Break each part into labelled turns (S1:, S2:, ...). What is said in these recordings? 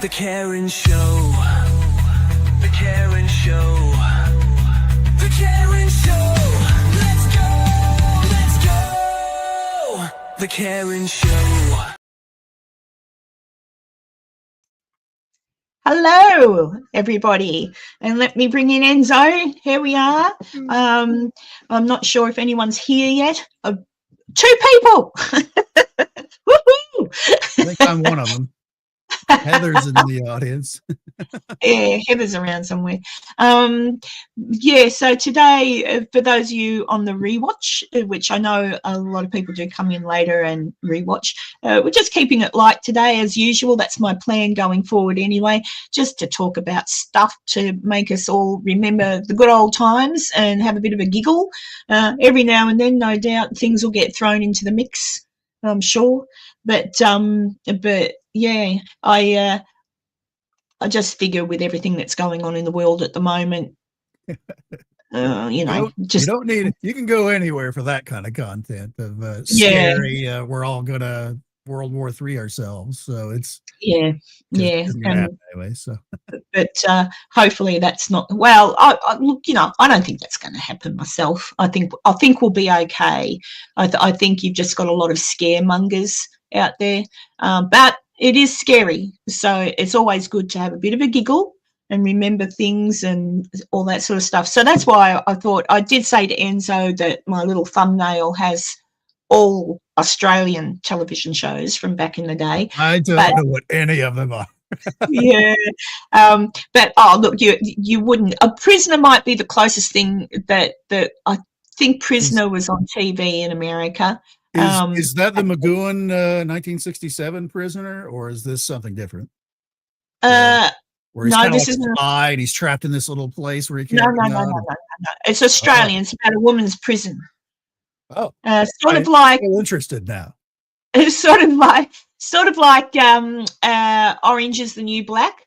S1: The Karen Show. The Karen Show. The Karen Show. Let's go. Let's go. The Karen Show.
S2: Hello, everybody, and let me bring in Enzo. Here we are. I'm not sure if anyone's here yet. 2 people.
S3: Woohoo! I think I'm one of them. Heather's in the audience.
S2: Yeah, Heather's around somewhere. So today, for those of you on the rewatch, which I know a lot of people do come in later and rewatch, we're just keeping it light today as usual. That's my plan going forward anyway, just to talk about stuff to make us all remember the good old times and have a bit of a giggle. Every now and then, no doubt, things will get thrown into the mix, I'm sure. But yeah, I just figure with everything that's going on in the world at the moment, you don't
S3: need. You can go anywhere for that kind of content of scary. We're all gonna World War III ourselves, so it's anyway. So,
S2: but hopefully that's not. Well, I look, I don't think that's going to happen myself. I think we'll be okay. I think you've just got a lot of scaremongers out there, but it is scary, so it's always good to have a bit of a giggle and remember things and all that sort of stuff. So that's why I thought, I did say to Enzo that my little thumbnail has all Australian television shows from back in the day.
S3: I don't know what any of them are.
S2: Yeah, but look, you wouldn't. A Prisoner might be the closest thing that I think. Prisoner was on TV in America.
S3: Is that the McGowan 1967 Prisoner, or is this something different?
S2: Where
S3: he's kind of like a spy and he's trapped in this little place where he can't.
S2: No. It's Australian. It's about a woman's prison.
S3: Oh,
S2: I'm
S3: interested now.
S2: It's sort of like Orange is the New Black.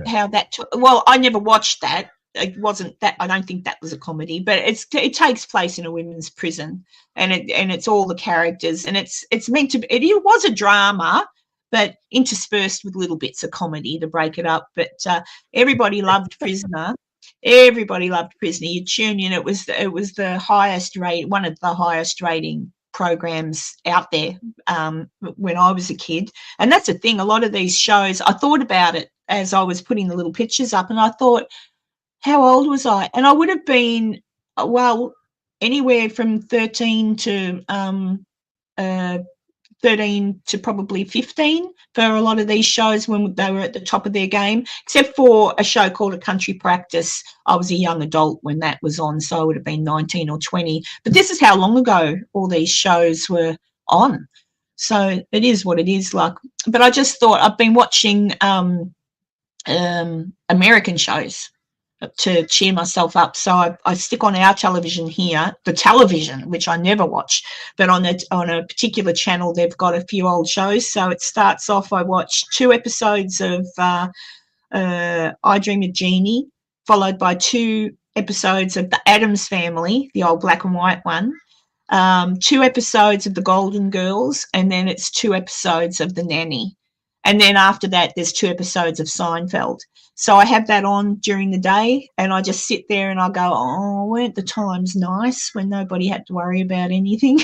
S2: How that. Well, I never watched that. It wasn't that. I don't think that was a comedy, but it takes place in a women's prison, and it's all the characters, and it's meant to be. It was a drama, but interspersed with little bits of comedy to break it up. But everybody loved Prisoner. Everybody loved Prisoner. You tune in. It was the highest rate, one of the highest rating programs out there when I was a kid. And that's the thing. A lot of these shows, I thought about it as I was putting the little pictures up, and I thought, how old was I? And I would have been, anywhere from 13 to probably 15 for a lot of these shows when they were at the top of their game, except for a show called A Country Practice. I was a young adult when that was on, so I would have been 19 or 20. But this is how long ago all these shows were on. So it is what it is like. But I just thought, I've been watching American shows to cheer myself up, so I stick on our television here, the television, which I never watch, but on a particular channel they've got a few old shows. So it starts off, I watched 2 episodes of I Dream of Jeannie, followed by 2 episodes of The Addams Family, the old black and white one, 2 episodes of The Golden Girls, and then it's 2 episodes of The Nanny. And then after that, there's 2 episodes of Seinfeld. So I have that on during the day, and I just sit there and I go, oh, weren't the times nice when nobody had to worry about anything?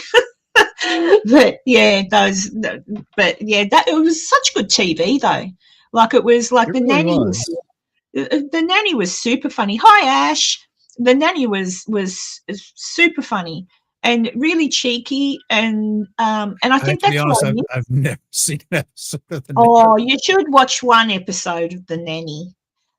S2: But yeah, it was such good TV though. Like it was like The Nanny was super funny. Hi Ash. The Nanny was super funny and really cheeky, and I think that's
S3: what I've never seen an episode of The
S2: Nanny. Oh, you should watch one episode of The Nanny.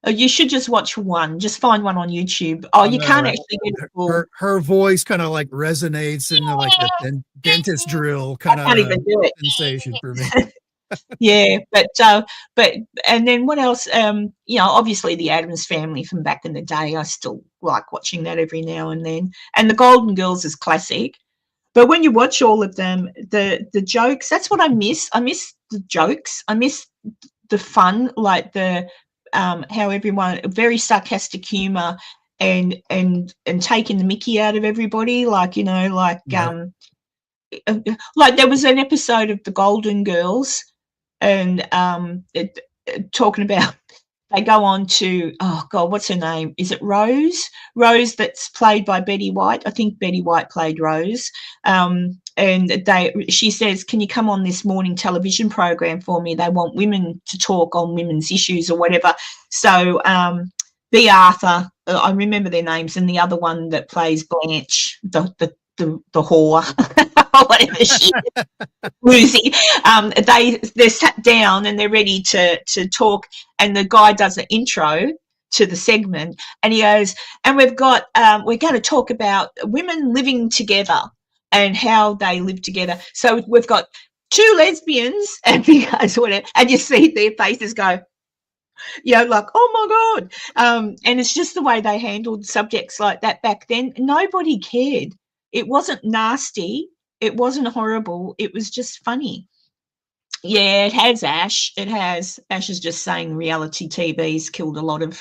S2: You should just watch one. Just find one on YouTube. Oh, you can't actually get it full.
S3: Her voice kind of like resonates in like the dentist drill kind of sensation for me.
S2: Yeah, but and then what else? Obviously The Addams Family from back in the day. I still like watching that every now and then. And The Golden Girls is classic. But when you watch all of them, the jokes, that's what I miss. I miss the jokes. I miss the fun, like the how everyone, very sarcastic humor and taking the mickey out of everybody, like there was an episode of The Golden Girls, and talking about, they go on to, oh God, what's her name? Is it Rose? Rose, that's played by Betty White. I think Betty White played Rose. And she says, can you come on this morning television program for me? They want women to talk on women's issues or whatever. So B. Arthur, I remember their names, and the other one that plays Blanche, the whore, whatever she is, Lucy. They're sat down and they're ready to talk, and the guy does an intro to the segment, and he goes, and we're going to talk about women living together and how they live together. So we've got two lesbians, and he goes, whatever, and you see their faces go, like, oh my God. And it's just the way they handled subjects like that back then. Nobody cared. It wasn't nasty. It wasn't horrible. It was just funny. Yeah, it has Ash. It has. Ash is just saying reality TV's killed a lot of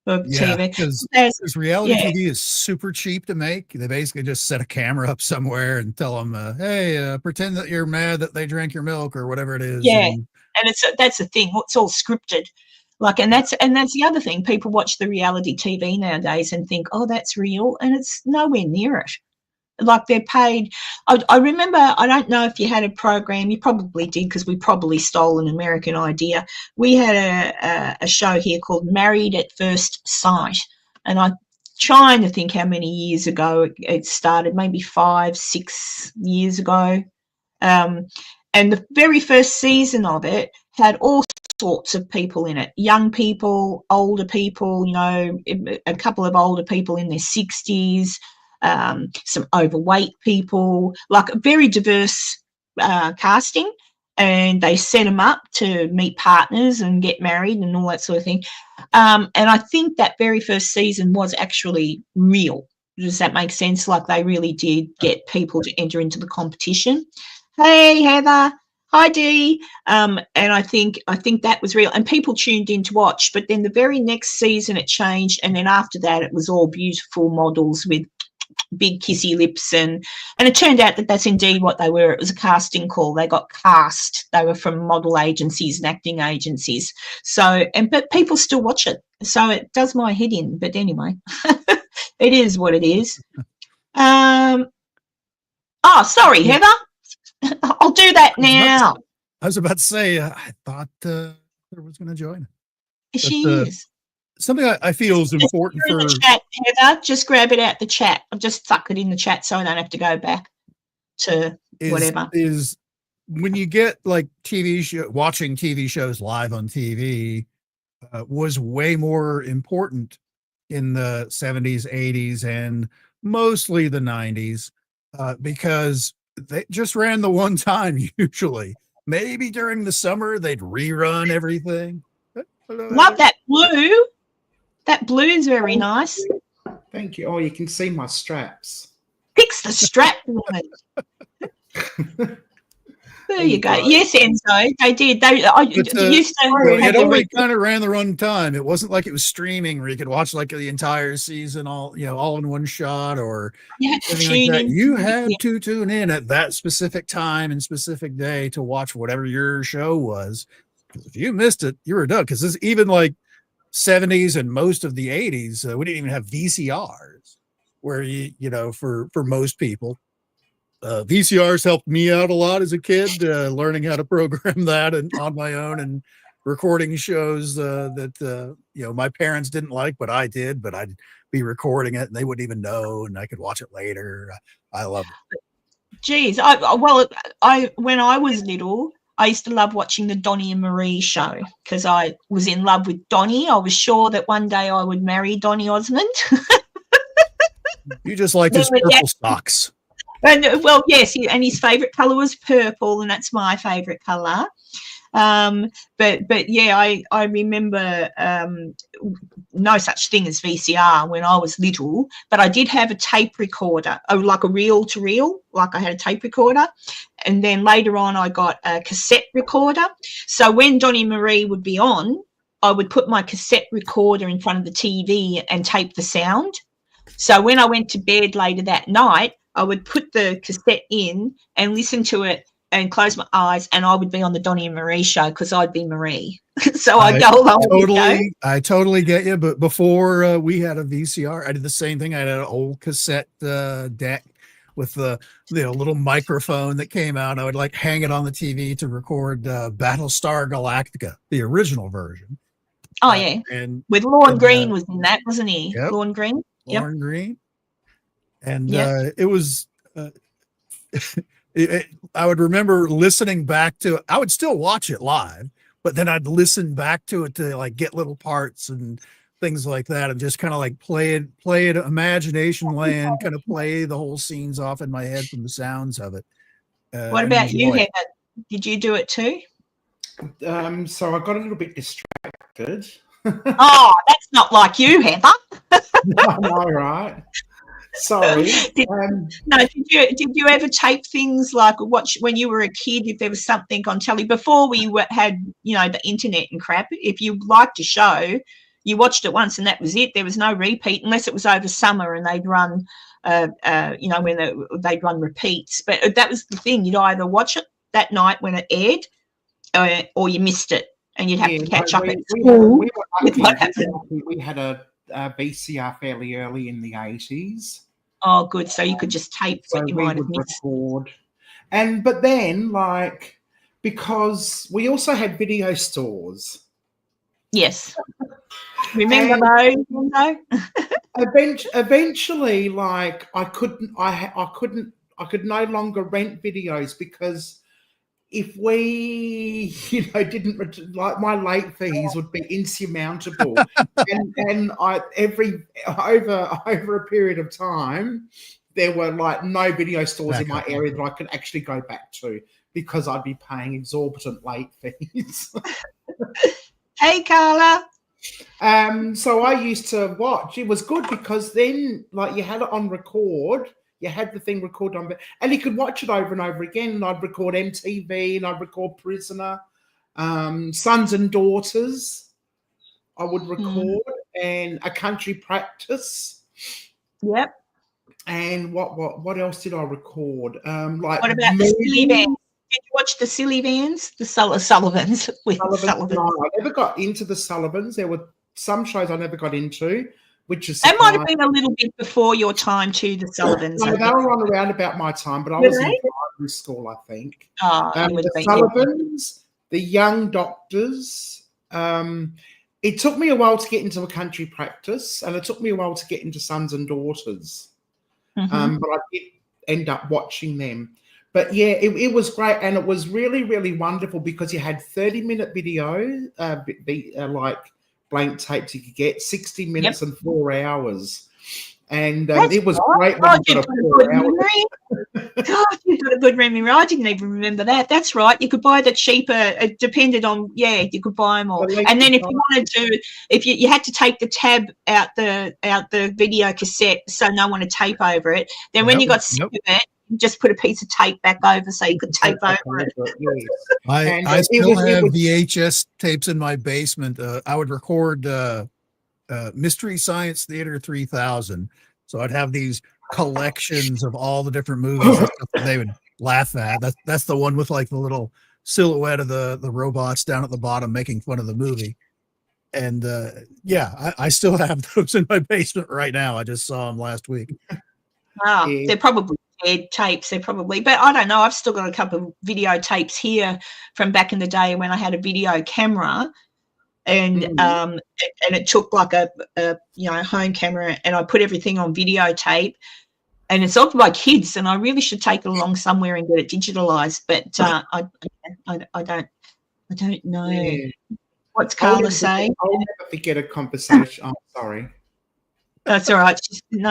S2: TV.
S3: Because reality TV is super cheap to make. They basically just set a camera up somewhere and tell them, hey, pretend that you're mad that they drank your milk or whatever it is.
S2: Yeah, and that's the thing. It's all scripted. Like, and that's the other thing. People watch the reality TV nowadays and think, oh, that's real, and it's nowhere near it. Like, they're paid. I remember, I don't know if you had a program, you probably did, because we probably stole an American idea. We had a show here called Married at First Sight, and I'm trying to think how many years ago it started, maybe 5-6 years ago. And the very first season of it had all sorts of people in it, young people, older people, a couple of older people in their 60s, some overweight people, like a very diverse casting, and they set them up to meet partners and get married and all that sort of thing. And I think that very first season was actually real. Does that make sense? Like, they really did get people to enter into the competition. Hey, Heather. Hi, Dee. And I think that was real, and people tuned in to watch. But then the very next season it changed, and then after that it was all beautiful models with big kissy lips, and it turned out that that's indeed what they were. It was a casting call. They got cast. They were from model agencies and acting agencies. But people still watch it, so it does my head in. But anyway, it is what it is. Sorry, Heather. I'll do that now.
S3: I was about to say, I thought Heather was going to join.
S2: She is.
S3: Something I feel is important for
S2: the chat, Heather. Just grab it out the chat. I've just stuck it in the chat so I don't have to go back to whatever.
S3: Is when you get like watching TV shows live on TV was way more important in the 70s, 80s, and mostly the 90s because they just ran the one time usually. Maybe during the summer they'd rerun everything.
S2: Love that blue. That blue is very nice.
S4: Thank you. Oh, you can see my straps.
S2: Fix the strap, woman. There you go. Yes, Enzo, they did.
S3: It only kind of ran the run time. It wasn't like it was streaming where you could watch like the entire season all in one shot or anything like that. You had to tune in at that specific time and specific day to watch whatever your show was. If you missed it, you were done. Because this even like 70s and most of the 80s, we didn't even have VCRs where for most people. VCRs helped me out a lot as a kid, learning how to program that and on my own and recording shows that my parents didn't like, but I did. But I'd be recording it and they wouldn't even know, and I could watch it later. I love it.
S2: Geez, when I was little, I used to love watching the Donnie and Marie show because I was in love with Donnie. I was sure that one day I would marry Donnie Osmond.
S3: You just liked his purple socks.
S2: And well, yes, and his favourite colour was purple, and that's my favourite colour. But yeah, I remember no such thing as VCR when I was little, but I did have a tape recorder, like a reel-to-reel, like I had a tape recorder. And then later on I got a cassette recorder. So when Donnie Marie would be on, I would put my cassette recorder in front of the TV and tape the sound. So when I went to bed later that night, I would put the cassette in and listen to it and close my eyes, and I would be on the Donnie and Marie show because I'd be Marie. So I'd go along with the show.
S3: I totally get you. But before we had a VCR, I did the same thing. I had an old cassette deck with the little microphone that came out. I would like hang it on the TV to record Battlestar Galactica, the original version.
S2: Oh yeah,
S3: and
S2: with Lorne Green was in that, wasn't he?
S3: Yep.
S2: Lorne Green.
S3: Lorne Green. And it was. I would remember listening back to it. I would still watch it live, but then I'd listen back to it to like get little parts and things like that, and just kind of like play it imagination land, kind of play the whole scenes off in my head from the sounds of it.
S2: What about you, Heather? Did you do it too?
S4: So I got a little bit distracted.
S2: Oh, that's not like you, Heather.
S4: No, right? Sorry.
S2: Did you ever tape things like watch when you were a kid? If there was something on telly before we had the internet and crap, if you liked a show, you watched it once and that was it. There was no repeat unless it was over summer and they'd run, when they'd run repeats. But that was the thing. You'd either watch it that night when it aired, or you missed it and you'd have to catch up at school.
S4: We had a VCR fairly early in the 80s.
S2: Oh, good. So you could just tape what you might have missed.
S4: Record. But then, because we also had video stores.
S2: Yes. Remember those, Enzo?
S4: Eventually, I could no longer rent videos because if we, didn't my late fees would be insurmountable, and over a period of time, there were no video stores in my area that I could actually go back to because I'd be paying exorbitant late fees.
S2: Hey, Carla.
S4: So I used to watch. It was good because then, you had it on record. You had the thing recorded on, and you could watch it over and over again. And I'd record MTV, and I'd record Prisoner, Sons and Daughters. I would record, and A Country Practice.
S2: Yep.
S4: And what else did I record?
S2: What about the Silly Vans? Did you watch the Silly Vans? The Sullivans with Sullivans.
S4: No, I never got into the Sullivans. There were some shows I never got into. That
S2: might have been a little bit before your time too, the Sullivans.
S4: No, they were on around about my time, but I was in primary school, I think. The Sullivans, the Young Doctors. It took me a while to get into A Country Practice, and it took me a while to get into Sons and Daughters.
S2: Mm-hmm.
S4: But I did end up watching them. But yeah, it was great, and it was really, really wonderful because you had 30-minute video, blank tapes you could get, 60 minutes and 4 hours. And it was great.
S2: God, you've got a good memory. I didn't even remember that. That's right. You could buy the cheaper. It depended on, you could buy them all. And then if you wanted to, if you had to take the tab out the video cassette so no one would tape over it, then when you got sick of it, you just put a piece of tape back over so you could tape over it.
S3: I still have VHS tapes in my basement. I would record Mystery Science Theater 3000. So I'd have these collections of all the different movies and stuff that they would laugh at. That's the one with the little silhouette of the robots down at the bottom making fun of the movie. And I still have those in my basement right now. I just saw them last week.
S2: Wow, they're probably dead tapes. They're probably, but I don't know. I've still got a couple of videotapes here from back in the day when I had a video camera, and it took a home camera, and I put everything on videotape, and it's of my kids, and I really should take it along somewhere and get it digitalized, but I don't know. Yeah. What's Carla saying?
S4: I'll never forget a conversation. I'm sorry.
S2: That's all right.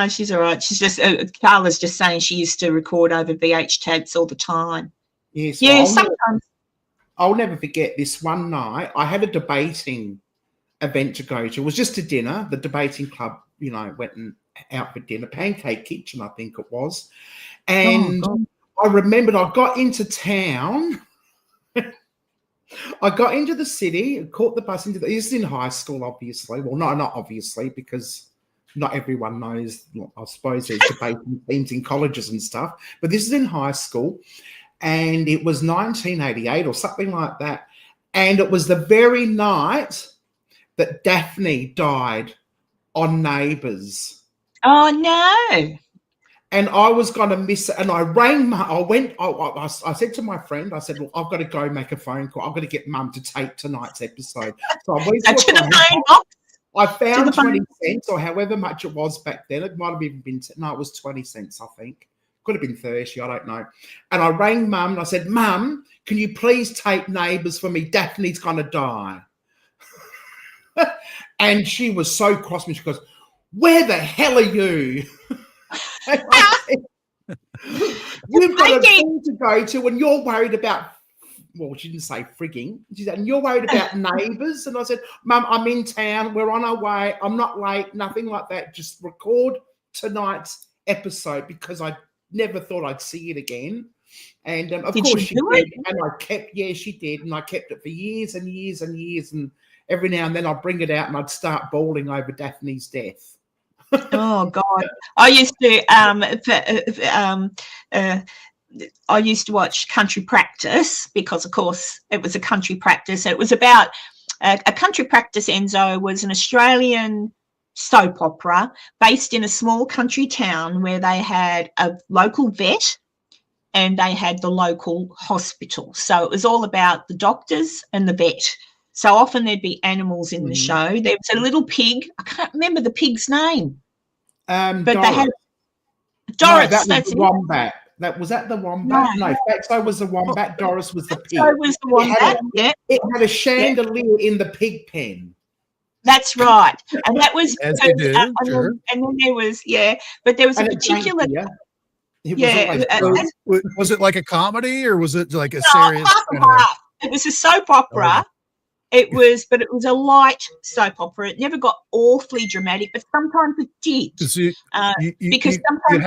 S2: She's all right. She's just Carla's just saying she used to record over VH tapes all the time.
S4: Yes.
S2: Yeah, sometimes.
S4: I'll never forget this one night. I had a debating event to go to. It was just a dinner. The debating club, went out for dinner. Pancake Kitchen, I think it was. And I remembered I got into town. I got into the city, caught the bus into this is in high school, obviously. Well, no, not obviously, because not everyone knows. I suppose there's debating teams in colleges and stuff, but this is in high school. and it was 1988 or something like that. And it was the very night that Daphne died on Neighbours.
S2: Oh no.
S4: And I was going to miss it. And I rang I said to my friend, I said, look, I've got to go make a phone call. I've got to get Mum to tape tonight's episode. So I found 20 cents or however much it was back then. It might have even been, no, it was 20 cents, I think. Could have been 30, I don't know. And I rang Mum and I said, Mum, can you please tape Neighbours for me? Daphne's going to die. And she was so cross with me. She goes, where the hell are you? You've got a thing to go to and you're worried about, well, she didn't say frigging. She said, and you're worried about Neighbours. And I said, Mum, I'm in town. We're on our way. I'm not late. Nothing like that. Just record tonight's episode because I never thought I'd see it again. And of course she did. And I kept, she did. And I kept it for years and years and years. And every now and then I'd bring it out and I'd start bawling over Daphne's death.
S2: Oh God! I used to watch Country Practice because, of course, it was a country practice. It was about a country practice. Enzo was an Australian soap opera based in a small country town where they had a local vet and they had the local hospital. So it was all about the doctors and the vet. So often there'd be animals in the show. There was a little pig. I can't remember the pig's name. But
S4: Doris.
S2: they had Doris.
S4: No,
S2: that's
S4: the wombat. Was that the wombat? No, Fatso was the wombat. Doris was the pig.
S2: Fatso was the wombat.
S4: It had a chandelier in the pig pen.
S2: That's right, and that was
S3: as they do. Sure.
S2: And then there was but there was a particular.
S3: Was it like a comedy or was it like a serious?
S2: It was a soap opera. Oh. It was a light soap opera. It never got awfully dramatic, but sometimes it did. Because sometimes
S3: you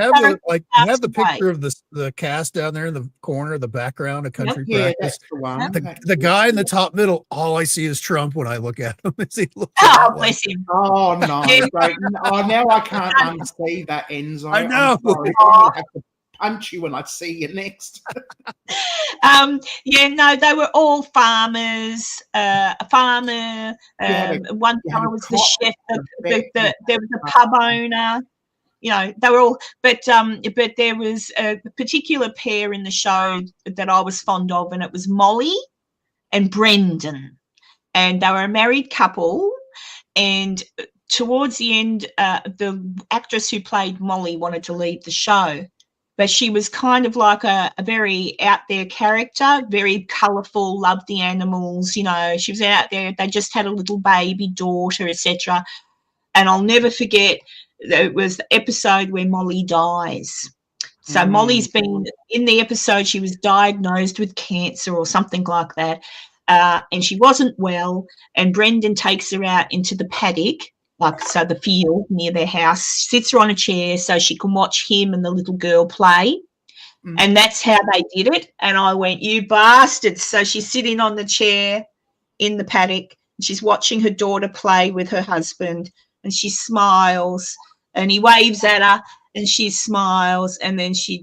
S3: have the picture of the cast down there in the corner, the background of Country Practice.
S4: That's the one.
S3: The guy in the top middle, all I see is Trump when I look at him.
S2: Bless him.
S4: Oh no! Now I can't unsee that, Enzo.
S3: I know.
S4: I'll have to punch you when I see you next.
S2: They were all farmers. A farmer. One guy was the chef. There was a pub owner. They were all. But there was a particular pair in the show that I was fond of, and it was Molly and Brendan, and they were a married couple. And towards the end, the actress who played Molly wanted to leave the show. But she was kind of like a very out there character, very colourful, loved the animals. She was out there. They just had a little baby daughter, etc. And I'll never forget, it was the episode where Molly dies. So Molly's been in the episode. She was diagnosed with cancer or something like that, and she wasn't well. And Brendan takes her out into the paddock. The field near their house, sits her on a chair so she can watch him and the little girl play. And that's how they did it. And I went, you bastards. So she's sitting on the chair in the paddock. And she's watching her daughter play with her husband. And she smiles. And he waves at her. And she smiles. And then she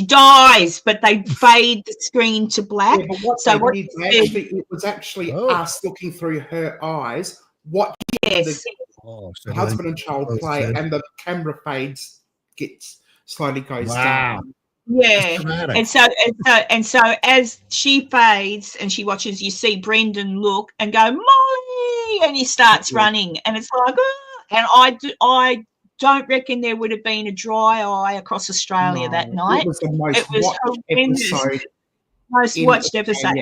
S2: dies. But they fade the screen to black.
S4: Yeah, it was actually us looking through her eyes. What the husband and child play, and the camera fades, slowly goes down.
S2: Yeah, and so as she fades and she watches, you see Brendan look and go, Molly, and he starts running, and it's like, and I don't reckon there would have been a dry eye across Australia that night.
S4: It was the most watched episode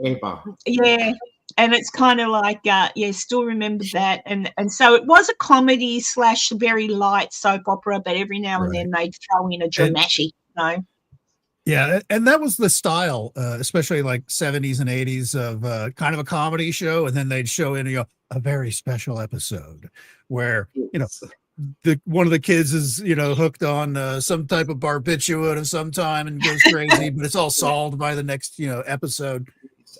S4: ever.
S2: Yeah. And it's kind of like, still remember that. And so it was a comedy / very light soap opera, but every now and then they'd throw in a dramatic,
S3: Yeah, and that was the style, especially like 70s and 80s of kind of a comedy show. And then they'd show in a very special episode where, one of the kids is, hooked on some type of barbiturate of some time and goes crazy, but it's all solved by the next, episode.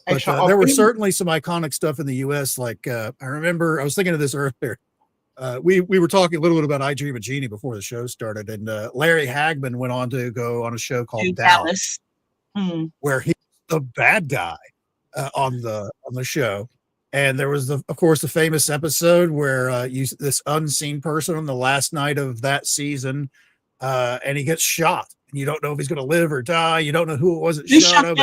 S3: But there were certainly some iconic stuff in the U.S. Like I remember, I was thinking of this earlier. We were talking a little bit about I Dream of Jeannie before the show started, and Larry Hagman went on to go on a show called Dallas. where he's the bad guy on the show. And there was, of course, the famous episode where this unseen person on the last night of that season, and he gets shot. And you don't know if he's going to live or die. You don't know who it was that shot him.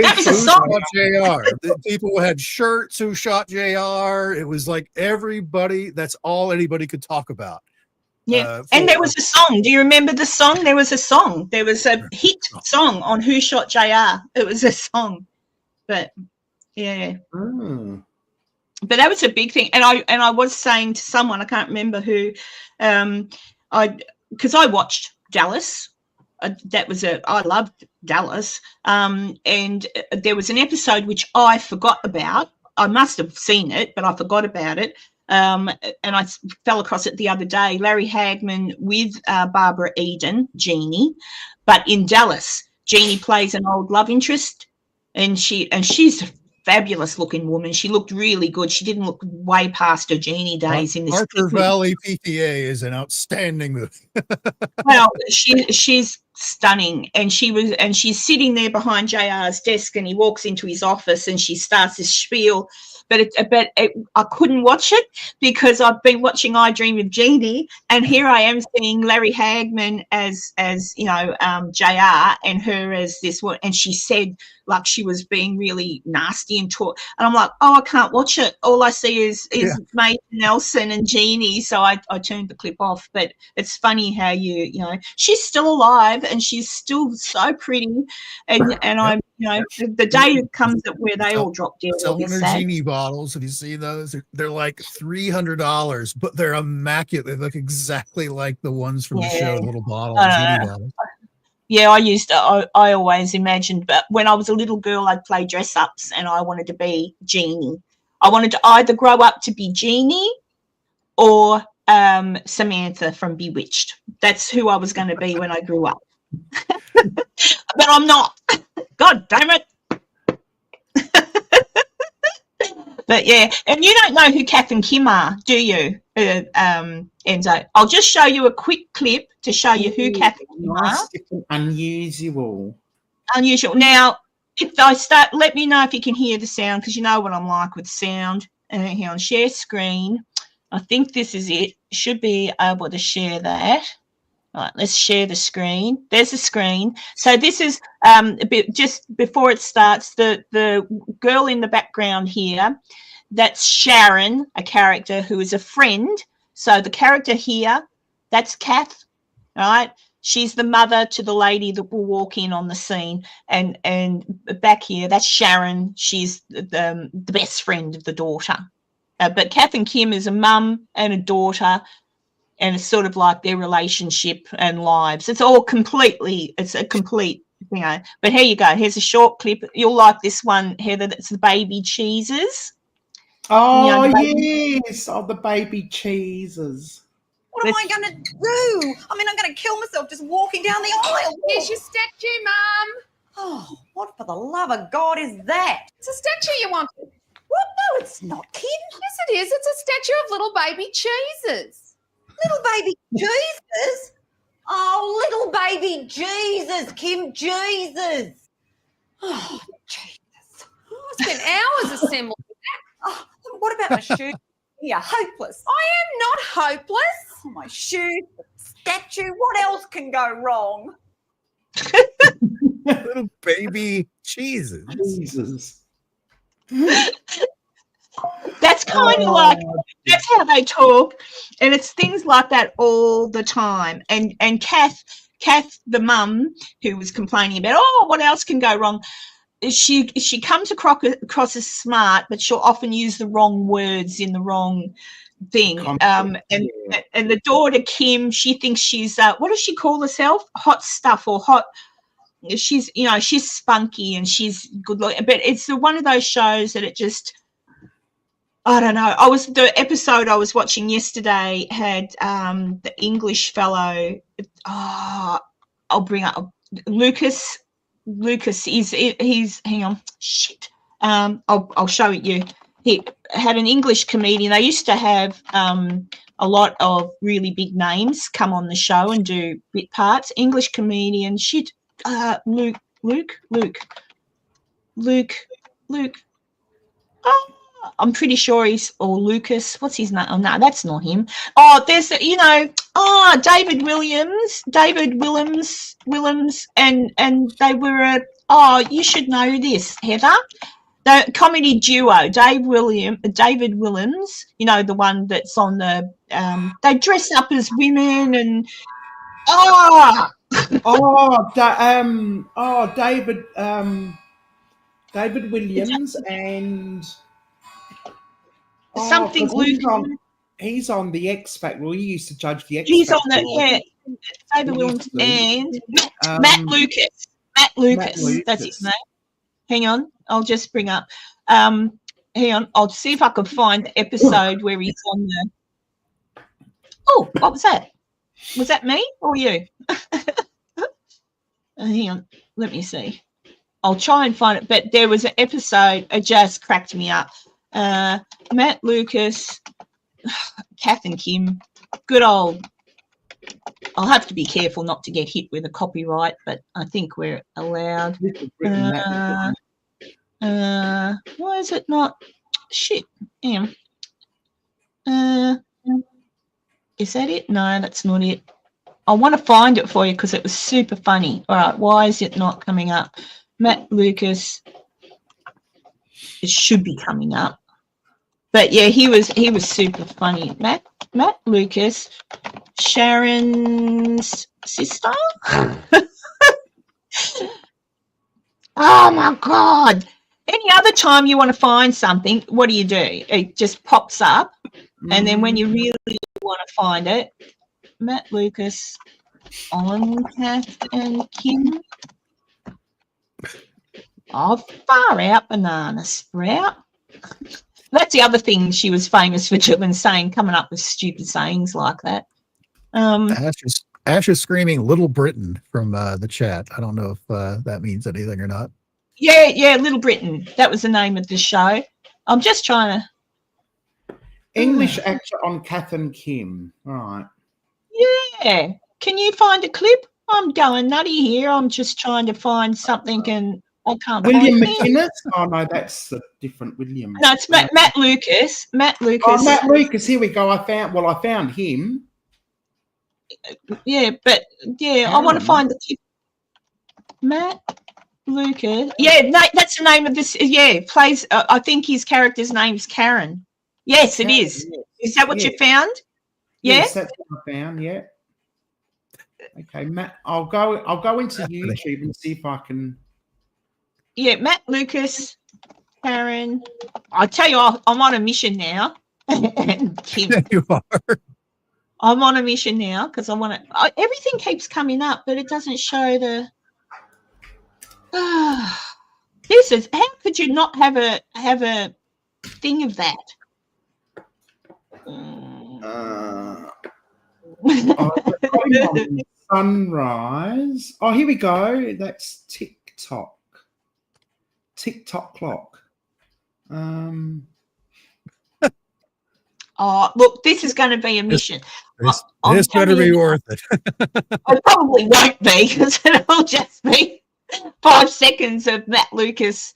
S2: That was a song.
S3: JR. The people had shirts who shot JR. It was like everybody. That's all anybody could talk about.
S2: Yeah, and there was a song. Do you remember the song? There was a song. There was a hit song on Who Shot JR. It was a song, but. Yeah. But that was a big thing. And I was saying to someone, I can't remember who, because I watched Dallas. I loved Dallas. And there was an episode which I forgot about. I must have seen it, but I forgot about it. And I fell across it the other day. Larry Hagman with Barbara Eden, Jeannie. But in Dallas, Jeannie plays an old love interest, and she's a fabulous looking woman. She looked really good. She didn't look way past her Jeannie days in this.
S3: Parker Valley PTA is an outstanding movie.
S2: Well, she's stunning, and she's sitting there behind JR's desk, and he walks into his office, and she starts this spiel. But I couldn't watch it because I've been watching I Dream of Jeannie, and here I am seeing Larry Hagman as JR and her as this one, and she said like she was being really nasty and I'm like, oh, I can't watch it. All I see is Mae Nelson and Jeannie, so I turned the clip off. But it's funny how she's still alive and she's still so pretty, and I'm the day comes that where they all drop dead.
S3: Selling their Genie bottles. Have you seen those? They're like $300, but they're immaculate. They look exactly like the ones from the show, the little bottle, Genie bottles.
S2: Yeah, I always imagined, but when I was a little girl, I'd play dress ups and I wanted to be Jeannie. I wanted to either grow up to be Jeannie or Samantha from Bewitched. That's who I was going to be when I grew up. But I'm not. God damn it. But yeah, and you don't know who Kath and Kim are, do you, Enzo? I'll just show you a quick clip to show you who Kath and Kim are.
S4: Unusual.
S2: Now, if I start, let me know if you can hear the sound, because you know what I'm like with sound. Here on share screen. I think this is it. Should be able to share that. All right, let's share the screen. There's the screen. So this is a bit just before it starts, the girl in the background here, that's Sharon, a character who is a friend. So the character here, that's Kath, right? She's the mother to the lady that will walk in on the scene. And back here, that's Sharon. She's the best friend of the daughter. But Kath and Kim is a mum and a daughter, and it's sort of like their relationship and lives. It's a complete, But here you go. Here's a short clip. You'll like this one, Heather. That's the baby cheeses.
S4: Oh, yes. Oh, the baby cheeses.
S5: What am I going to do? I mean, I'm going to kill myself just walking down the aisle.
S6: Here's your statue, Mum.
S5: Oh, what for the love of God is that?
S6: It's a statue you wanted.
S5: What? No, it's not, Kim.
S6: Yes, it is. It's a statue of little baby cheeses.
S5: Little baby Jesus? Oh, little baby Jesus, Kim, Jesus. Oh, Jesus.
S6: I spent hours assembling that.
S5: Oh, what about my shoes? You're hopeless.
S6: I am not hopeless.
S5: Oh, my shoes, the statue, what else can go wrong?
S3: Little baby Jesus.
S2: That's kind of like, that's how they talk, and it's things like that all the time. And Kath, the mum, who was complaining about, what else can go wrong? She comes across as smart, but she'll often use the wrong words in the wrong thing. And the daughter Kim, she thinks she's what does she call herself? Hot stuff or hot. She's she's spunky and she's good looking, but it's one of those shows that it just. I don't know. The episode I was watching yesterday had the English fellow. I'll bring up Lucas. He's hang on. Shit. I'll show it you. He had an English comedian. They used to have a lot of really big names come on the show and do bit parts. English comedian. Luke. Oh, I'm pretty sure he's, or Lucas. What's his name? Oh, no, that's not him. Oh, there's, David Williams, and they were, you should know this, Heather. The comedy duo, David Williams, the one that's on the, they dress up as women and,
S4: David Williams and
S2: something
S4: he's on the X Factor. Well, he used to judge the X
S2: He's
S4: Factor.
S2: on David Williams and Matt Lucas. Matt Lucas, that's his name. Hang on, I'll just bring up. Hang on, I'll see if I can find the episode where he's on the. Oh, what was that? Was that me or you? Hang on, let me see. I'll try and find it. But there was an episode, it just cracked me up. Matt Lucas, Kath and Kim, good old. I'll have to be careful not to get hit with a copyright, but I think we're allowed. Why is it not? Shit. Hang on. Is that it? No, that's not it. I want to find it for you because it was super funny. All right, why is it not coming up? Matt Lucas. It should be coming up. But yeah, he was super funny. Matt Lucas, Sharon's sister. Oh my God. Any other time you want to find something, what do? It just pops up. And then when you really want to find it, Matt Lucas on Kath and Kim. Oh, far out, banana sprout. That's the other thing she was famous for doing, coming up with stupid sayings like that.
S3: Ash is screaming Little Britain from the chat. I don't know if that means anything or not.
S2: Yeah, Little Britain. That was the name of the show. I'm just trying to.
S4: English actor on Kath and Kim. All right.
S2: Yeah. Can you find a clip? I'm going nutty here. I'm just trying to find something and I can't
S4: William
S2: find
S4: McInnes? Oh, no, that's a different William.
S2: No, it's Matt Lucas. Matt Lucas.
S4: Oh, Matt Lucas. Here we go. I found him.
S2: Yeah, but I want to find the clip. Matt Lucas. Yeah, that's the name of this. Yeah, plays. I think his character's name's Karen. Yes, it is. Yes. Is that what you found? Yeah?
S4: Yes, that's what I found. Yeah. Okay, Matt. I'll go into YouTube and see if I can.
S2: Yeah, Matt Lucas, Karen. I tell you, I'm on a mission now. Kim.
S3: There you are.
S2: I'm on a mission now because I want to. Everything keeps coming up, but it doesn't show the. This is. How could you not have a thing of that?
S4: Sunrise. Oh, here we go. That's TikTok. TikTok clock.
S2: Oh, look, this is going to be a mission.
S3: This better be worth it.
S2: I probably won't be because it'll just be 5 seconds of Matt Lucas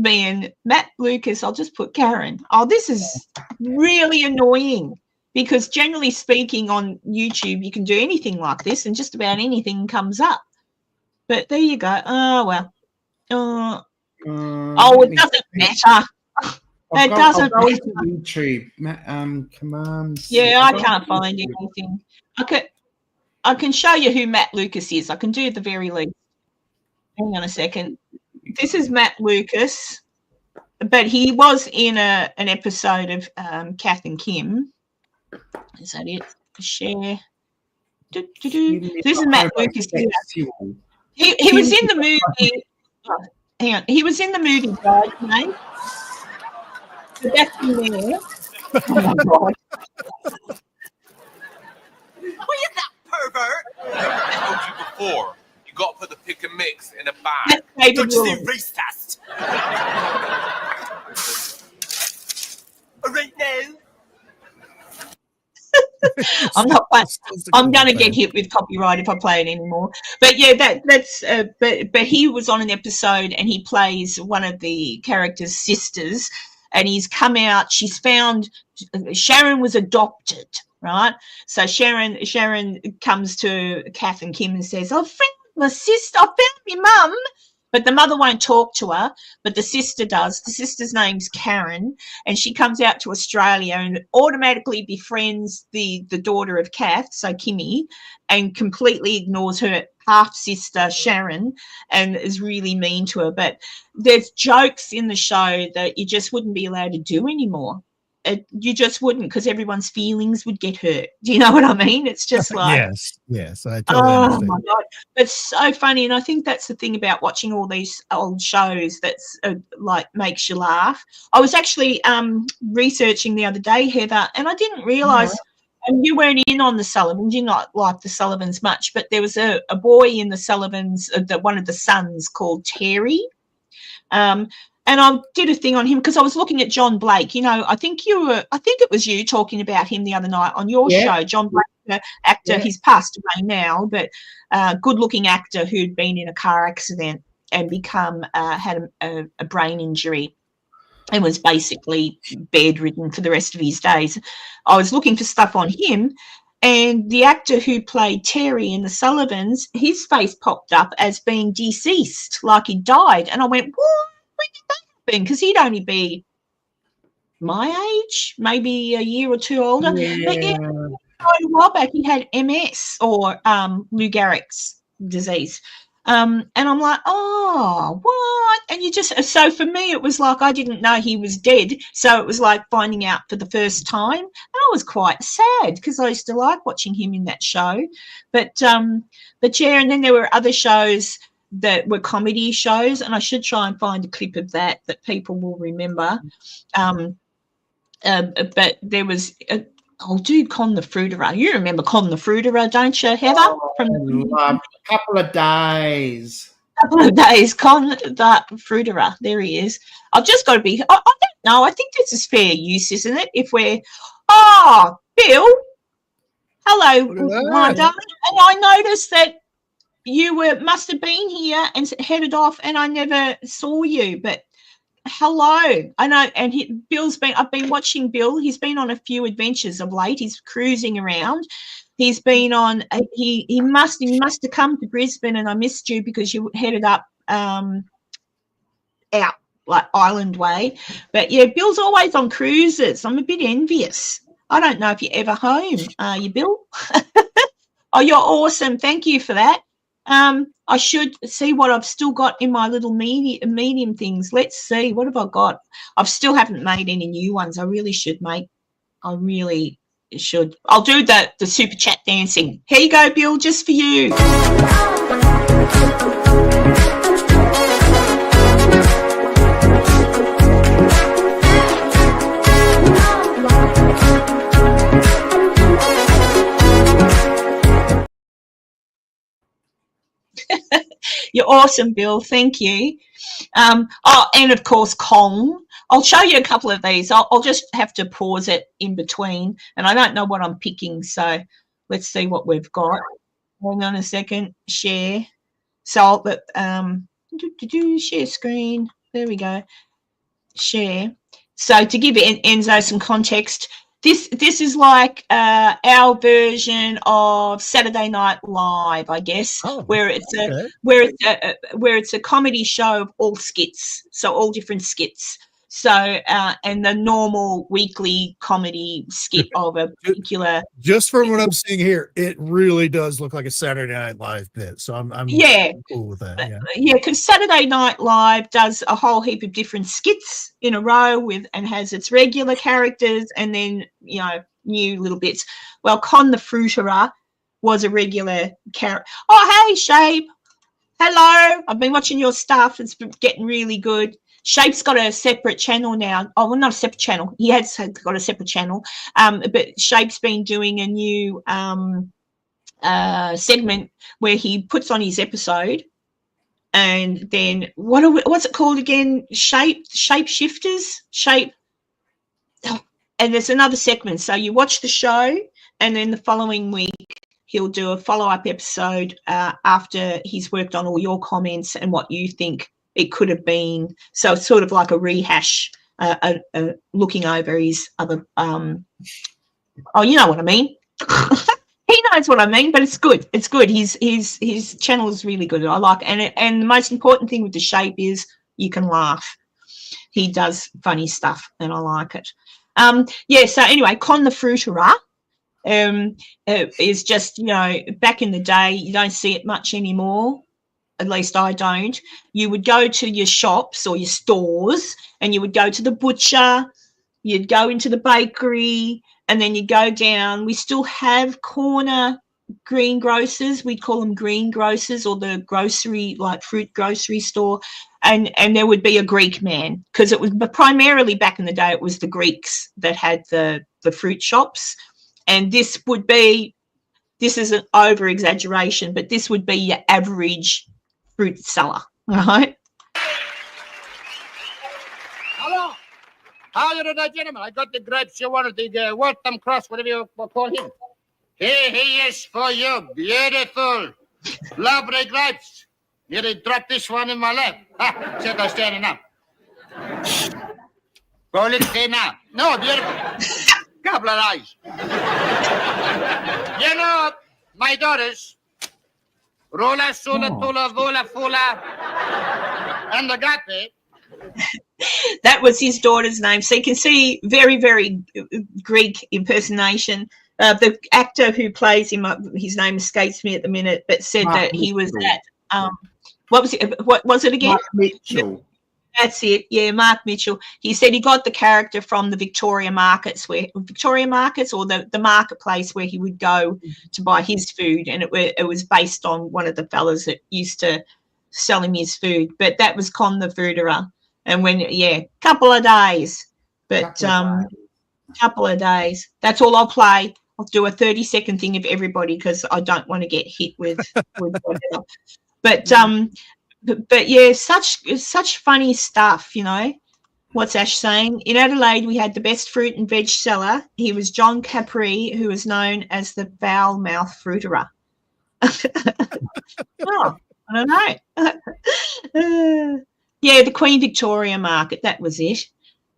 S2: being Matt Lucas. I'll just put Karen. Oh, this is really annoying because generally speaking on YouTube, you can do anything like this and just about anything comes up. But there you go. Oh, well. It doesn't matter. It doesn't matter.
S4: YouTube commands.
S2: Yeah, I can't find anything. I can show you who Matt Lucas is. I can do at the very least. Hang on a second. This is Matt Lucas, but he was in an episode of Kath and Kim. Is that it? Share. This is Matt Lucas. He was in the movie. Oh, hang on. He was in the movie Bridesmaid. So that's in there. Oh my God.
S7: What is that, pervert? I told you before. You got to put the pick and mix in a bag. Don't you see race test? Right now.
S2: I'm not. I'm going to get hit with copyright if I play it anymore. But yeah, that's. But he was on an episode, and he plays one of the characters' sisters, and he's come out. She's found Sharon was adopted, right? So Sharon comes to Kath and Kim and says, "I found my sister. I found my mum." But the mother won't talk to her, but the sister does. The sister's name's Karen, and she comes out to Australia and automatically befriends the daughter of Kath, so Kimmy, and completely ignores her half-sister, Sharon, and is really mean to her. But there's jokes in the show that you just wouldn't be allowed to do anymore. You just wouldn't, because everyone's feelings would get hurt. Do you know what I mean? It's just like,
S3: yes, I totally understand.
S2: My God, it's so funny, and I think that's the thing about watching all these old shows that's like makes you laugh. I was actually researching the other day, Heather, and I didn't realise. And you weren't in on the Sullivans. You not like the Sullivans much, but there was a boy in the Sullivans, one of the sons called Terry. And I did a thing on him because I was looking at John Blake. You know, I think it was you talking about him the other night on your show. John Blake, the actor, he's passed away now, but good-looking actor who'd been in a car accident and had a brain injury and was basically bedridden for the rest of his days. I was looking for stuff on him, and the actor who played Terry in the Sullivans, his face popped up as being deceased, like he died. And I went, what? When did that happen? Because he'd only be my age, maybe a year or two older.
S4: Yeah.
S2: But yeah, a while back he had MS or Lou Gehrig's disease. And I'm like, oh, what? And so for me, it was like I didn't know he was dead. So it was like finding out for the first time. And I was quite sad because I used to like watching him in that show. But yeah, and then there were other shows that were comedy shows, and I should try and find a clip of that people will remember. But there was Con the Fruiterer. You remember Con the Fruiterer, don't you, Heather?
S4: A couple of days.
S2: Con the Fruiterer. There he is. I've just got to be. I don't know. I think this is fair use, isn't it? If we're. Oh, Bill. Hello, my darling. And I noticed that you must have been here and headed off, and I never saw you. But hello, I know. And I've been watching Bill. He's been on a few adventures of late. He's cruising around. He's been on. He must have come to Brisbane, and I missed you because you headed up out like Island Way. But yeah, Bill's always on cruises. I'm a bit envious. I don't know if you're ever home. Are you, Bill? Oh, you're awesome. Thank you for that. I should see what I've still got in my little medium things. Let's see. What have I got? I still haven't made any new ones. I really should make. I really should. I'll do the super chat dancing. Here you go, Bill, just for you. You're awesome, Bill. Thank you. And of course, Kong. I'll show you a couple of these. I'll just have to pause it in between, and I don't know what I'm picking, so let's see what we've got. Hang on a second. Share. So I'll share screen. There we go. Share. So to give Enzo some context, this is like our version of Saturday Night Live, I guess, where it's a comedy show of all skits, so all different skits. So and the normal weekly comedy skit of a particular.
S3: Just from what I'm seeing here, it really does look like a Saturday Night Live bit. So I'm cool with that.
S2: Yeah, because Saturday Night Live does a whole heap of different skits in a row and has its regular characters and then new little bits. Well, Con the Fruiterer was a regular character. Oh, hey, Shape. Hello. I've been watching your stuff. It's getting really good. Shape's got a separate channel now. Oh, well, not a separate channel. He has got a separate channel. But Shape's been doing a new segment where he puts on his episode, and then what's it called again? Shapeshifters. And there's another segment. So you watch the show, and then the following week he'll do a follow-up episode after he's worked on all your comments and what you think it could have been. So it's sort of like a rehash, looking over his other. Oh, you know what I mean. He knows what I mean, but it's good. It's good. His channel is really good. I like it. And the most important thing with The Shape is you can laugh. He does funny stuff, and I like it. Yeah. So anyway, Con the Fruiterer is just, you know, back in the day, you don't see it much anymore. At least I don't. You would go to your shops or your stores, and you would go to the butcher. You'd go into the bakery, and then you go down. We still have corner greengrocers. We call them greengrocers, or the grocery, like fruit grocery store. And there would be a Greek man, because it was primarily back in the day, it was the Greeks that had the fruit shops. And this is an over exaggeration, but this would be your average fruit seller, right?
S8: Hello. How are you doing, gentlemen? I got the grapes you wanted, the Waltham Cross, whatever you call him. Here he is for you. Beautiful. Lovely grapes. Nearly dropped this one in my lap. Ha! Said I standing up. Go, let's stay now. No, beautiful. Couple of eyes. You know, my daughters, Rola, Sula, Tula, Vola, Fula, and Agape.
S2: That was his daughter's name. So you can see very, very Greek impersonation. The actor who plays him, his name escapes me at the minute, but said
S4: Mark
S2: that he was
S4: Mitchell.
S2: at, what was it? What was it again?
S4: Mark Mitchell.
S2: That's it. Yeah, Mark Mitchell. He said he got the character from the Victoria Markets, or the marketplace where he would go to buy his food, and it was based on one of the fellas that used to sell him his food. But that was Con the Fruiterer, and couple of days. But couple of days. That's all I'll play. I'll do a 30-second thing of everybody because I don't want to get hit with whatever. But yeah, such funny stuff, you know. What's Ash saying? In Adelaide, we had the best fruit and veg seller. He was John Capri, who was known as the foul-mouthed fruiterer. Oh, I don't know. Yeah, the Queen Victoria Market. That was it.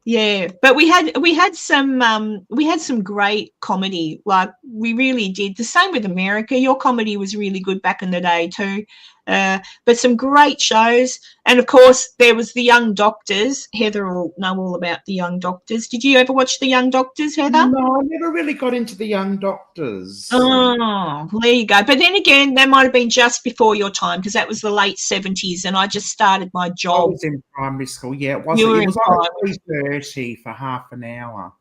S2: Yeah, but we had some great comedy. Like, we really did. The same with America. Your comedy was really good back in the day too. But some great shows. And of course there was the Young Doctors. Heather will know all about the Young Doctors. Did you ever watch the Young Doctors, Heather?
S4: No, I never really got into the Young Doctors.
S2: Oh, well, there you go. But then again, that might have been just before your time, because that was the late 70s, and I just started my
S4: I
S2: job.
S4: was in primary school. Yeah, it was.
S2: You were
S4: It was
S2: in
S4: like 3:30 for half an hour.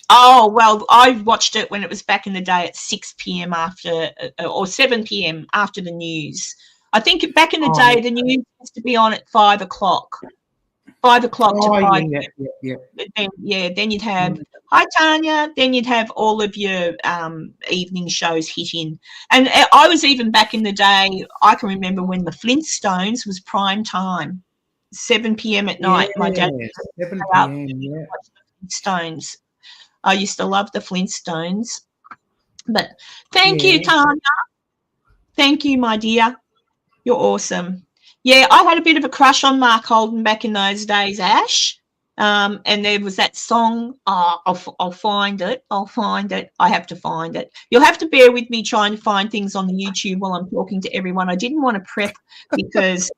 S2: Oh, well, I watched it when it was back in the day at 6 p.m. after, or 7 p.m. after the news. I think back in the day, the news used to be on at 5 o'clock. 5 o'clock to 5.
S4: Yeah.
S2: Then you'd have Hi Tanya. Then you'd have all of your evening shows hitting. And I was even back in the day. I can remember when the Flintstones was prime time, 7 p.m. at night. My dad
S4: 7 p.m. Yeah.
S2: Flintstones. I used to love the Flintstones. But thank you, Tanya. Thank you, my dear. You're awesome. Yeah, I had a bit of a crush on Mark Holden back in those days, Ash. And there was that song. I'll find it. I have to find it. You'll have to bear with me trying to find things on the YouTube while I'm talking to everyone. I didn't want to prep because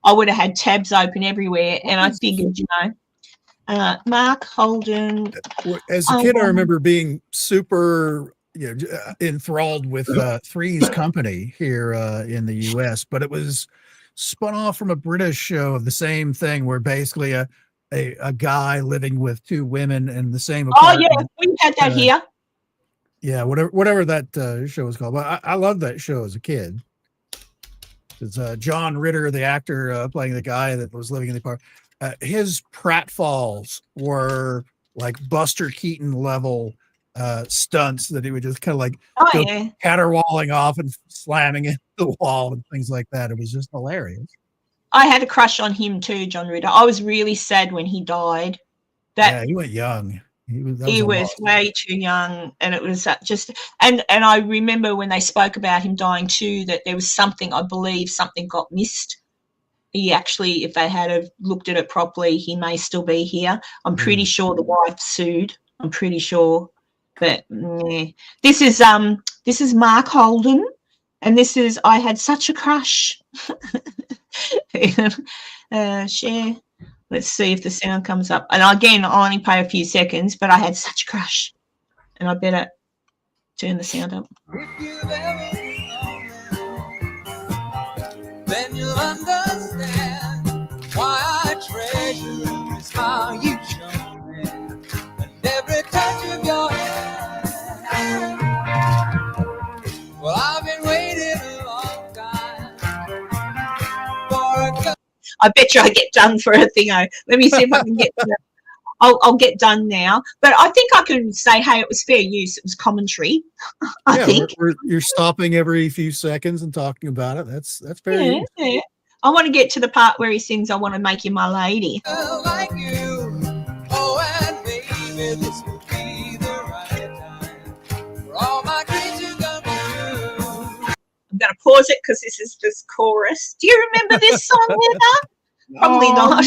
S2: I would have had tabs open everywhere, and I figured, Mark Holden.
S3: As a kid, I remember being super enthralled with Three's Company here in the U.S., but it was spun off from a British show of the same thing, where basically a guy living with two women in the same apartment.
S2: Oh yeah, we had that here.
S3: Yeah, whatever that show was called. But I loved that show as a kid. It's John Ritter, the actor, playing the guy that was living in the apartment. His pratfalls were like Buster Keaton level stunts that he would just kind of like caterwauling off and slamming into the wall and things like that. It was just hilarious.
S2: I had a crush on him too, John Ritter. I was really sad when he died.
S3: Yeah, he went young.
S2: He was way too young, and it was just. And I remember when they spoke about him dying too, that there was something. I believe something got missed. He actually, if they had have looked at it properly, he may still be here. I'm pretty sure the wife sued. I'm pretty sure, but yeah. This is Mark Holden, and this is I had such a crush. Share. Let's see if the sound comes up. And again, I'll only play a few seconds, but I had such a crush, and I better turn the sound up.
S1: If you've ever been on then you'll understand why I treasure every smile you show me and every touch of your hand. Well, I've been waiting a long time for a
S2: I bet you I get done for a thingo. Let me see if I can get to I'll get done now. But I think I can say, hey, it was fair use. It was commentary. I think.
S3: You're stopping every few seconds and talking about it. That's very
S2: yeah. I want to get to the part where he sings, I want to make you my lady.
S1: like you. Oh, and baby, this will be the right time for all my creatures come true.
S2: I'm going to pause it because this is this chorus. Do you remember this song, Heather? Probably not.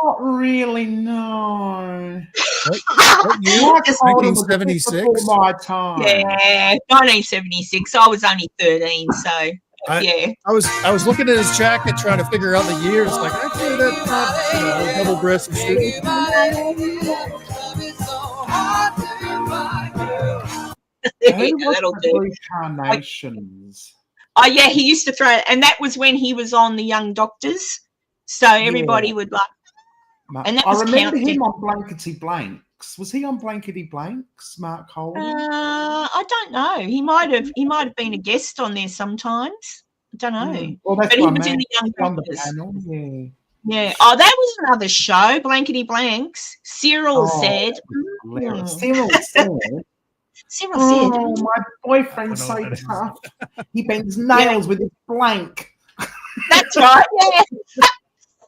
S4: Not really, no.
S3: What year? 1976?
S4: Before my time.
S2: Yeah, 1976. I was only 13, so yeah.
S3: I was looking at his jacket trying to figure out the year. It's like, actually, that's not double-breasted shit.
S2: That'll do.
S4: Carnations.
S2: Oh, yeah, he used to throw it. And that was when he was on The Young Doctors. So everybody would like. And that was
S4: I remember
S2: counted.
S4: him on Blankety Blanks. Was he on Blankety Blanks, Mark Holden?
S2: I don't know. He might have been a guest on there sometimes. I don't know.
S4: Well, that's
S2: but he
S4: what
S2: was in The Young
S4: on the
S2: Doctors.
S4: panel.
S2: Yeah. Oh, that was another show, Blankety Blanks. Cyril said.
S4: Cyril said.
S2: Cyril said.
S4: Oh, my boyfriend's so tough. He bends nails with his blank.
S2: That's right. Yeah.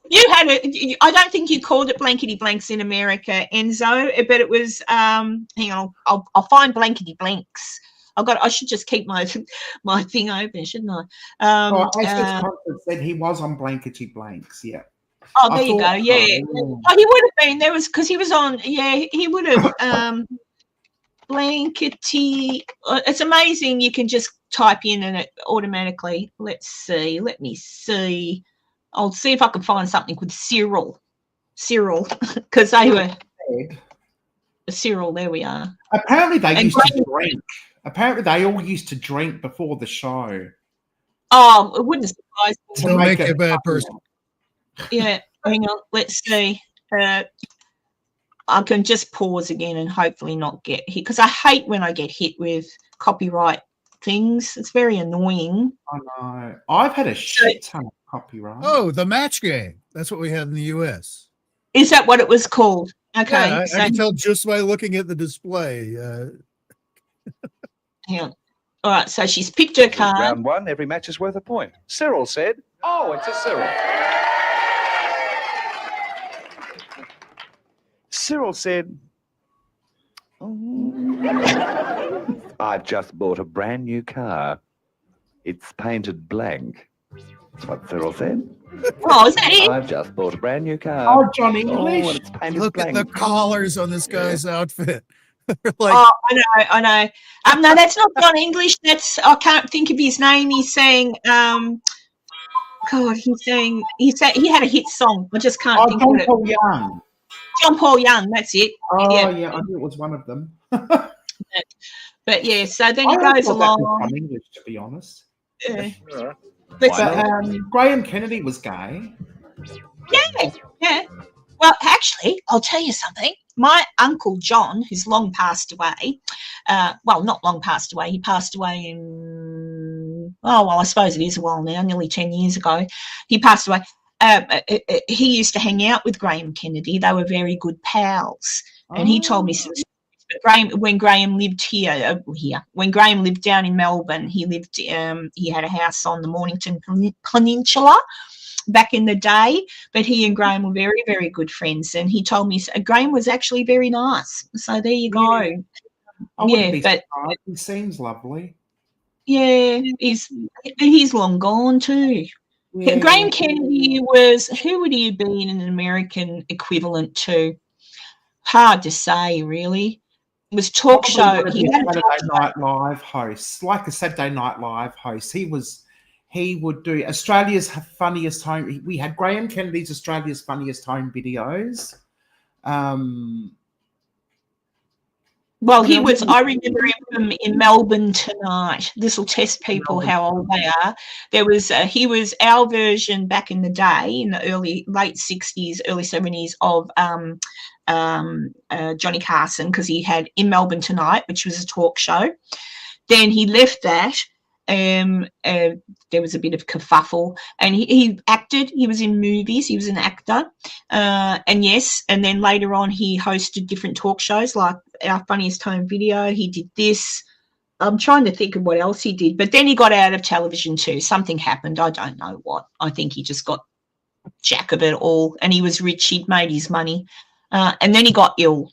S2: You had it. I don't think you called it Blankety Blanks in America, Enzo, but it was. Hang on, I'll find Blankety Blanks. I should just keep my thing open, shouldn't I?
S4: As said, he was on Blankety Blanks. Yeah.
S2: Oh, there you go. Yeah. Oh, he would have been. There was because he was on. Yeah, he would have. Blankety. It's amazing. You can just type in and it automatically. Let's see. Let me see. I'll see if I can find something with Cyril, because they were Cyril. There we are.
S4: Apparently, they used to drink. Apparently, they all used to drink before the show.
S2: Oh, it wouldn't surprise me.
S3: Don't make you a bad person.
S2: Yeah, hang on. Let's see. I can just pause again and hopefully not get hit, because I hate when I get hit with copyright things. It's very annoying.
S4: I know. I've had a shit ton of copyright.
S3: Oh, the match game. That's what we had in the US.
S2: Is that what it was called? Okay.
S3: Yeah, I can tell just by looking at the display.
S2: Hang on. All right, so she's picked her card.
S9: Round one, every match is worth a point. Cyril said, oh, it's a Cyril. Cyril said, oh, I've just bought a brand new car. It's painted blank. That's what Cyril said.
S2: Oh, is that it?
S9: I've just bought a brand new car.
S4: Oh, John English.
S9: Oh, and it's painted
S3: Look
S9: blank.
S3: at the collars on this guy's outfit.
S2: Like, oh, I know. No, that's not John English. That's I can't think of his name. He's saying, God, he had a hit song. I just can't think of it.
S4: John Paul Young.
S2: John Paul Young. That's it.
S4: Oh yeah, I knew it was one of them.
S2: But yeah, so then he goes along.
S4: John English, to be honest.
S2: But
S4: Graham Kennedy was gay.
S2: Yeah. Well, actually, I'll tell you something. My Uncle John, who's long passed away, well, not long passed away. He passed away in, I suppose it is a while now, nearly 10 years ago. He passed away. He used to hang out with Graham Kennedy. They were very good pals. And he told me some stories. When Graham lived when Graham lived down in Melbourne, he had a house on the Mornington Peninsula back in the day, but he and Graham were very, very good friends. And he told me Graham was actually very nice. So there you go.
S4: I wouldn't be surprised. He seems lovely.
S2: Yeah, he's long gone too.
S4: Yeah.
S2: Graham Kennedy was, who would he have been an American equivalent to? Hard to say, really. It was talk show.
S4: He had a Saturday Night Live host, like a Saturday Night Live host. He would do Australia's funniest home. We had Graham Kennedy's Australia's funniest home videos.
S2: Well, he was, I remember him in Melbourne Tonight. This will test people how old they are. He was our version back in the day, in the late 60s, early 70s of Johnny Carson, because he had In Melbourne Tonight, which was a talk show. Then he left that. There was a bit of kerfuffle, and he acted. He was in movies. He was an actor, and then later on he hosted different talk shows like Our Funniest Home Video. He did this. I'm trying to think of what else he did, but then he got out of television too. Something happened. I don't know what. I think he just got jack of it all, and he was rich. He'd made his money, and then he got ill.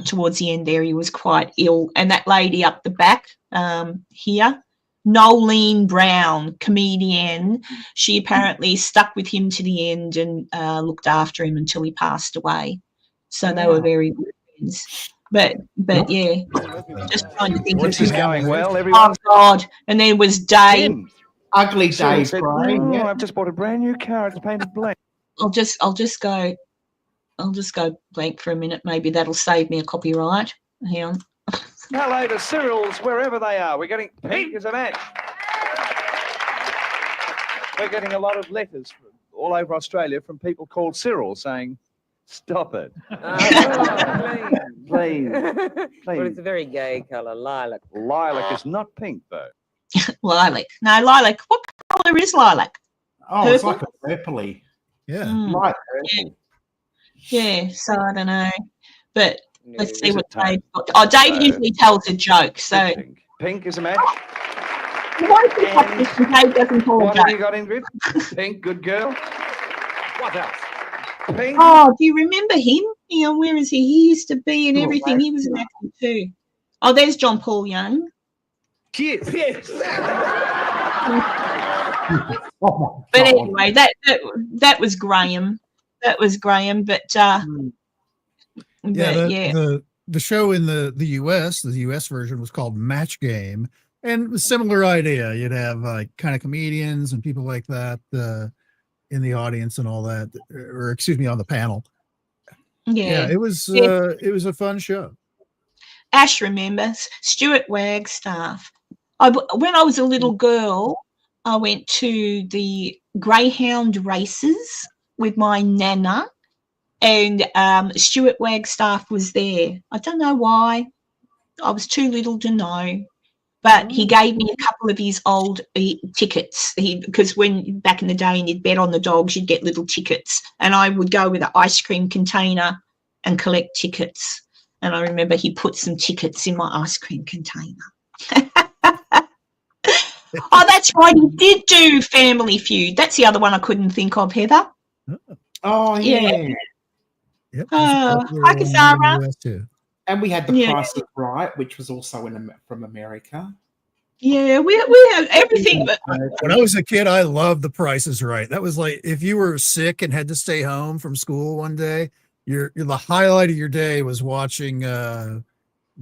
S2: Towards the end there, he was quite ill, and that lady up the back here, Nolene Brown, comedian, she apparently stuck with him to the end and looked after him until he passed away. So they were very good friends. But yeah, just trying to think
S9: This
S2: of
S9: is going well, everyone.
S2: Oh God! And then was Dave.
S9: Tim.
S4: Ugly Dave.
S9: Said,
S4: Brian,
S9: I've just bought a brand new car. It's painted black.
S2: I'll just go blank for a minute. Maybe that'll save me a copyright. Hang on.
S9: Hello to Cyrils, wherever they are. We're getting pink as a match. We're getting a lot of letters from all over Australia from people called Cyril saying, stop it. Please.
S10: But it's a very gay colour, lilac.
S9: Lilac is not pink, though.
S2: Lilac. No, lilac. What colour is lilac?
S4: Oh,
S2: Purple?
S4: it's like a purpley.
S3: Yeah.
S4: Light purple.
S2: Yeah, so I don't know. But let's see
S9: Is
S2: what
S9: it Dave?
S2: Dave got. Oh, Dave usually tells a joke. So
S9: Pink is a match.
S2: why is it like this? Dave doesn't tell a
S9: What have you
S2: joke.
S9: got, Ingrid? Pink, good girl. What else? Pink.
S2: Oh, do you remember him? You know, where is he? He used to be in everything. He was an actor too. Oh, there's John Paul Young.
S9: Yes.
S4: Oh
S2: But anyway, that was Graham. That was Graham. But
S3: The show in the US version was called Match Game, and it was a similar idea. You'd have like kind of comedians and people like that in the audience and all that, or excuse me, on the panel.
S2: Yeah,
S3: it was a fun show.
S2: Ash remembers Stuart Wagstaff. When I was a little girl, I went to the greyhound races with my nana, and Stuart Wagstaff was there. I don't know why. I was too little to know, but he gave me a couple of his old tickets. Because when back in the day and you'd bet on the dogs, you'd get little tickets, and I would go with an ice cream container and collect tickets. And I remember he put some tickets in my ice cream container. Oh, that's right. He did do Family Feud. That's the other one I couldn't think of, Heather.
S4: Oh, yeah.
S3: Yep,
S2: hi, Casara.
S4: And we had The Price is Right, which was also from America.
S2: Yeah, we have everything.
S3: When I was a kid, I loved The Price is Right. That was like if you were sick and had to stay home from school one day, the highlight of your day was watching The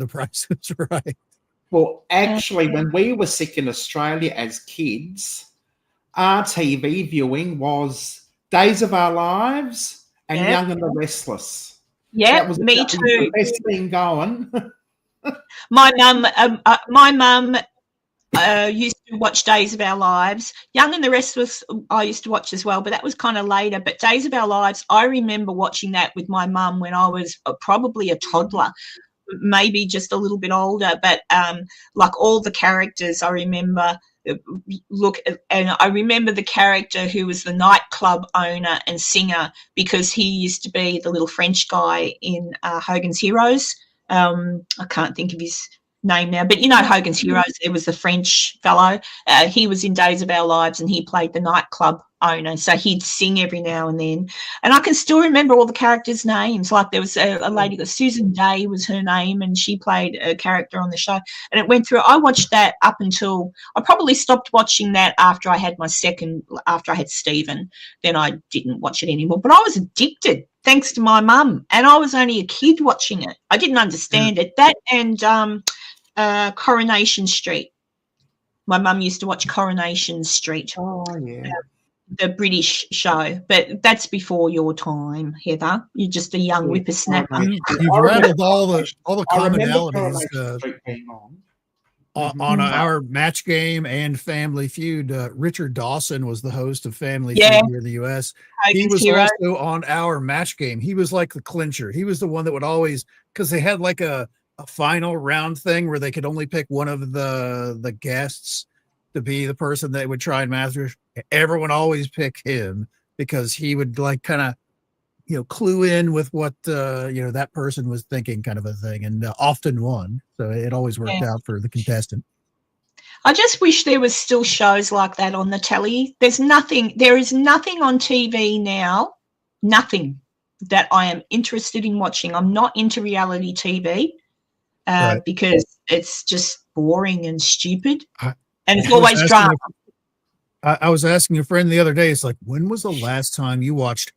S3: Price is Right.
S4: Well, actually, when we were sick in Australia as kids, our TV viewing was Days of Our Lives and Young and the Restless.
S2: Yeah, me
S4: too.
S2: too.
S4: The best thing going.
S2: My mum used to watch Days of Our Lives. Young and the Restless I used to watch as well, but that was kind of later. But Days of Our Lives, I remember watching that with my mum when I was probably a toddler, maybe just a little bit older. But like all the characters, I remember and I remember the character who was the nightclub owner and singer, because he used to be the little French guy in Hogan's Heroes. I can't think of his name now, but you know Hogan's Heroes, it was the French fellow. He was in Days of Our Lives and he played the nightclub owner, so he'd sing every now and then. And I can still remember all the characters' names. Like there was a lady, Susan Day was her name, and she played a character on the show. And it went through. I watched that up until I probably stopped watching that after I had Stephen. Then I didn't watch it anymore. But I was addicted, thanks to my mum, and I was only a kid watching it. I didn't understand it. That and Coronation Street. My mum used to watch Coronation Street.
S4: Oh, yeah.
S2: The British show, but that's before your time, Heather. You're just a young whippersnapper.
S3: You've rattled all the commonalities on our Match Game and Family Feud. Richard Dawson was the host of Family Feud here in the U.S. He was also on our Match Game. He was like the clincher. He was the one that would always, because they had like a final round thing where they could only pick one of the guests to be the person that would try and master. Everyone always picked him because he would like kind of, clue in with what, that person was thinking, kind of a thing, and often won. So it always worked out for the contestant.
S2: I just wish there was still shows like that on the telly. There is nothing on TV now, nothing that I am interested in watching. I'm not into reality TV because it's just boring and stupid. And it's always drama.
S3: I was asking a friend the other day, it's like, when was the last time you watched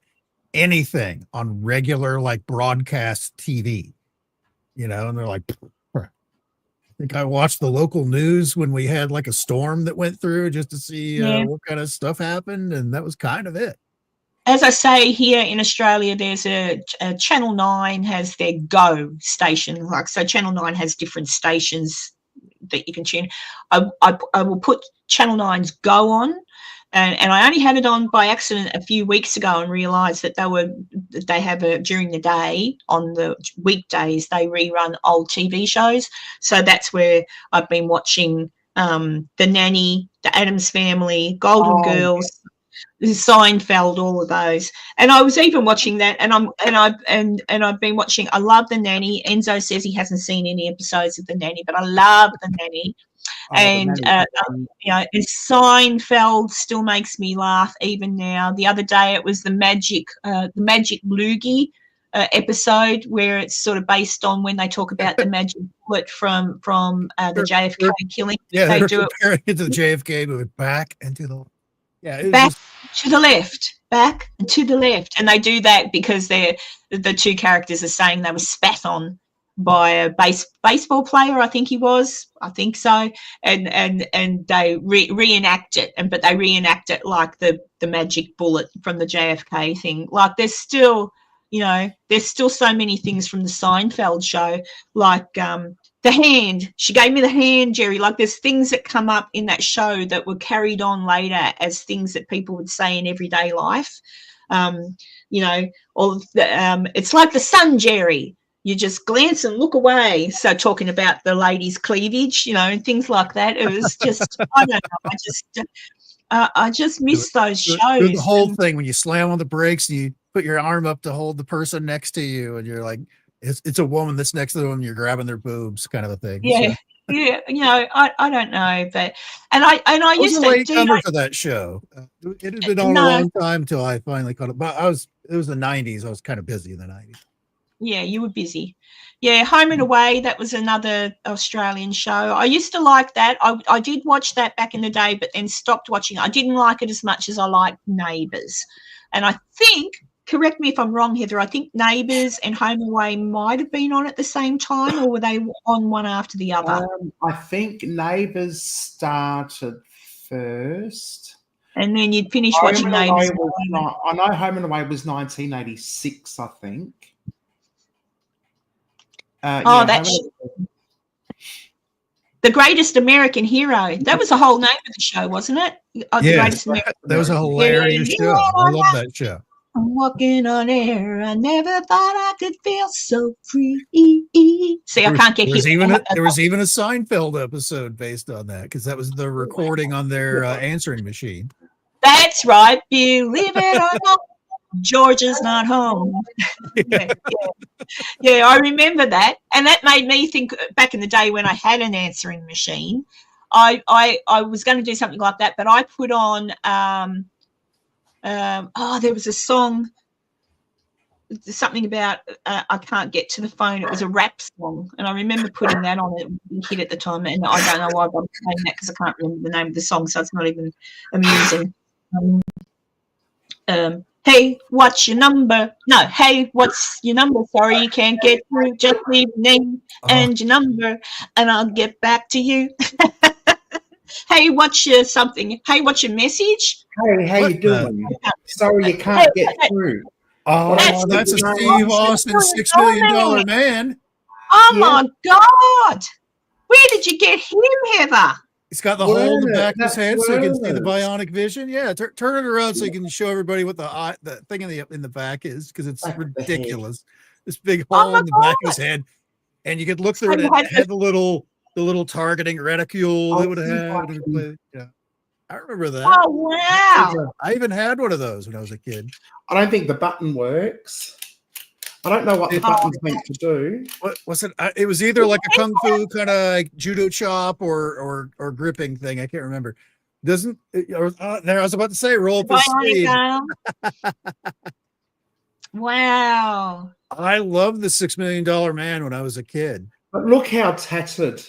S3: anything on regular, like, broadcast TV? And they're like, I think I watched the local news when we had like a storm that went through just to see what kind of stuff happened. And that was kind of it.
S2: As I say, here in Australia, there's a Channel 9 has their Go station. So Channel 9 has different stations that you can tune. I will put Channel 9's Go on, and I only had it on by accident a few weeks ago and realised that they have during the day, on the weekdays, they rerun old TV shows. So that's where I've been watching The Nanny, The Addams Family, Golden Girls, Seinfeld, all of those. And I was even watching that, and I've been watching. I love The Nanny. Enzo says he hasn't seen any episodes of The Nanny, but I love The Nanny. And Seinfeld still makes me laugh even now. The other day it was the Magic Loogie episode, where it's sort of based on when they talk about the magic bullet from the JFK killing.
S3: Yeah, they do comparing it to the JFK movement, back and to the
S2: to the left, back and to the left, and they do that because the two characters are saying they were spat on by a baseball player. I think so, and they reenact it, but they reenact it like the magic bullet from the JFK thing. Like there's still so many things from the Seinfeld show, like the hand. She gave me the hand, Jerry. Like there's things that come up in that show that were carried on later as things that people would say in everyday life. It's like the sun, Jerry. You just glance and look away. So talking about the lady's cleavage, and things like that. It was just, I don't know. I just miss those shows.
S3: The whole thing when you slam on the brakes and you put your arm up to hold the person next to you, and you're like, it's a woman that's next to them, and you're grabbing their boobs, kind of a thing.
S2: Yeah.
S3: So.
S2: Yeah, I don't know, but I used to
S3: late comer for that show. It had been on a long time until I finally caught it. But it was the 90s. I was kind of busy in the 90s.
S2: Yeah, you were busy. Yeah, Home and Away, that was another Australian show. I used to like that. I did watch that back in the day, but then stopped watching it. I didn't like it as much as I liked Neighbours. And I think, correct me if I'm wrong, Heather, I think Neighbours and Home and Away might have been on at the same time, or were they on one after the other?
S4: I think Neighbours started first.
S2: And then you'd finish watching Neighbours.
S4: I know Home and Away was 1986, I think.
S2: That's The Greatest American Hero. That was the whole name of the show, wasn't it?
S3: That was a hilarious show. I love that show.
S2: I'm walking on air. I never thought I could feel so free. See, I can't get
S3: there was even a Seinfeld episode based on that, because that was the recording on their answering machine.
S2: That's right. Believe it or not, Georgia's not home. Yeah, I remember that. And that made me think back in the day when I had an answering machine, I was going to do something like that, but I put on there was a song, something about I can't get to the phone. It was a rap song, and I remember putting that on. It was a big hit at the time, and I don't know why I'm playing that because I can't remember the name of the song, so it's not even amusing. Hey, what's your number? No, hey, what's your number? Sorry, you can't get through. Just leave your name and your number, and I'll get back to you. Hey, what's your something? Hey, what's your message?
S4: Hey, how you doing? Sorry, you can't get through.
S3: Oh, that's a Steve Austin $6 million man.
S2: Oh my God! Where did you get him, Heather?
S3: He's got the hole in the back of his head so you can see the bionic vision. Yeah, turn it around so you can show everybody what the thing in the back is, because it's ridiculous. This big hole in the back of his head, and you could look through it. It had the little targeting reticule they would have had. Yeah, I remember that.
S2: Oh wow!
S3: I even had one of those when I was a kid.
S4: I don't think the button works. I don't know what the button's meant to do.
S3: What was it? It was either like a kung fu kind of like judo chop or gripping thing. I can't remember. Doesn't there? I was about to say roll up his sleeve.
S2: Wow!
S3: I loved the $6 million man when I was a kid.
S4: But look how tattered,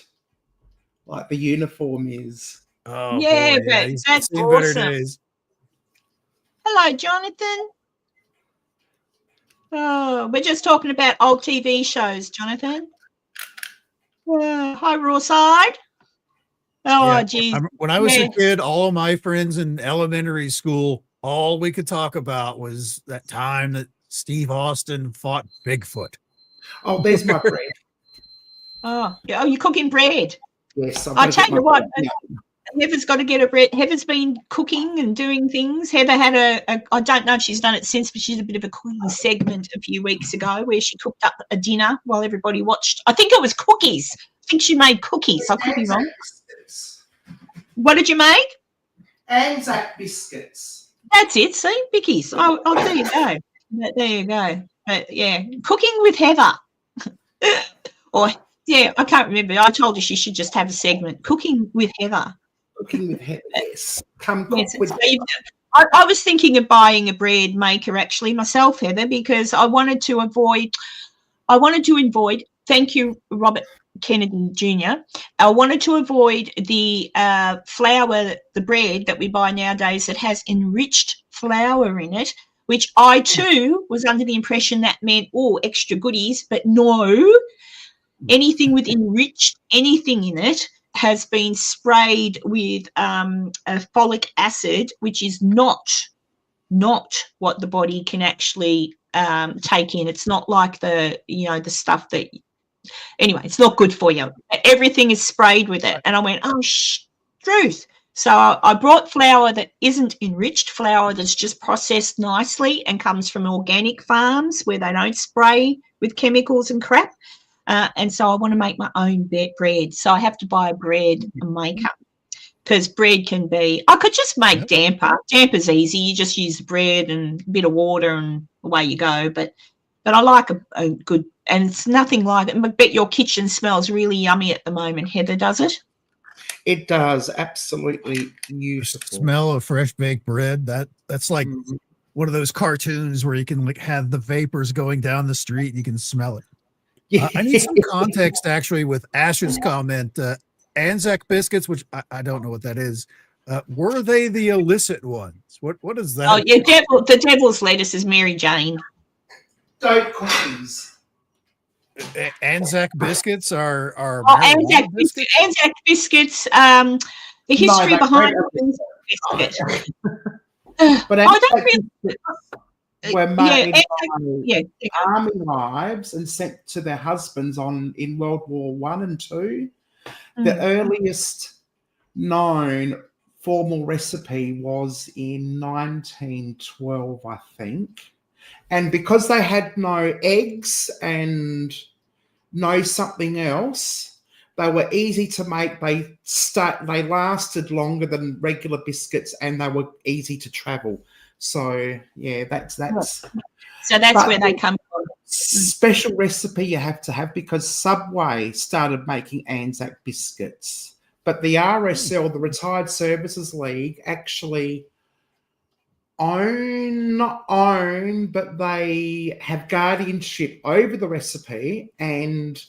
S4: like the uniform is.
S3: Oh
S2: yeah,
S3: boy,
S2: but
S3: he's
S2: that's
S3: seen better
S2: awesome.
S3: days.
S2: Hello, Jonathan. Oh, we're just talking about old TV shows, Jonathan. Hi, Rawside. Oh, geez.
S3: When I was a kid, all of my friends in elementary school, all we could talk about was that time that Steve Austin fought Bigfoot.
S4: Oh, there's my bread.
S2: Oh, you're cooking bread.
S4: Yes.
S2: I tell you what, Heather's got to get a bread. Heather's been cooking and doing things. Heather had I don't know if she's done it since, but she did a bit of a cooking segment a few weeks ago where she cooked up a dinner while everybody watched. I think it was cookies. I think she made cookies. I could be wrong. What did you make?
S4: Anzac biscuits.
S2: That's it. See, Vicky's. Oh, there you go. There you go. But yeah, cooking with Heather. Or yeah, I can't remember. I told her she should just have a segment. Cooking with Heather.
S4: Cooking with Heather. Yes. Come cook with Heather.
S2: I was thinking of buying a bread maker actually myself, Heather, because I wanted to avoid. Thank you, Robert Kennedy Jr. I wanted to avoid the flour, the bread that we buy nowadays that has enriched flour in it, which I too was under the impression that meant extra goodies, but no, anything with enriched anything in it has been sprayed with folic acid, which is not what the body can actually take in. It's not like the stuff that. Anyway, it's not good for you. Everything is sprayed with it. And I went, truth. So I brought flour that isn't enriched, flour that's just processed nicely and comes from organic farms where they don't spray with chemicals and crap. And so I want to make my own bread. So I have to buy a bread maker because bread can be – I could just make damper. Damper's easy. You just use bread and a bit of water and away you go. But I like a good – and it's nothing like it. I bet your kitchen smells really yummy at the moment, Heather, does it?
S4: It does. Absolutely beautiful.
S3: Smell of fresh baked bread. That's like one of those cartoons where you can like have the vapors going down the street and you can smell it. I need some context actually with Ash's comment. Anzac biscuits, which I don't know what that is. Were they the illicit ones? What is that?
S2: Oh, yeah, the devil's lettuce is Mary Jane.
S4: Don't cookies.
S3: Anzac biscuits are
S2: Anzac biscuits. The history behind biscuits.
S4: But
S2: I don't
S4: were made by army wives and sent to their husbands in World War I and II. The earliest known formal recipe was in 1912, I think. And because they had no eggs and no something else, they were easy to make. They lasted longer than regular biscuits, and they were easy to travel. So yeah, that's.
S2: So that's where they come from.
S4: Special recipe you have to have because Subway started making Anzac biscuits, but the RSL, the Retired Services League, actually not own, but they have guardianship over the recipe, and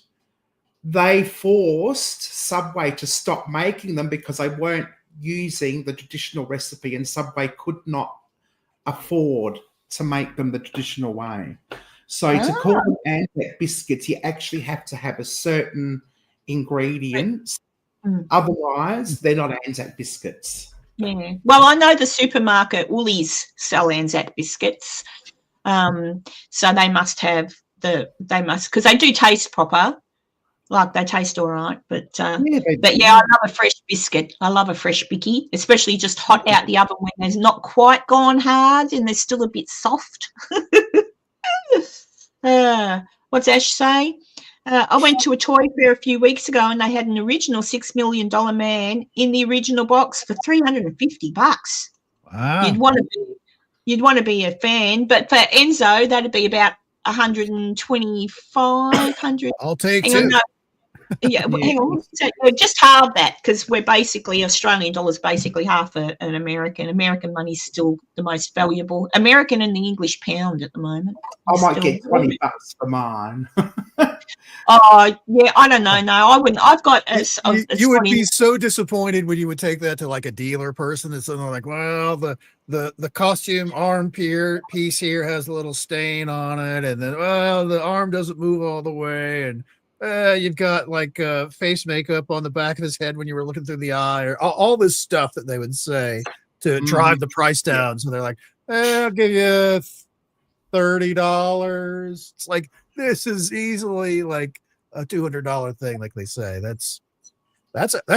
S4: they forced Subway to stop making them because they weren't using the traditional recipe, and Subway could not afford to make them the traditional way. So to call them Anzac biscuits, you actually have to have a certain ingredients. Otherwise, they're not Anzac biscuits.
S2: Yeah. Well, I know the supermarket Woolies sell Anzac biscuits. So they must have because they do taste proper. Like they taste all right, but I love a fresh biscuit. I love a fresh bicky, especially just hot out the oven when there's not quite gone hard and they're still a bit soft. What's Ash say? I went to a toy fair a few weeks ago and they had an original $6 Million Man in the original box for $350.
S3: Wow.
S2: You'd want to be a fan, but for Enzo, that'd be about 125.
S3: I'll take two.
S2: Yeah, hang on. So just halve that because we're basically Australian dollars, basically half an American. American money's still the most valuable. American and the English pound at the moment.
S4: I might get $20 for mine.
S2: Oh yeah, I don't know. No, I wouldn't. I've got.
S3: You would be so disappointed when you would take that to like a dealer person that's something like, well, the costume arm piece here has a little stain on it, and then the arm doesn't move all the way, and you've got like face makeup on the back of his head when you were looking through the eye, or all this stuff that they would say to drive the price down. So they're like, I'll give you $30. It's like, this is easily like a $200 thing, like they say. That's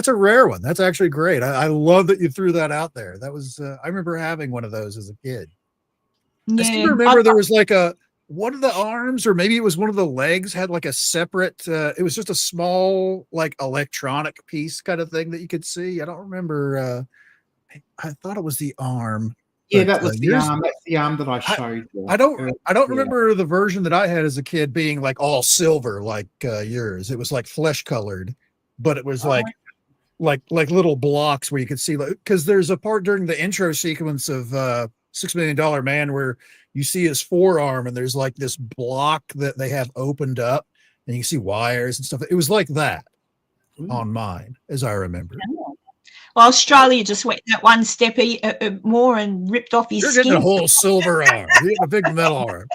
S3: a rare one. That's actually great. I love that you threw that out there. That was I remember having one of those as a kid. Yeah. I still remember there was like one of the arms, or maybe it was one of the legs, had like a separate it was just a small like electronic piece kind of thing that you could see. I don't remember I thought it was the arm.
S4: Yeah, that was the arm. That's the arm that I showed you.
S3: I don't remember the version that I had as a kid being like all silver like yours. It was like flesh colored, but it was like little blocks where you could see, like, because there's a part during the intro sequence of $6 Million Man where you see his forearm and there's like this block that they have opened up and you see wires and stuff. It was like that on mine, as I remember.
S2: Well, Australia just went that one step more and ripped off his skin.
S3: You're getting a whole silver arm. You're getting a big metal arm.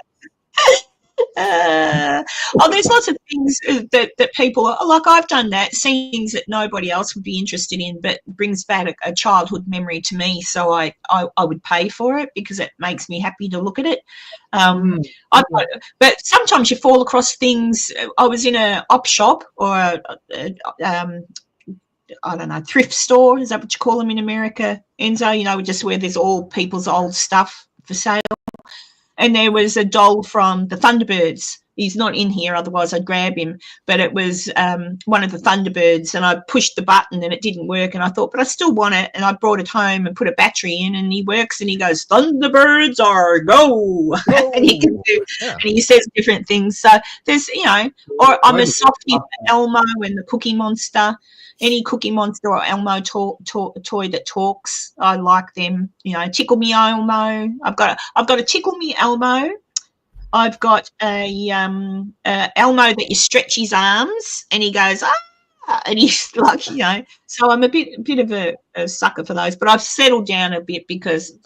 S2: There's lots of things that people are, like, I've done that, seeing things that nobody else would be interested in, but brings back a childhood memory to me. So I would pay for it because it makes me happy to look at it. But sometimes you fall across things. I was in a op shop or I don't know, thrift store, is that what you call them in America, Enzo? Just where there's all people's old stuff for sale. And there was a doll from the Thunderbirds. He's not in here, otherwise I'd grab him. But it was one of the Thunderbirds, and I pushed the button and it didn't work. And I thought, but I still want it. And I brought it home and put a battery in, and he works and he goes, Thunderbirds are go. And he can do, and he says different things. So there's, or I'm a softie for Elmo and the Cookie Monster. Any Cookie Monster or Elmo toy that talks, I like them. Tickle Me Elmo. I've got a Tickle Me Elmo. I've got a Elmo that you stretch his arms and he goes and he's like, So I'm a bit of a sucker for those, but I've settled down a bit because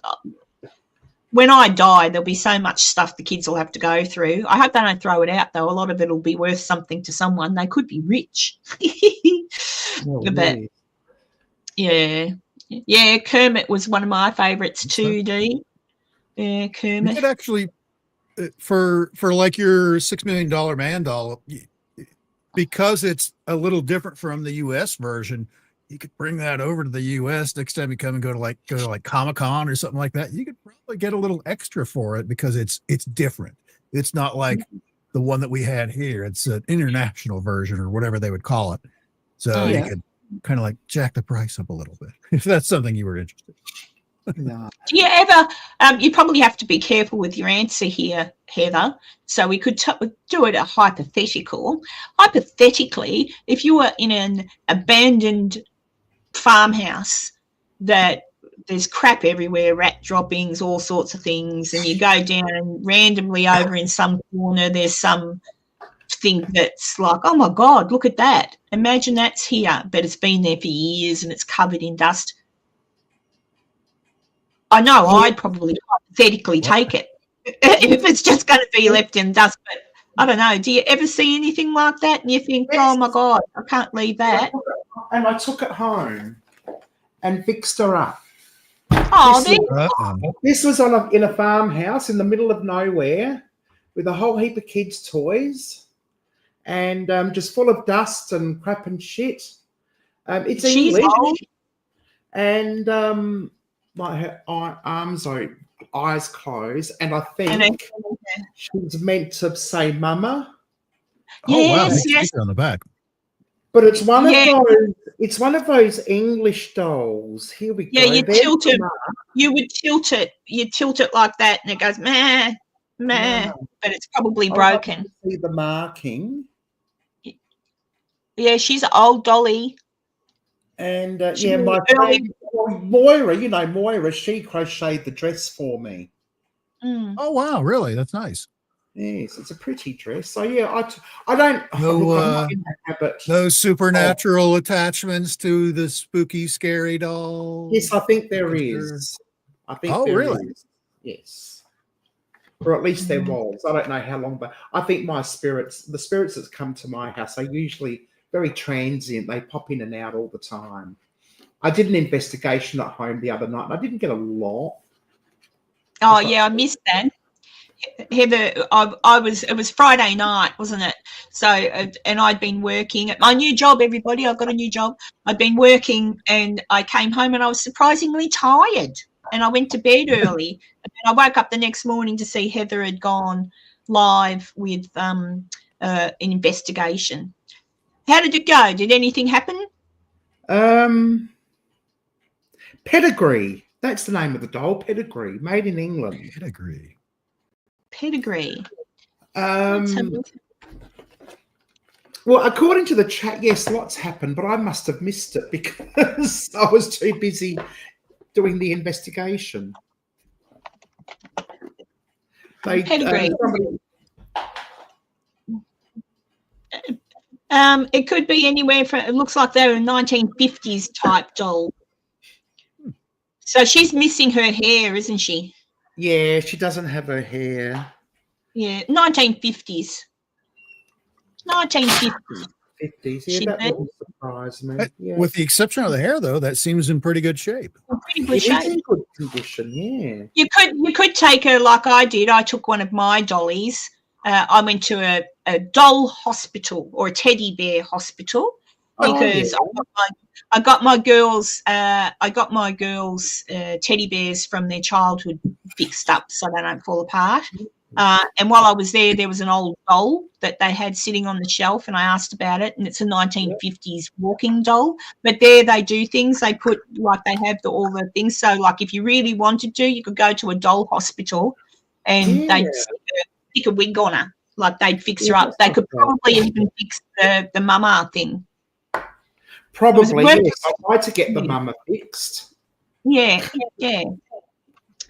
S2: when I die, there'll be so much stuff the kids will have to go through. I hope they don't throw it out, though. A lot of it will be worth something to someone. They could be rich. But yeah, Kermit was one of my favorites too. D. Yeah, Kermit.
S3: You could actually, for like your $6 Million Man doll, because it's a little different from the U.S. version. You could bring that over to the U.S. next time you come and go to like Comic-Con or something like that. You could probably get a little extra for it because it's different. It's not like the one that we had here. It's an international version or whatever they would call it. So you could kind of like jack the price up a little bit if that's something you were interested in.
S2: No. Do you ever? You probably have to be careful with your answer here, Heather. So we could do it a hypothetical. Hypothetically, if you were in an abandoned farmhouse that there's crap everywhere, rat droppings, all sorts of things, and you go down and randomly over in some corner there's some thing that's like, oh my God, look at that. Imagine that's here, but it's been there for years and it's covered in dust. I know I'd probably hypothetically take it if it's just going to be left in dust, but I don't know. Do you ever see anything like that and you think, oh my God, I can't leave that?
S4: And I took it home and fixed her up.
S2: Oh,
S4: this was in a farmhouse in the middle of nowhere with a whole heap of kids' toys and just full of dust and crap and shit. It's English. Old. And like her arms are eyes closed, and I think she's meant to say mama.
S2: Yes, yes.
S3: On the back.
S4: But it's one of those. It's one of those English dolls. Here we go.
S2: Yeah, you tilt it. You would tilt it. You tilt it like that, and it goes meh, meh. No. But it's probably broken.
S4: See the marking.
S2: Yeah, she's an old dolly.
S4: And my friend Moira, you know Moira, she crocheted the dress for me.
S2: Mm.
S3: Oh wow, really? That's nice.
S4: Yes, it's a pretty dress. So yeah, I don't.
S3: No supernatural attachments to the spooky, scary doll.
S4: Yes, I think there is. I think there is. Yes, or at least there was. I don't know how long, but I think the spirits that come to my house are usually very transient. They pop in and out all the time. I did an investigation at home the other night, and I didn't get a lot.
S2: Oh yeah, I missed that. Heather, it was Friday night, wasn't it? So, and I'd been working at my new job, everybody. I've got a new job. I'd been working and I came home and I was surprisingly tired and I went to bed early. And then I woke up the next morning to see Heather had gone live with an investigation. How did it go? Did anything happen?
S4: Pedigree. That's the name of the doll, Pedigree, made in England.
S2: Pedigree.
S4: Well, according to the chat, yes, lots happened, but I must have missed it because I was too busy doing the investigation.
S2: Pedigree. It could be anywhere from, it looks like they're a 1950s type doll. So she's missing her hair, isn't she?
S4: Yeah, she doesn't have her hair.
S2: Yeah, 1950s. 1950s.
S4: 50s, yeah, that wouldn't surprise me. Yeah.
S3: With the exception of the hair, though, that seems in pretty good shape.
S2: Pretty good shape.
S4: It's in good condition, yeah.
S2: You could take her like I did. I took one of my dollies. I went to a doll hospital or a teddy bear hospital because I got my girls teddy bears from their childhood fixed up so they don't fall apart. And while I was there was an old doll that they had sitting on the shelf, and I asked about it, and it's a 1950s walking doll. But there they do things. They put like they have all the things. So like if you really wanted to, you could go to a doll hospital, and they'd stick a wig on her. Like they'd fix her up. They could probably even fix the mama thing.
S4: Probably, yes. I'd like to get the mama fixed.
S2: Yeah.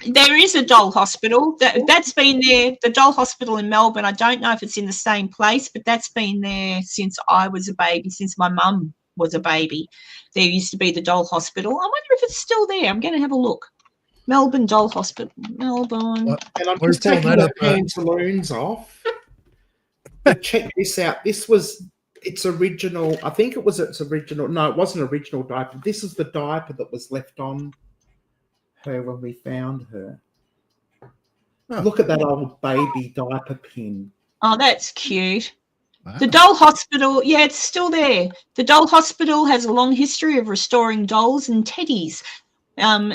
S2: There is a doll hospital. That's been there, the doll hospital in Melbourne. I don't know if it's in the same place, but that's been there since I was a baby, since my mum was a baby. There used to be the doll hospital. I wonder if it's still there. I'm going to have a look. Melbourne Doll Hospital. Melbourne.
S4: And I'm just taking the pantaloons off. But check this out. This was its original. I think it was its original. No, it wasn't original diaper. This is the diaper that was left on her when we found her. Oh. Look at that old baby diaper pin.
S2: Oh, that's cute. Wow. The doll hospital, yeah, it's still there. The doll hospital has a long history of restoring dolls and teddies.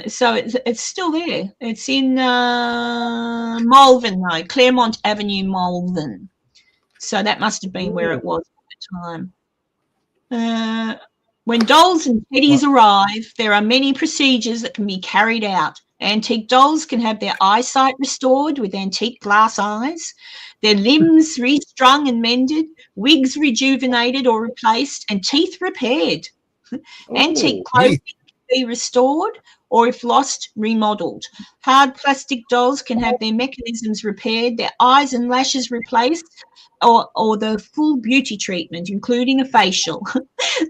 S2: So it's still there. It's in Malvern, though, Claremont Avenue, Malvern. So that must have been where it was at the time. When dolls and teddies arrive, there are many procedures that can be carried out. Antique dolls can have their eyesight restored with antique glass eyes, their limbs restrung and mended, wigs rejuvenated or replaced, and teeth repaired. Antique clothing be restored, or if lost, remodeled. Hard plastic dolls can have their mechanisms repaired, their eyes and lashes replaced, or the full beauty treatment, including a facial.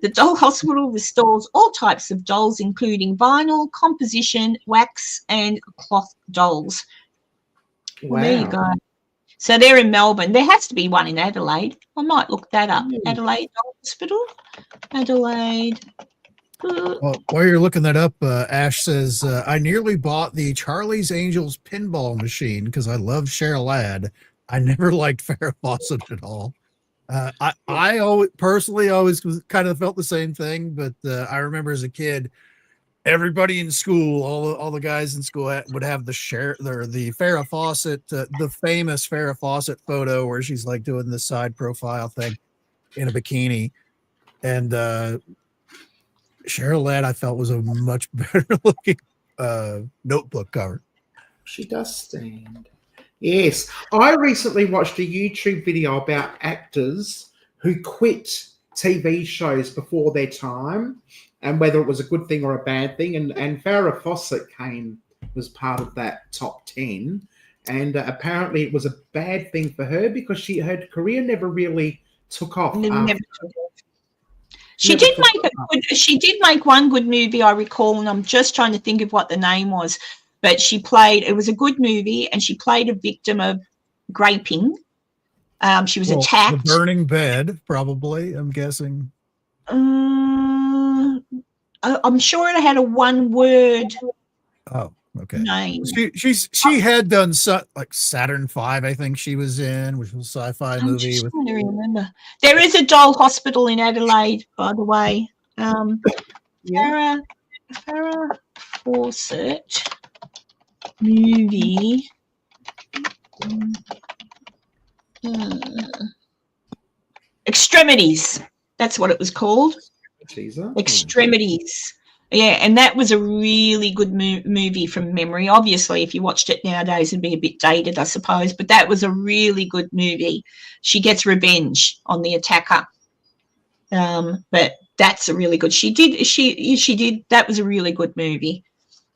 S2: The Doll Hospital restores all types of dolls, including vinyl, composition, wax, and cloth dolls.
S4: Wow.
S2: Well, there you go. So they're in Melbourne. There has to be one in Adelaide. I might look that up. Adelaide Doll Hospital. Adelaide.
S3: Well, while you're looking that up, Ash says, I nearly bought the Charlie's Angels pinball machine because I love Cheryl Ladd. I never liked Farrah Fawcett at all. I always, personally always kind of felt the same thing, but I remember as a kid, everybody in school, all the guys in school would have the Farrah Fawcett, the famous Farrah Fawcett photo where she's like doing the side profile thing in a bikini. And Cheryl Ladd, I felt, was a much better looking notebook cover.
S4: She does stand. Yes. I recently watched a YouTube video about actors who quit TV shows before their time and whether it was a good thing or a bad thing. And Farrah Fawcett was part of that top 10. And apparently it was a bad thing for her because her career never really took off.
S2: She did make one good movie, I recall, and I'm just trying to think of what the name was. But it was a good movie, and she played a victim of raping. She was attacked.
S3: The Burning Bed, probably, I'm guessing.
S2: I'm sure it had a one-word name.
S3: She had done like Saturn V, I think she was in, which was a sci-fi movie.
S2: I'm trying to remember. There is a doll hospital in Adelaide, by the way. Farrah Fawcett movie. Extremities. That's what it was called. Extremities. Yeah, and that was a really good movie from memory. Obviously, if you watched it nowadays, it'd be a bit dated, I suppose. But that was a really good movie. She gets revenge on the attacker. But that's a really good. She did. That was a really good movie.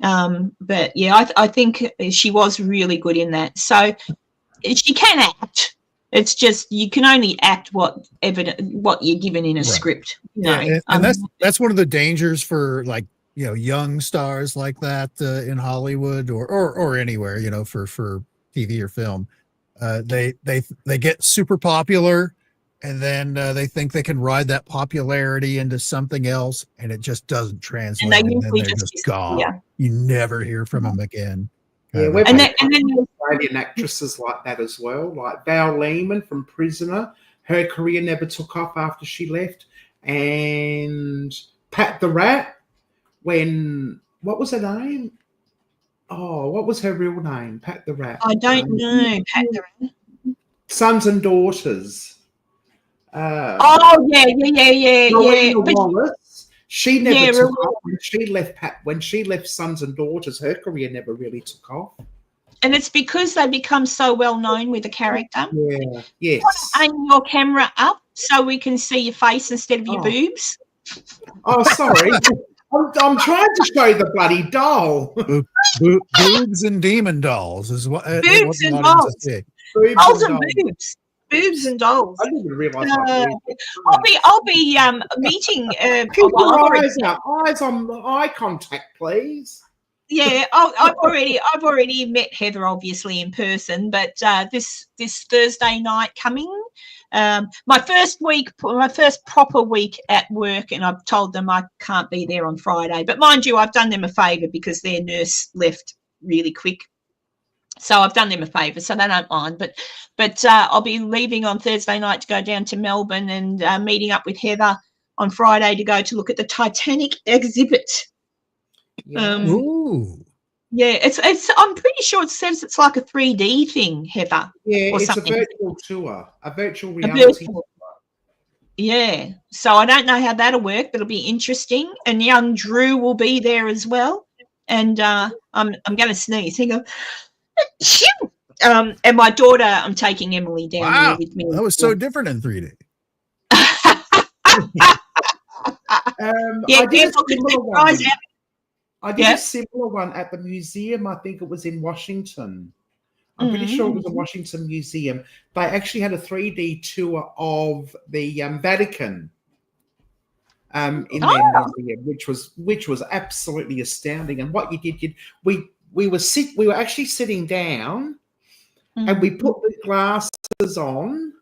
S2: But yeah, I think she was really good in that. So she can act. It's just you can only act what you're given in a script.
S3: And that's one of the dangers for young stars like that in Hollywood or anywhere, for TV or film. They get super popular, and then they think they can ride that popularity into something else, and it just doesn't translate. And then they're just gone. Yeah. You never hear from them again.
S4: Yeah, we've had Australian actresses like that as well, like Val Lehman from Prisoner. Her career never took off after she left. And Pat the Rat, what was her name? Oh, what was her real name? Pat the Rat.
S2: I don't know. Pat the Rat.
S4: Sons and Daughters.
S2: Yeah.
S4: Wallace, she never took off when she left Sons and Daughters. Her career never really took off.
S2: And it's because they become so well known with a character.
S4: Yeah. Yes.
S2: Aim your camera up so we can see your face instead of your boobs.
S4: Oh, sorry. I'm trying to show the bloody doll.
S3: Boobs and demon dolls is what.
S2: Boobs and dolls. Dolls and boobs. Boobs and dolls.
S4: I didn't even realize.
S2: I'll be meeting.
S4: Keep your eyes on eye contact, please.
S2: Yeah, I've already met Heather obviously in person, but this Thursday night coming, my first proper week at work, and I've told them I can't be there on Friday. But mind you, I've done them a favour because their nurse left really quick. So I've done them a favour, so they don't mind. But I'll be leaving on Thursday night to go down to Melbourne and meeting up with Heather on Friday to go to look at the Titanic exhibit.
S3: Ooh.
S2: Yeah, it's. I'm pretty sure it says it's like a 3D thing, Heather.
S4: Yeah,
S2: or
S4: it's
S2: something.
S4: a virtual tour, a virtual reality tour.
S2: Yeah, so I don't know how that'll work, but it'll be interesting. And young Drew will be there as well. And I'm going to sneeze. He go. And my daughter, I'm taking Emily down there with me.
S3: That was so different in 3D.
S2: Yeah, careful, because
S4: I did a similar one at the museum. I think it was in Washington. I'm pretty sure it was a Washington museum. They actually had a 3D tour of the Vatican in their museum, which was absolutely astounding. And what you did, we were actually sitting down, and we put the glasses on,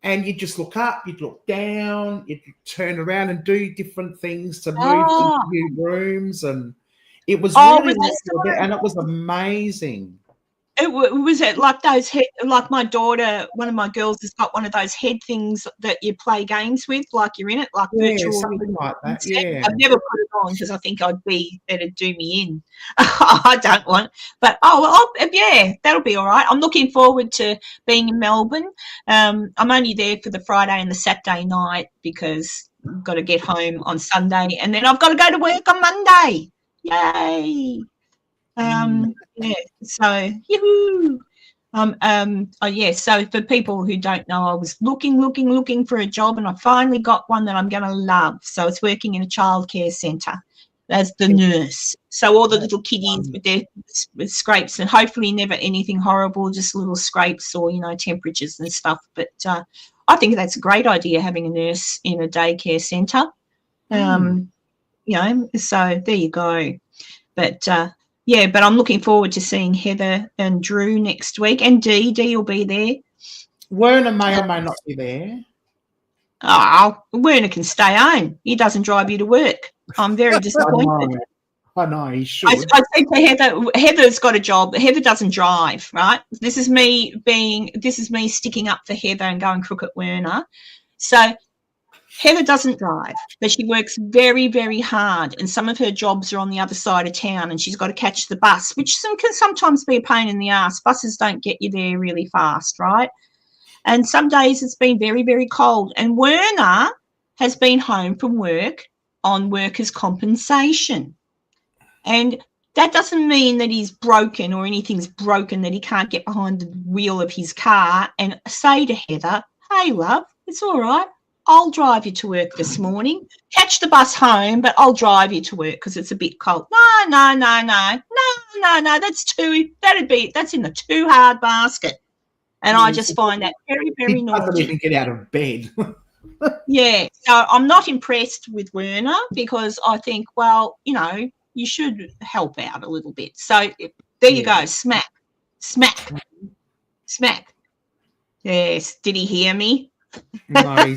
S4: and you'd just look up, you'd look down, you'd turn around and do different things to move to new rooms, and it was really and it was amazing.
S2: Was it like those like my daughter, one of my girls has got one of those head things that you play games with, like you're in it, like virtual,
S4: something like that. Yeah,
S2: I've never put it on because I think it'd do me in. I don't want, but yeah, that'll be all right. I'm looking forward to being in Melbourne. I'm only there for the Friday and the Saturday night because I've got to get home on Sunday, and then I've got to go to work on Monday. Yay! Yeah, so yoo-hoo. So for people who don't know, I was looking for a job, and I finally got one that I'm going to love. So it's working in a childcare centre as the nurse. So all the little kiddies with their scrapes, and hopefully never anything horrible, just little scrapes or temperatures and stuff. But I think that's a great idea, having a nurse in a daycare centre. So there you go. But but I'm looking forward to seeing Heather and Drew next week, and Dee will be there.
S4: Werner may or may not be there.
S2: Oh, Werner can stay home. He doesn't drive you to work. I'm very disappointed.
S4: I know, he should.
S2: I said to Heather's got a job. Heather doesn't drive, right? This is me sticking up for Heather and going crook at Werner. So Heather doesn't drive, but she works very, very hard, and some of her jobs are on the other side of town, and she's got to catch the bus, which can sometimes be a pain in the ass. Buses don't get you there really fast, right? And some days it's been very, very cold, and Werner has been home from work on workers' compensation. And that doesn't mean that he's broken or anything's broken, that he can't get behind the wheel of his car and say to Heather, "Hey, love, it's all right. I'll drive you to work this morning. Catch the bus home, but I'll drive you to work because it's a bit cold." No. That's in the too hard basket. And I just find that very, very naughty.
S4: He doesn't even get out of bed.
S2: Yeah. So I'm not impressed with Werner, because I think, well, you should help out a little bit. So there you go. Smack. Yes. Did he hear me?
S4: No,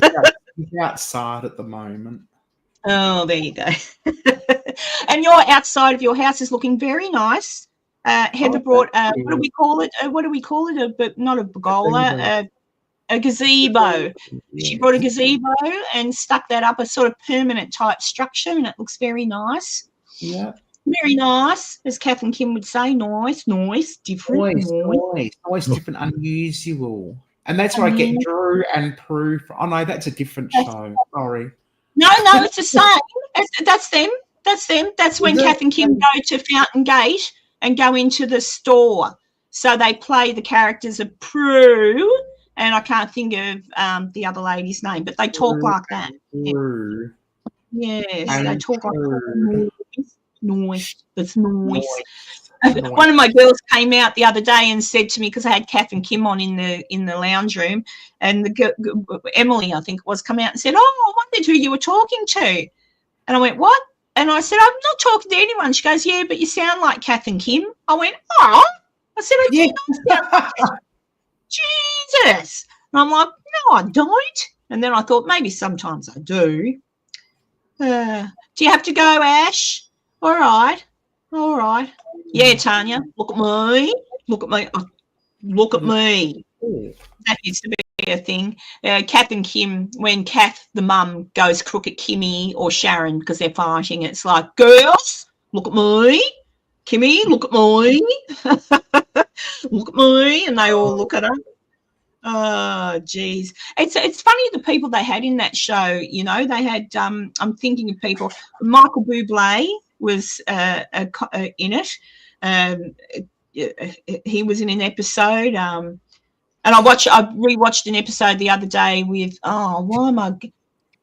S4: he's outside at the moment.
S2: Oh, there you go. And your outside of your house is looking very nice. Heather brought what do we call it? But not a pergola, a gazebo. She brought a gazebo and stuck that up, a sort of permanent type structure, and it looks very nice.
S4: Yeah.
S2: Very nice, as Kath and Kim would say. Nice, different.
S4: Nice, different, unusual. And that's where I get Drew and Prue from. Oh, no, that's a different show. Sorry.
S2: No, it's the same. That's them. That's when Kath and Kim go to Fountain Gate and go into the store. So they play the characters of Prue, and I can't think of the other lady's name, but they talk like that.
S4: Prue.
S2: Yes, they talk like that. Noise. That's noise. One of my girls came out the other day and said to me, because I had Kath and Kim on in the lounge room, and Emily, I think it was, come out and said, "Oh, I wondered who you were talking to." And I went, "What?" And I said, "I'm not talking to anyone." She goes, "Yeah, but you sound like Kath and Kim." I went, "Oh." I said, "I do not sound Jesus." And I'm like, "No, I don't." And then I thought, maybe sometimes I do. Do you have to go, Ash? All right. Yeah, Tanya, look at me. Look at me. That used to be a thing. Kath and Kim, when Kath, the mum, goes crook at Kimmy or Sharon because they're fighting, it's like, "Girls, look at me. Kimmy, look at me." Look at me. And they all look at her. Oh, geez. It's funny the people they had in that show. They had, I'm thinking of people, Michael Bublé was in it. He was in an episode, and I rewatched an episode the other day with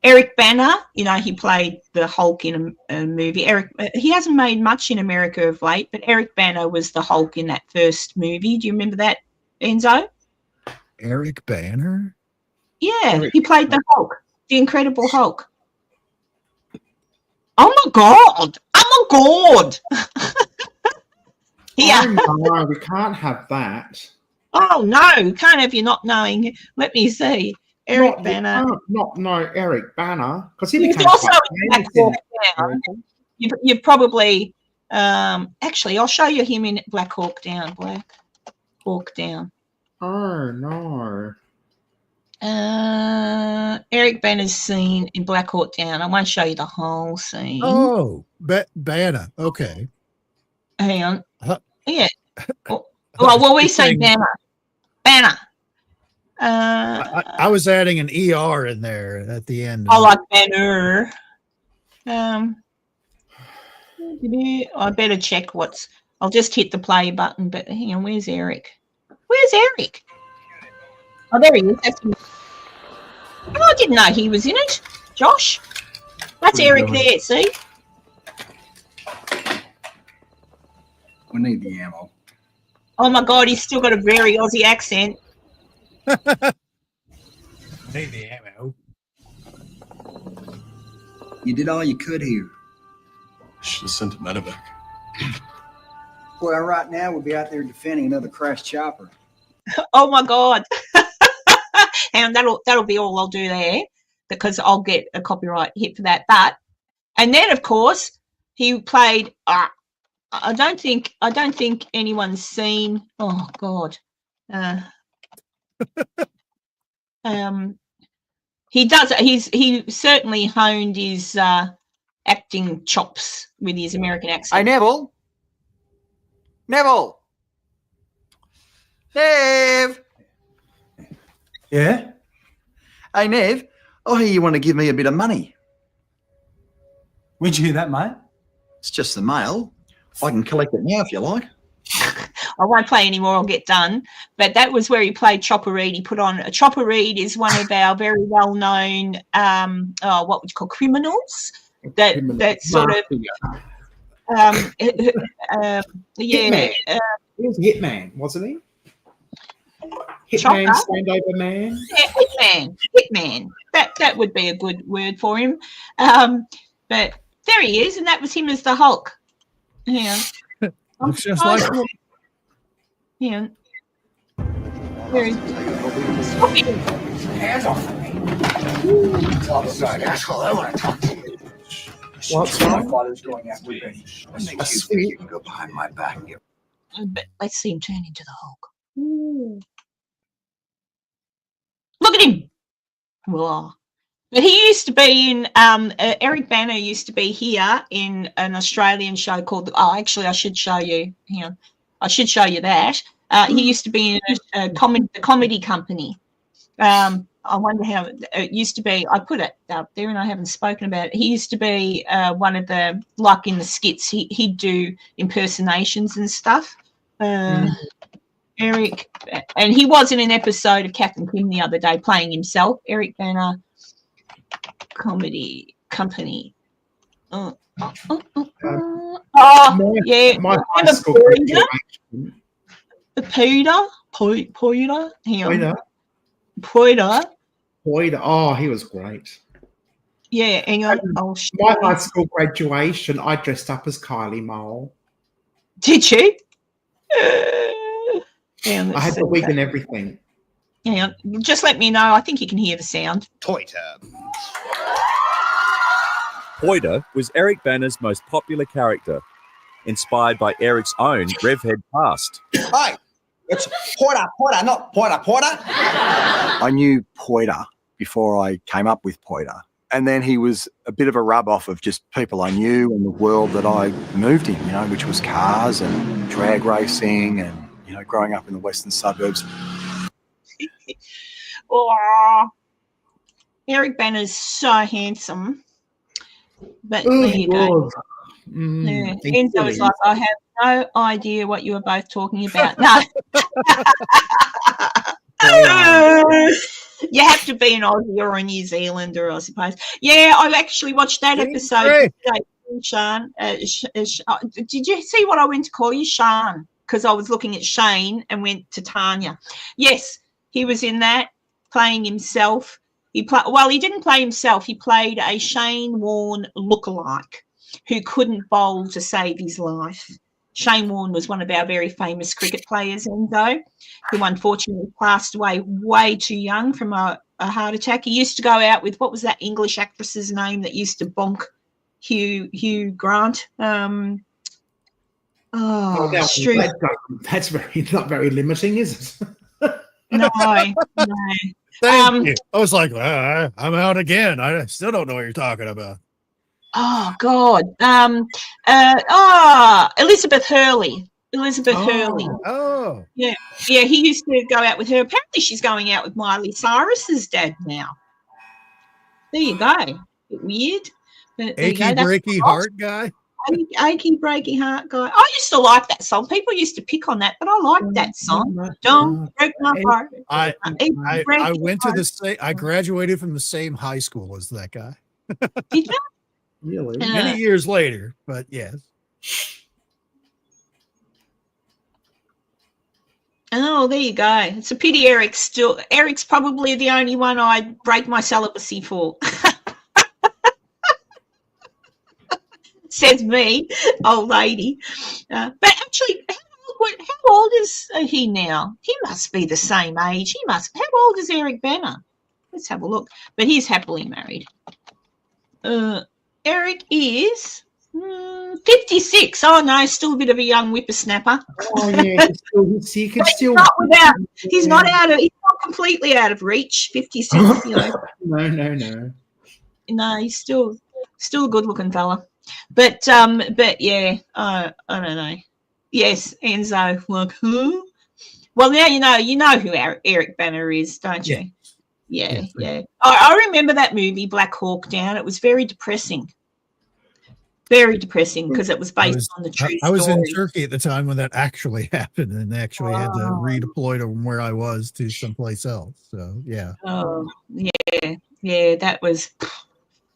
S2: Eric Bana, you know, he played the Hulk in a movie. He hasn't made much in America of late, but Eric Bana was the Hulk in that first movie. Do you remember that, Enzo?
S3: Eric Banner?
S2: Yeah, he played the Hulk, the Incredible Hulk. Oh my God! Oh my God!
S4: Yeah. Oh no, we can't have that.
S2: Oh no, we can't have you not knowing. Let me see. Eric Bana.
S4: Not know Eric Bana because he
S2: became also Black Hawk Down. You've probably actually I'll show you him in Black Hawk Down. Black Hawk Down.
S4: Oh no.
S2: Eric Bana's scene in Black Hawk Down. I won't show you the whole scene.
S3: Oh, Bana. Okay.
S2: Hang on. Yeah. Well, we say Bana. Bana.
S3: I was adding an ER in there at the end.
S2: I like Banner. I better check I'll just hit the play button, but hang on, where's Eric? Where's Eric? Oh, there he is. Oh, I didn't know he was in it. Josh. That's Eric there, see?
S11: We need the ammo.
S2: Oh my God, he's still got a very Aussie accent.
S3: Need the ammo.
S11: You did all you could here.
S12: Should have sent a medevac.
S11: Well, right now we'll be out there defending another crashed chopper.
S2: Oh my God. And that'll be all I'll do there because I'll get a copyright hit for that. And then of course he played I don't think anyone's seen. Oh God. He certainly honed his acting chops with his American accent.
S13: Hey, Neville. Nev.
S11: Yeah?
S13: Hey, Nev. I hear you want to give me a bit of money.
S11: Where'd you hear that, mate?
S13: It's just the mail. I can collect it now if you like.
S2: I won't play anymore, I'll get done. But that was where he played Chopper Reed. He put on Chopper Reed is one of our very well-known what would you call criminals that sort of
S4: Hitman. He was Hitman, wasn't he? Hitman, stand over man.
S2: Yeah, Hitman. That would be a good word for him. But there he is, and that was him as the Hulk. Yeah.
S3: Looks just like him.
S2: Yeah.
S11: Hands off me. Asshole, I want to talk to you.
S4: What's
S11: my father's going after me. What makes you think you can go behind my back and get...
S2: Let's see him turn into the Hulk. Ooh. Look at him. Whoa. But he used to be in Eric Bana used to be here in an Australian show called actually I should show you. Hang on. I should show you that. He used to be in the comedy company. I wonder how it used to be. I put it up there and I haven't spoken about it. He used to be one of the, like in the skits, he'd do impersonations and stuff. Eric, and he was in an episode of Kath and Kim the other day playing himself. Eric Bana Comedy Company. Yeah.
S4: My high school
S2: Poiter.
S4: Oh, he was great.
S2: Yeah, hang on.
S4: My high school graduation, I dressed up as Kylie Mole.
S2: Did you?
S4: I had the wig and everything.
S2: Yeah, just let me know. I think you can hear the sound.
S14: Poiter. Poiter was Eric Bana's most popular character, inspired by Eric's own Revhead past.
S11: Hey, it's Poiter, not Poiter. I knew Poiter before I came up with Poiter. And then he was a bit of a rub-off of just people I knew and the world that I moved in, which was cars and drag racing and, growing up in the western suburbs.
S2: Oh, Eric Bana's so handsome. But there you go. Yeah. Enzo was like, I have no idea what you were both talking about. No. You have to be an Aussie or a New Zealander, I suppose. Yeah, I actually watched that episode today, Sean. Did you see what I went to call you, Sean? Because I was looking at Shane and went to Tanya. Yes, he was in that, playing himself. He didn't play himself. He played a Shane Warne lookalike who couldn't bowl to save his life. Shane Warne was one of our very famous cricket players, Enzo, who unfortunately passed away way too young from a heart attack. He used to go out with, what was that English actress's name that used to bonk Hugh Grant?
S4: That's not very limiting, is it?
S2: No.
S3: Thank you. I was like, I'm out again. I still don't know what you're talking about.
S2: Oh God. Elizabeth Hurley. Hurley.
S3: Oh.
S2: Yeah. He used to go out with her. Apparently she's going out with Miley Cyrus's dad now. There you go. Bit weird. But
S3: Achy breaky heart guy.
S2: Achy breaky heart guy. I used to like that song. People used to pick on that, but I liked that song. Don't break my heart.
S3: I went to the same. I graduated from the same high school as that guy.
S2: Did you?
S4: Really?
S3: Many years later, but yes.
S2: Oh, there you go. It's a pity Eric's probably the only one I'd break my celibacy for. Says me, old lady. But actually, how old is he now? He must be the same age. How old is Eric Banner? Let's have a look. But he's happily married. Eric is 56. Oh no, still a bit of a young whippersnapper.
S4: Oh yeah,
S2: he's not completely out of reach. 56.
S4: No.
S2: No, he's still a good-looking fella. But yeah, I don't know. Yes, Enzo, look who? Well, now you know who Eric Banner is, don't you? Yeah. I remember that movie, Black Hawk Down. It was very depressing. Very depressing because it was based on the true story.
S3: I was in Turkey at the time when that actually happened, and actually had to redeploy to where I was to someplace else. So yeah.
S2: Oh yeah, that was.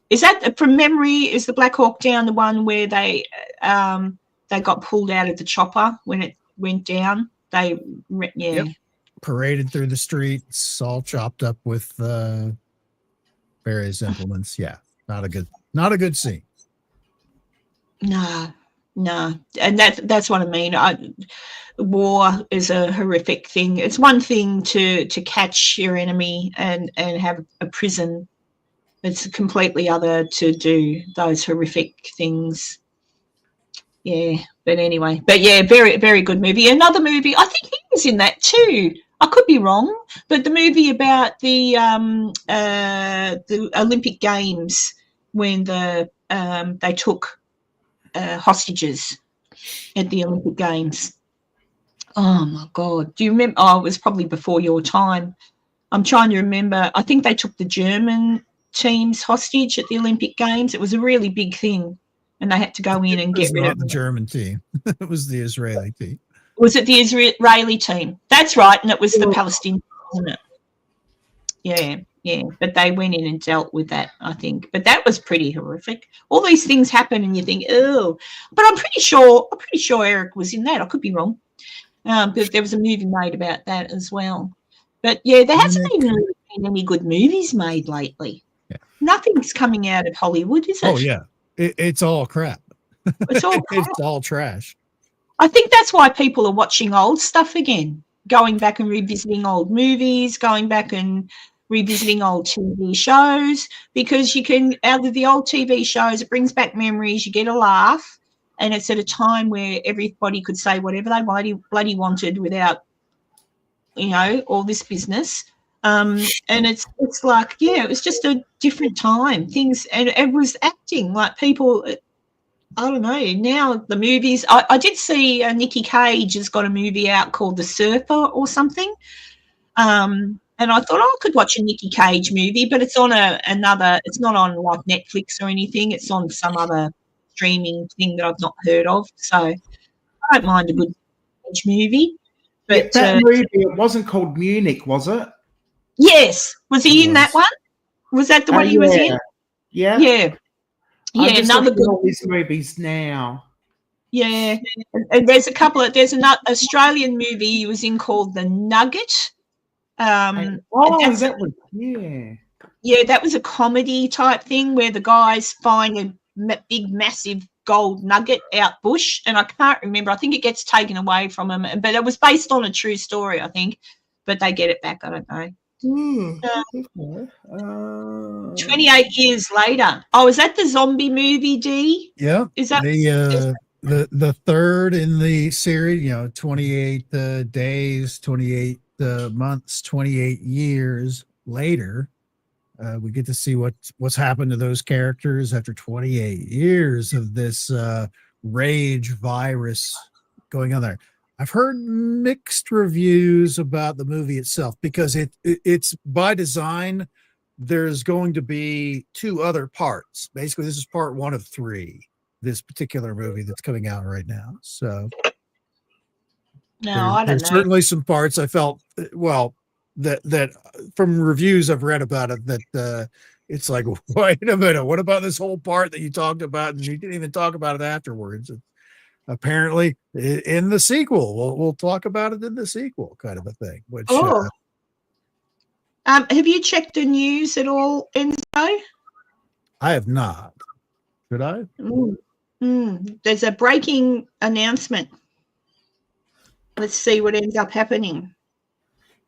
S2: Is that from memory? Is the Black Hawk Down the one where they got pulled out of the chopper when it went down? Yep.
S3: Paraded through the streets, all chopped up with various implements. Yeah, not a good scene.
S2: No, and that's what I mean. War is a horrific thing. It's one thing to catch your enemy and have a prison. It's completely other to do those horrific things. Yeah, but anyway. But yeah, very, very good movie. Another movie, I think he was in that too. I could be wrong, but the movie about the Olympic Games when they took hostages at the Olympic Games. Oh my God. Do you remember? Oh, it was probably before your time. I'm trying to remember. I think they took the German teams hostage at the Olympic Games. It was a really big thing, and they had to go in and get rid of
S3: the German team. It was the Israeli team.
S2: Was it the Israeli team? That's right, and it was the Palestinians, wasn't it? Yeah. But they went in and dealt with that, I think. But that was pretty horrific. All these things happen, and you think, oh. But I'm pretty sure Eric was in that. I could be wrong. But there was a movie made about that as well. But yeah, there hasn't even really been any good movies made lately. Yeah. Nothing's coming out of Hollywood, is it?
S3: Oh yeah, it's all crap.
S2: It's all crap.
S3: It's all trash.
S2: I think that's why people are watching old stuff again, going back and revisiting old movies, going back and revisiting old TV shows, because you can, out of the old TV shows, it brings back memories, you get a laugh, and it's at a time where everybody could say whatever they bloody wanted without, all this business. And it's like, yeah, it was just a different time. Things, and it was acting like people, I don't know. Now the movies, I did see Nicky Cage has got a movie out called The Surfer or something. And I thought, I could watch a Nicky Cage movie, but it's on it's not on like Netflix or anything. It's on some other streaming thing that I've not heard of. So I don't mind a good Cage movie. But
S4: that movie, it wasn't called Munich, was it?
S2: Yes. Was he in that one? Was that the one he was in?
S4: Yeah.
S2: Yeah.
S4: I'm
S2: Yeah,
S4: just
S2: another
S4: looking at
S2: good.
S4: all these movies now.
S2: Yeah, and there's a couple of. There's an Australian movie he was in called The Nugget.
S4: That was
S2: Yeah, that was a comedy type thing where the guys find a big, massive gold nugget out bush, and I can't remember. I think it gets taken away from them, but it was based on a true story, I think. But they get it back. I don't know. 28 years later. Oh, is that the zombie movie, D?
S3: Yeah.
S2: Is that
S3: the third in the series? 28 days, 28 months, 28 years later. We get to see what's happened to those characters after 28 years of this rage virus going on there. I've heard mixed reviews about the movie itself because it's by design. There's going to be 2 other parts. Basically, this is part 1 of 3. This particular movie that's coming out right now. So,
S2: I don't
S3: there's
S2: know.
S3: certainly some parts I felt that from reviews I've read about it that it's like, wait a minute, what about this whole part that you talked about and you didn't even talk about it afterwards? Apparently in the sequel, we'll talk about it in the sequel, kind of a thing. Which
S2: have you checked the news at all, Enzo?
S3: I have not. Should I?
S2: There's a breaking announcement. Let's see what ends up happening.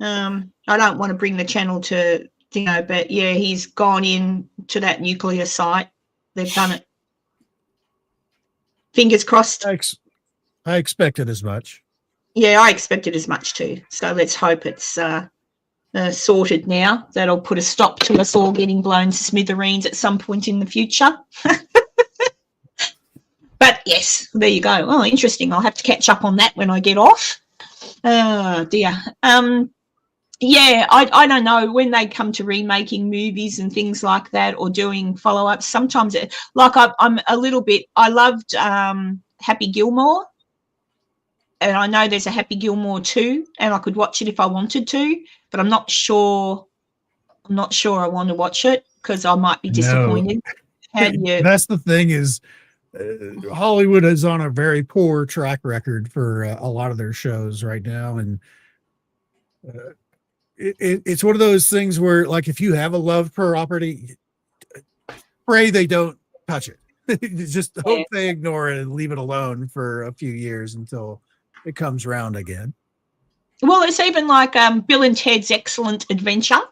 S2: I don't want to bring the channel to, but yeah, he's gone in to that nuclear site. They've done it. Fingers crossed.
S3: I expected as much.
S2: Yeah, I expected as much too. So let's hope it's sorted now. That'll put a stop to us all getting blown to smithereens at some point in the future. But yes, there you go. Oh, interesting. I'll have to catch up on that when I get off. Oh dear. Yeah, I don't know, when they come to remaking movies and things like that or doing follow-ups, sometimes I'm a little bit, I loved Happy Gilmore, and I know there's a Happy Gilmore 2 and I could watch it if I wanted to, but I'm not sure I want to watch it because I might be disappointed.
S3: That's the thing is Hollywood is on a very poor track record for a lot of their shows right now, and it's one of those things where, like, if you have a love property, pray they don't touch it. Just hope they ignore it and leave it alone for a few years until it comes round again.
S2: Well, it's even like Bill and Ted's Excellent Adventure.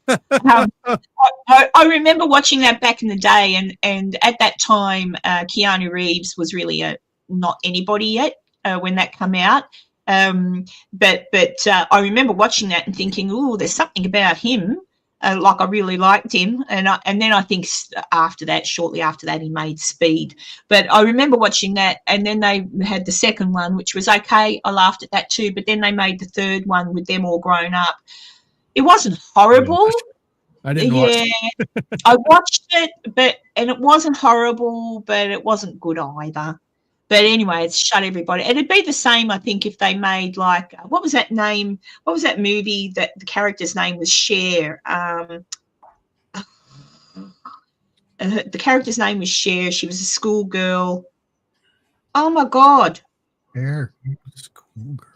S2: I remember watching that back in the day, and at that time, Keanu Reeves was really not anybody yet when that came out. But I remember watching that and thinking, oh, there's something about him. Like I really liked him, and then I think shortly after that, he made Speed. But I remember watching that, and then they had the second one, which was okay. I laughed at that too. But then they made the third one with them all grown up. It wasn't horrible.
S3: I didn't watch it.
S2: I watched it, and it wasn't horrible, but it wasn't good either. But anyway, it's shut everybody. And it'd be the same, I think, if they made like, what was that name? What was that movie that the character's name was Cher? The character's name was Cher. She was a schoolgirl. Oh, my God.
S3: Cher, schoolgirl.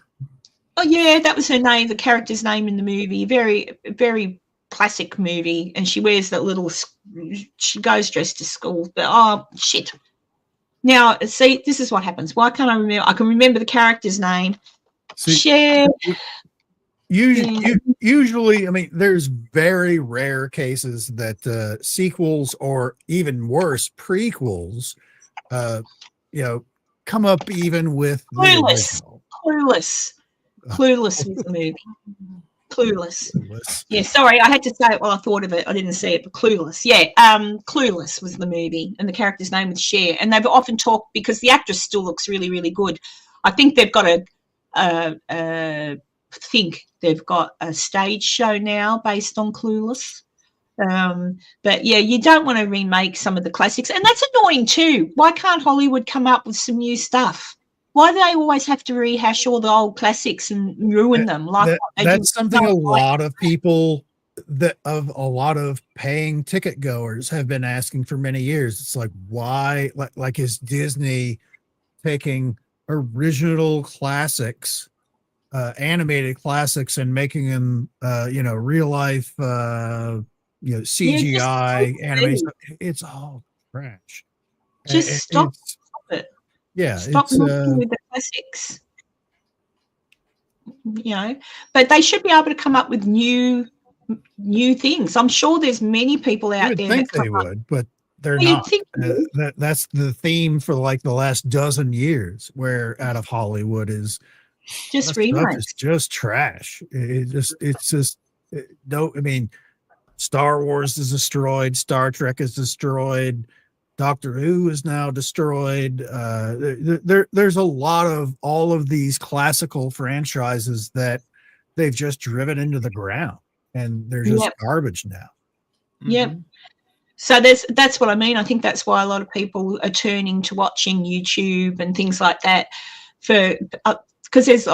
S2: Oh, yeah, that was her name, the character's name in the movie. Very, very classic movie. And she wears that little, she goes dressed to school. But, oh, shit. Now, see, this is what happens. Why can't I remember? I can remember the character's name. Cher.
S3: Usually, I mean, there's very rare cases that sequels or even worse, prequels, come up even with
S2: Clueless. Clueless was the movie. Clueless. Yeah, sorry, I had to say it while I thought of it. I didn't see it, but Clueless. Yeah, Clueless was the movie, and the character's name was Cher. And they've often talked, because the actress still looks really, really good. I think they've got a stage show now based on Clueless. But yeah, you don't want to remake some of the classics, and that's annoying too. Why can't Hollywood come up with some new stuff? Why do they always have to rehash all the old classics and ruin them? Like
S3: that's something a lot of people a lot of paying ticket goers have been asking for many years. It's like, why? Like is Disney taking original classics, animated classics, and making them, real life, CGI animation? It's all trash.
S2: Just stop it.
S3: Yeah,
S2: stop messing with the classics. But they should be able to come up with new things. I'm sure there's many people out there
S3: think they would, but they're not. That's the theme for like the last dozen years, where out of Hollywood is
S2: just remakes.
S3: It's just trash. Star Wars is destroyed, Star Trek is destroyed, Doctor Who is now destroyed. There's a lot of all of these classical franchises that they've just driven into the ground, and they're just garbage now.
S2: Yep. So that's what I mean. I think that's why a lot of people are turning to watching YouTube and things like that, because there's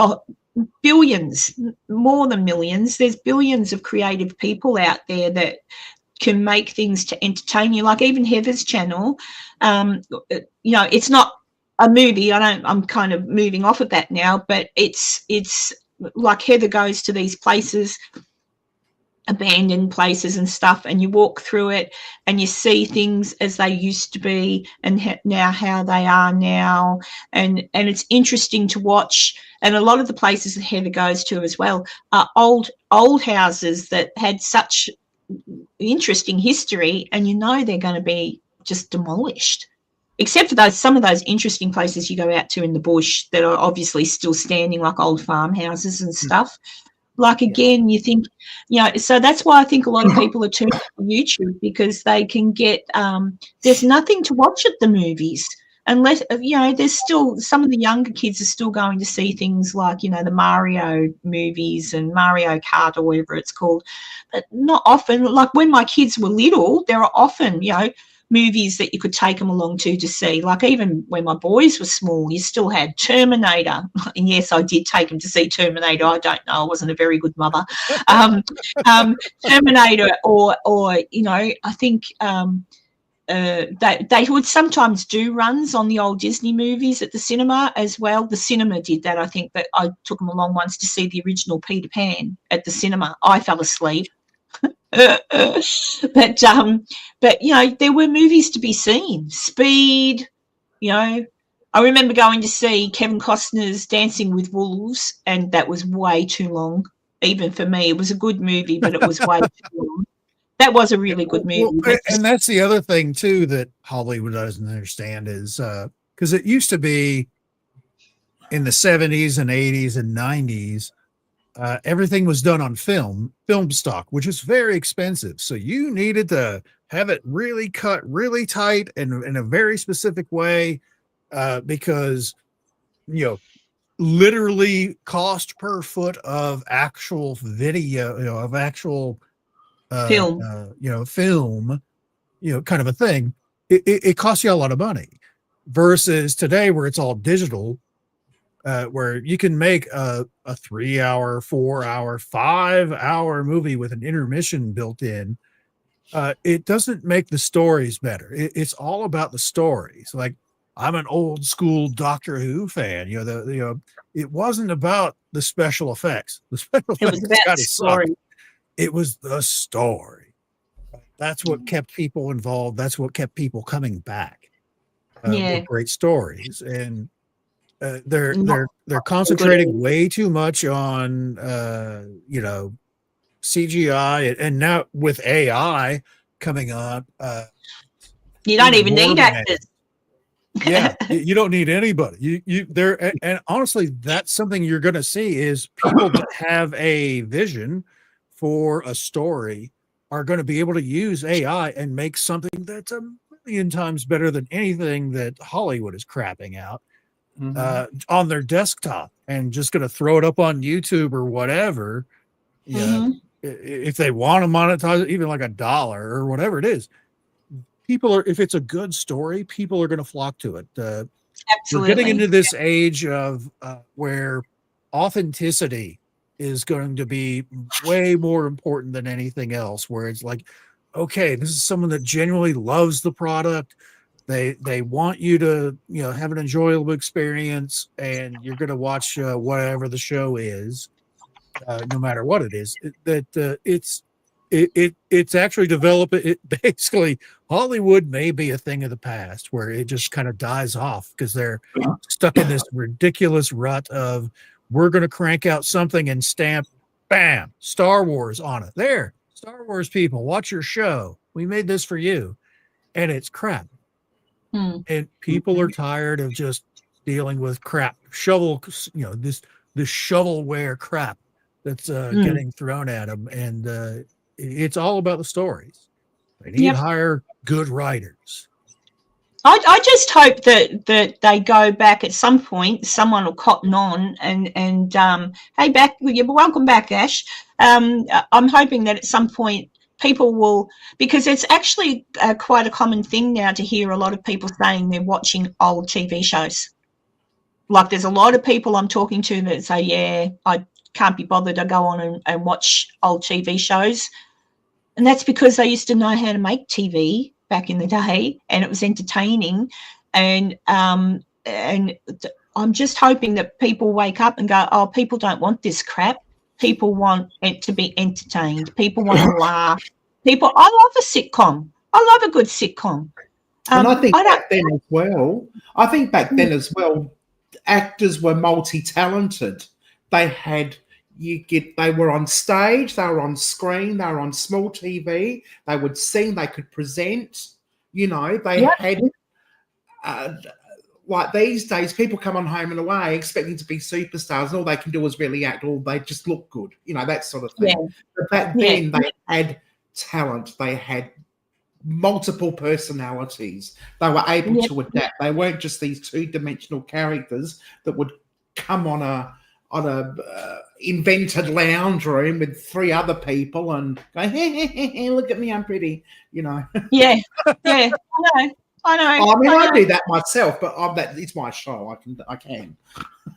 S2: billions, more than millions. There's billions of creative people out there that can make things to entertain you. Like even Heather's channel, it's not a movie. I'm kind of moving off of that now, but it's like Heather goes to these places, abandoned places and stuff, and you walk through it and you see things as they used to be and now how they are now, and it's interesting to watch. And a lot of the places that Heather goes to as well are old houses that had such interesting history, and they're going to be just demolished, except for some of those interesting places you go out to in the bush that are obviously still standing, like old farmhouses and stuff. Like, again, you think, so that's why I think a lot of people are turning to YouTube, because they can get, there's nothing to watch at the movies unless, there's still, some of the younger kids are still going to see things like, the Mario movies and Mario Kart or whatever it's called, but not often. Like when my kids were little, there are often, movies that you could take them along to see. Like even when my boys were small, you still had Terminator. And yes, I did take them to see Terminator. I don't know, I wasn't a very good mother. Terminator, or I think they would sometimes do runs on the old Disney movies at the cinema as well. The cinema did that, I think, but I took them along once to see the original Peter Pan at the cinema. I fell asleep. but there were movies to be seen. Speed, I remember going to see Kevin Costner's Dancing with Wolves, and that was way too long. Even for me, it was a good movie, but it was way too long. That was a really good movie.
S3: Well, and that's the other thing too that Hollywood doesn't understand is because it used to be in the 70s and 80s and 90s. Everything was done on film stock, which is very expensive. So you needed to have it really cut really tight and in a very specific way, because, literally cost per foot of actual video, of actual film, kind of a thing. It costs you a lot of money versus today where it's all digital. Where you can make a 3-hour, 4-hour, 5-hour movie with an intermission built in. It doesn't make the stories better. It's all about the stories. Like, I'm an old school Doctor Who fan. It wasn't about the special effects. The special effects kind of sucked. It was the story. That's what kept people involved. That's what kept people coming back. With great stories. And they're concentrating way too much on CGI, and now with AI coming on,
S2: you don't even need actors.
S3: You don't need anybody. You there, and honestly, that's something you're going to see is people that have a vision for a story are going to be able to use AI and make something that's a million times better than anything that Hollywood is crapping out. On their desktop, and just going to throw it up on YouTube or whatever. If they want to monetize it, even like $1 or whatever it is, if it's a good story, people are going to flock to it.
S2: Absolutely.
S3: We're getting into this age of where authenticity is going to be way more important than anything else, where it's like, okay, this is someone that genuinely loves the product. They want you to, have an enjoyable experience, and you're going to watch whatever the show is, no matter what it is. It's actually developed. It basically, Hollywood may be a thing of the past where it just kind of dies off because they're stuck in this ridiculous rut of, we're going to crank out something and stamp, bam, Star Wars on it. There, Star Wars people, watch your show. We made this for you. And it's crap. And people are tired of just dealing with crap, this shovelware crap that's getting thrown at them. And it's all about the stories. They need to hire good writers.
S2: I just hope that they go back at some point. Someone will cotton on and hey, welcome back, Ash. I'm hoping that at some point people will, because it's actually quite a common thing now to hear a lot of people saying they're watching old TV shows. Like there's a lot of people I'm talking to that say, yeah, I can't be bothered. I go on and watch old TV shows. And that's because they used to know how to make TV back in the day, and it was entertaining. And I'm just hoping that people wake up and go, oh, people don't want this crap. People want it to be entertained. People want to laugh. I love a sitcom. I love a good sitcom.
S4: And I think back then as well, actors were multi-talented. They were on stage, they were on screen, they were on small TV, they would sing, they could present, they had, like these days, people come on Home and Away expecting to be superstars, and all they can do is really act, or they just look good, that sort of thing. Yeah. But back then, they had talent, they had multiple personalities, they were able to adapt. They weren't just these two-dimensional characters that would come on a invented lounge room with three other people and go, hey, look at me, I'm pretty,
S2: Yeah, I know.
S4: I mean, I do that myself, but it's my show. I can.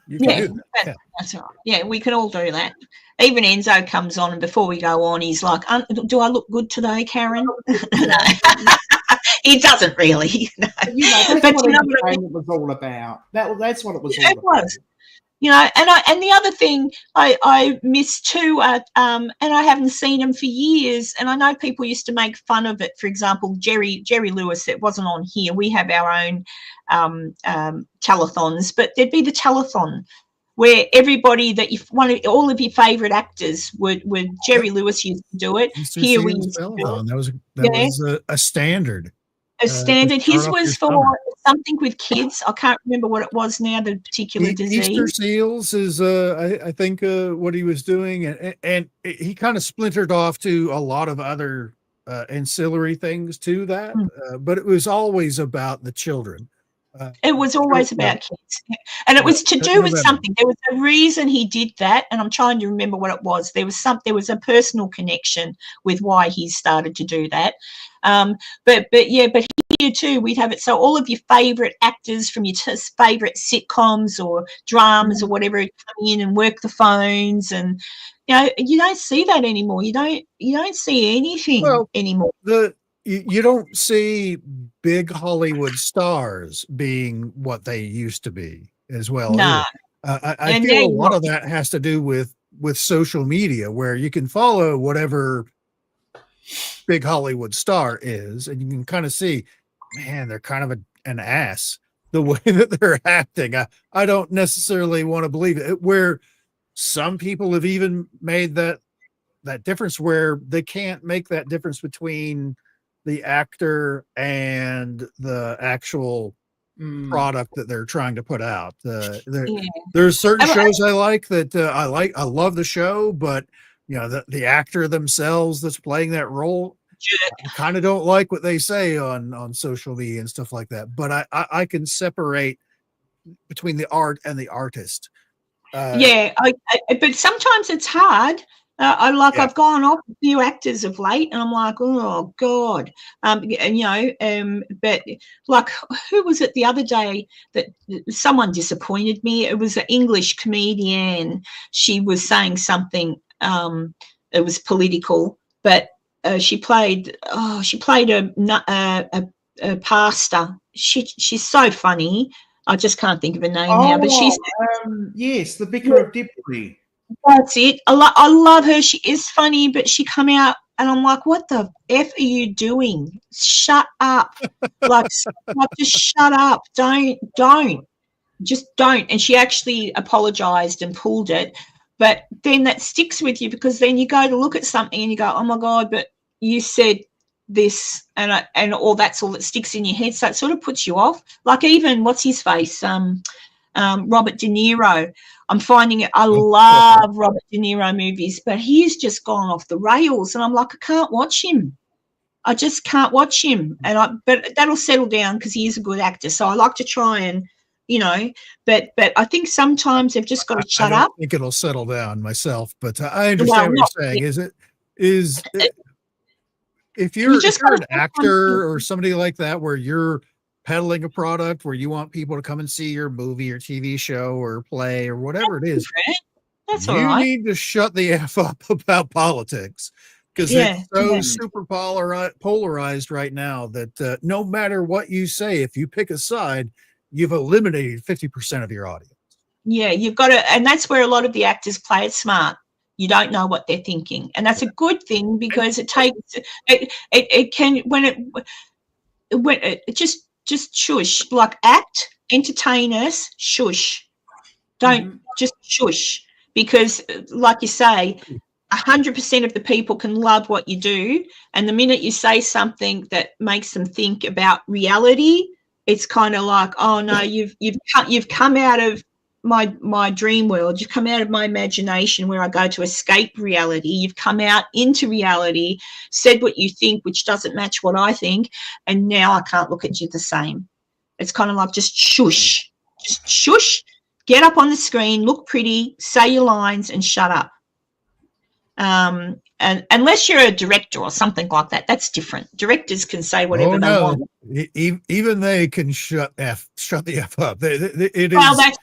S2: That's right. Yeah, we can all do that. Even Enzo comes on, and before we go on, he's like, "Do I look good today, Karen?" No. He doesn't really. No.
S4: But that's what it was all about. That's what it was all about. It was.
S2: And the other thing I miss too, and I haven't seen them for years, and I know people used to make fun of it. For example, Jerry Lewis, that wasn't on here. We have our own telethons, but there'd be the telethon where everybody that all of your favourite actors would Jerry Lewis used to do it. Here we used to do it.
S3: That was a standard.
S2: A standard. His was for something with kids. I can't remember what it was now, the particular disease.
S3: Easter Seals is, I think, what he was doing. And he kind of splintered off to a lot of other ancillary things to that. But it was always about the children.
S2: It was always about kids. And it was to do with something. There was a reason he did that, and I'm trying to remember what it was. There was a personal connection with why he started to do that. But here too, we'd have it. So all of your favourite actors from your favourite sitcoms or dramas or whatever come in and work the phones, and you don't see that anymore. You don't see anything anymore.
S3: You don't see big Hollywood stars being what they used to be as well.
S2: No.
S3: I feel a lot of that has to do with social media, where you can follow whatever big Hollywood star is, and you can kind of see, man, they're kind of an ass the way that they're acting. I don't necessarily want to believe it, where some people have even made that difference where they can't make that difference between the actor and the actual product that they're trying to put out. There's certain shows I like that I love the show, but the actor themselves that's playing that role, I kind of don't like what they say on social media and stuff like that. But I can separate between the art and the artist.
S2: But sometimes it's hard I've gone off a few actors of late, and I'm like, oh God, but like, who was it the other day that someone disappointed me? It was an English comedian. She was saying something. It was political, but she played a pastor. She's so funny. I just can't think of her name now, but she's
S4: yes, the Vicar of Dibley.
S2: That's it. I love her. She is funny, but she come out and I'm like, what the F are you doing? Shut up. Just shut up. Just don't. And she actually apologized and pulled it. But then that sticks with you, because then you go to look at something and you go, oh my God, but you said this, and all that's all that sticks in your head. So it sort of puts you off. Like even, what's his face? Robert De Niro. I'm finding it. I love Robert De Niro movies, but he's just gone off the rails, and I'm like, I can't watch him. I just can't watch him. But that'll settle down because he is a good actor. So I like to try and, but I think sometimes they've just got to shut up.
S3: I think it'll settle down myself, but I understand what you're saying. If you're an actor or somebody like that, where you're peddling a product, where you want people to come and see your movie or TV show or play or whatever it is,
S2: that's
S3: you need to shut the F up about politics, because it's so super polarized right now that no matter what you say, if you pick a side, you've eliminated 50% of your audience. Yeah,
S2: you've got to, and that's where a lot of the actors play it smart. You don't know what they're thinking, and that's a good thing, because it takes it can when it just shush, like act, entertain us, shush. Don't just shush, because like you say, 100% of the people can love what you do, and the minute you say something that makes them think about reality, it's kind of like, oh no, you've come out of my dream world. You've come out of my imagination where I go to escape reality. You've come out into reality, said what you think, which doesn't match what I think, and now I can't look at you the same. It's kind of like, just shush, get up on the screen, look pretty, say your lines, and shut up. And unless you're a director or something like that, that's different. Directors can say whatever they want.
S3: Even they can shut the F up. It is,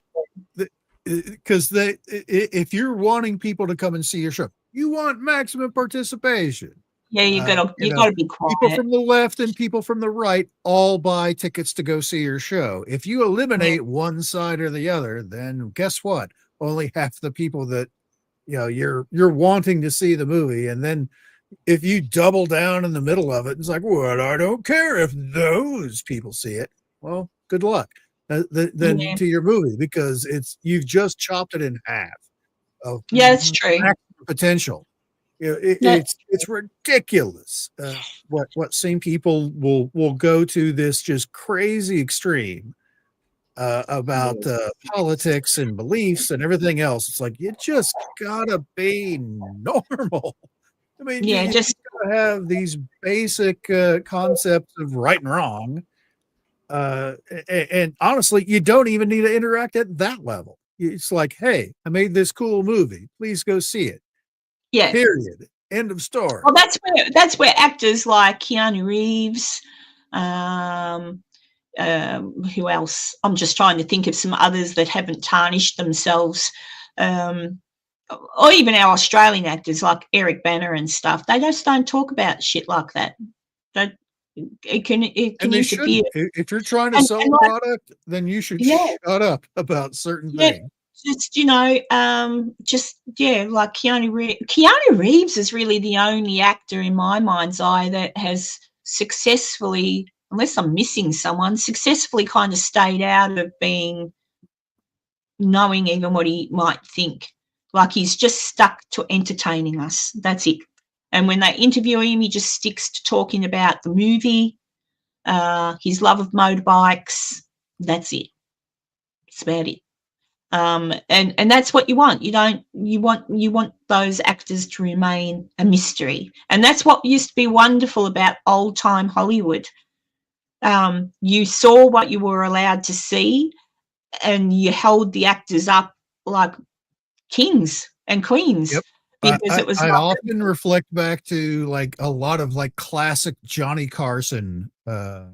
S3: because if you're wanting people to come and see your show, you want maximum participation.
S2: Yeah, you gotta be quiet.
S3: People from the left and people from the right all buy tickets to go see your show. If you eliminate one side or the other, then guess what? Only half the people that you're wanting to see the movie, and then if you double down in the middle of it, it's like, well, I don't care if those people see it. Well, good luck then to your movie, because you've just chopped it in half.
S2: That's true.
S3: Potential. It's ridiculous what some people will go to this just crazy extreme about politics and beliefs and everything else. It's like, you just gotta be normal. I mean, you just gotta have these basic concepts of right and wrong. And honestly, you don't even need to interact at that level. It's like, hey, I made this cool movie. Please go see it.
S2: Yeah.
S3: Period. End of story.
S2: Well, that's where actors like Keanu Reeves, who else? I'm just trying to think of some others that haven't tarnished themselves, or even our Australian actors like Eric Bana and stuff. They just don't talk about shit like that. It can interfere.
S3: If you're trying to sell a product, then you should shut up about certain things.
S2: Just like Keanu Reeves. Keanu Reeves is really the only actor in my mind's eye that has successfully, unless I'm missing someone, successfully kind of stayed out of knowing even what he might think. Like, he's just stuck to entertaining us. That's it. And when they interview him, he just sticks to talking about the movie, his love of motorbikes. That's it. That's about it. And that's what you want. You want those actors to remain a mystery. And that's what used to be wonderful about old time Hollywood. You saw what you were allowed to see, and you held the actors up like kings and queens.
S3: Yep.
S2: because it was
S3: I
S2: like
S3: often reflect back to like a lot of like classic Johnny Carson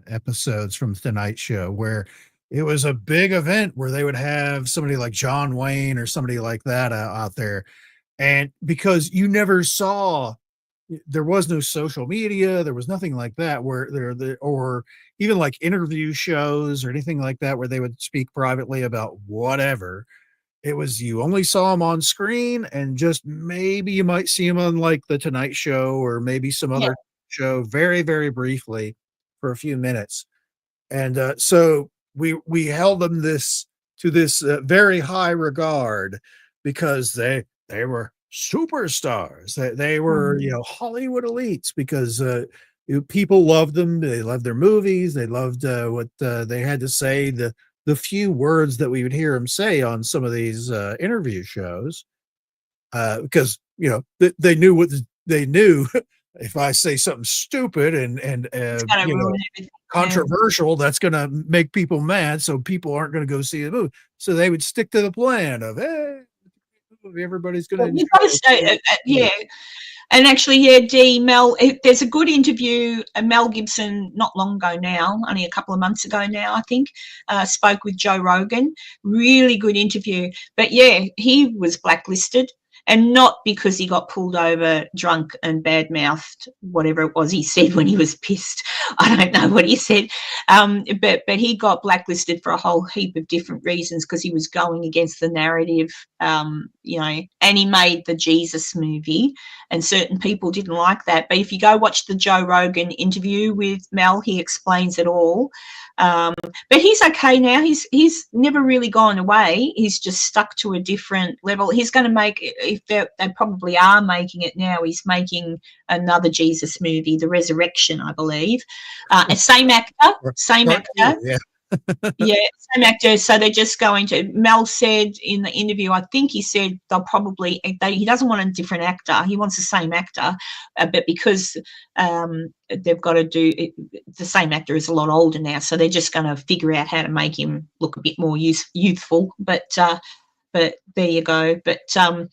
S3: episodes from the Tonight Show, where it was a big event where they would have somebody like John Wayne or somebody like that out there. And because you never saw, there was no social media, there was nothing like that, where or even like interview shows or anything like that, where they would speak privately about whatever. It was, you only saw them on screen, and just maybe you might see them on like the Tonight Show or maybe some other show very, very briefly for a few minutes. And so we held them to this very high regard, because they were superstars. They were, Hollywood elites, because people loved them. They loved their movies. They loved what they had to say. The few words that we would hear them say on some of these interview shows, because they knew what they knew. If I say something stupid and controversial, that's going to make people mad, so people aren't going to go see the movie. So they would stick to the plan of, hey, everybody's going to.
S2: You've got to stay, And actually, Mel, there's a good interview. Mel Gibson, not long ago now, only a couple of months ago now, I think, spoke with Joe Rogan. Really good interview. But he was blacklisted. And not because he got pulled over drunk and bad-mouthed, whatever it was he said when he was pissed. I don't know what he said. But he got blacklisted for a whole heap of different reasons, because he was going against the narrative, and he made the Jesus movie, and certain people didn't like that. But if you go watch the Joe Rogan interview with Mel, he explains it all. But he's okay now. He's never really gone away. He's just stuck to a different level. He's going to make, if they probably are making it now, he's making another Jesus movie, The Resurrection, I believe. Same actor. Same actor. So they're just going to, Mel said in the interview, I think he said they'll probably, he doesn't want a different actor. He wants the same actor, but because they've got to do it, the same actor is a lot older now, so they're just going to figure out how to make him look a bit more youthful. But there you go. But Mel,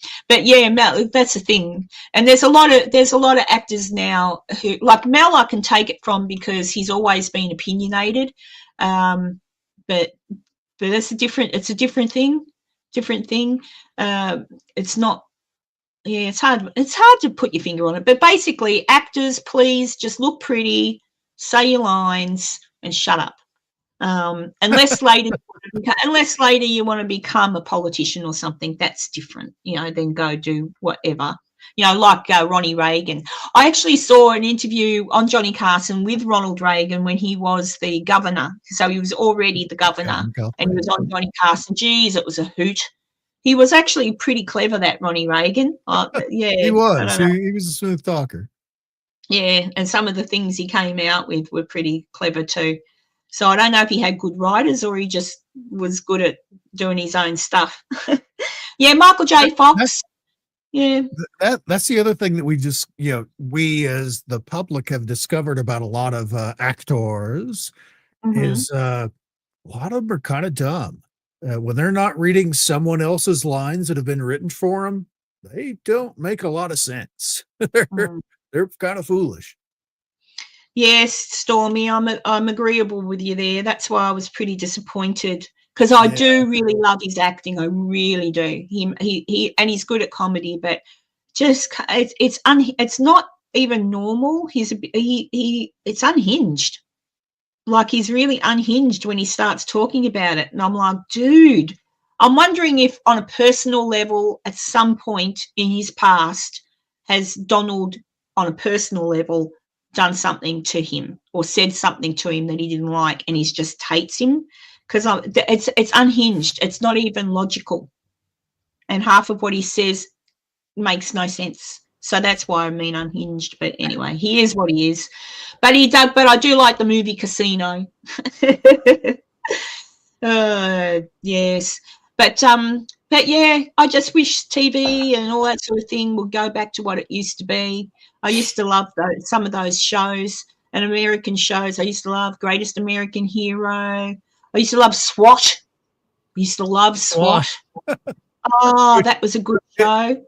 S2: that's the thing. And there's a lot of actors now who, like Mel, I can take it from, because he's always been opinionated. But it's a different thing. It's not. It's hard to put your finger on it. But basically, actors, please just look pretty, say your lines, and shut up. Unless later you want to become a politician or something, that's different. Then go do whatever. Like Ronnie Reagan. I actually saw an interview on Johnny Carson with Ronald Reagan when he was the governor. So he was already the governor, and he was on Johnny Carson. Geez, it was a hoot. He was actually pretty clever, that Ronnie Reagan.
S3: He was. He was a smooth talker.
S2: Yeah, and some of the things he came out with were pretty clever too. So I don't know if he had good writers or he just was good at doing his own stuff. Michael J. Fox.
S3: That's the other thing that we just, we as the public have discovered about a lot of actors, is a lot of them are kind of dumb. When they're not reading someone else's lines that have been written for them, they don't make a lot of sense. They're kind of foolish.
S2: Yes, Stormy, I'm agreeable with you there. That's why I was pretty disappointed, because I do really love his acting. I really do. He and he's good at comedy, but just it's not even normal. It's unhinged. Like, he's really unhinged when he starts talking about it, and I'm like, dude, I'm wondering if on a personal level at some point in his past has Donald on a personal level done something to him or said something to him that he didn't like, and he just hates him, because it's unhinged. It's not even logical, and half of what he says makes no sense. So that's why I mean unhinged. But anyway, he is what he is. But I do like the movie Casino. Yes. But yeah, I just wish TV and all that sort of thing would go back to what it used to be. I used to love some of those shows and American shows. I used to love Greatest American Hero. I used to love SWAT. Oh, that was a good show.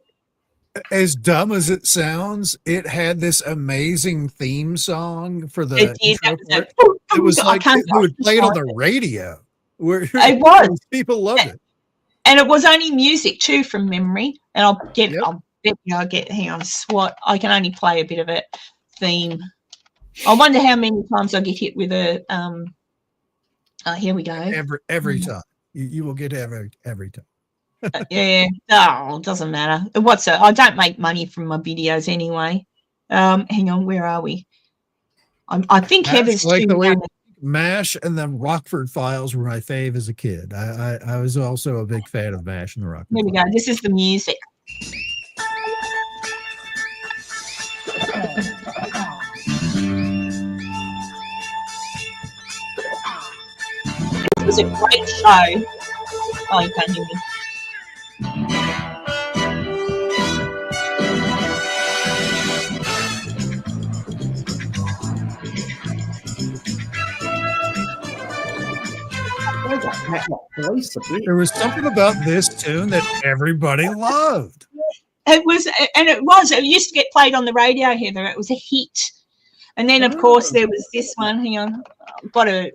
S3: as dumb as it sounds, it had this amazing theme song for the
S2: It did.
S3: intro
S2: That
S3: part. It was
S2: I
S3: like
S2: can't
S3: they would play it on the
S2: describe it.
S3: radio. Where
S2: It was.
S3: people loved it.
S2: And it was only music too from memory. And I'll bet
S3: Yep.
S2: I'll get hang on, SWAT. I can only play a bit of it. Theme. I wonder how many times I get hit with a here we go.
S3: Every time. You will get every time.
S2: Yeah. Oh, it doesn't matter. What's it? I don't make money from my videos anyway. Hang on, where are we? I think Heather's
S3: like
S2: too
S3: the way
S2: young.
S3: MASH and the Rockford Files were my fave as a kid. I was also a big fan of MASH and the Rockford
S2: Here we go. This is the music. It was a great show. Oh, you can't hear me.
S3: There was something about this tune that everybody loved.
S2: It was, and it used to get played on the radio, Heather. It was a hit. And then, of course, there was this one. Hang on. I've got to,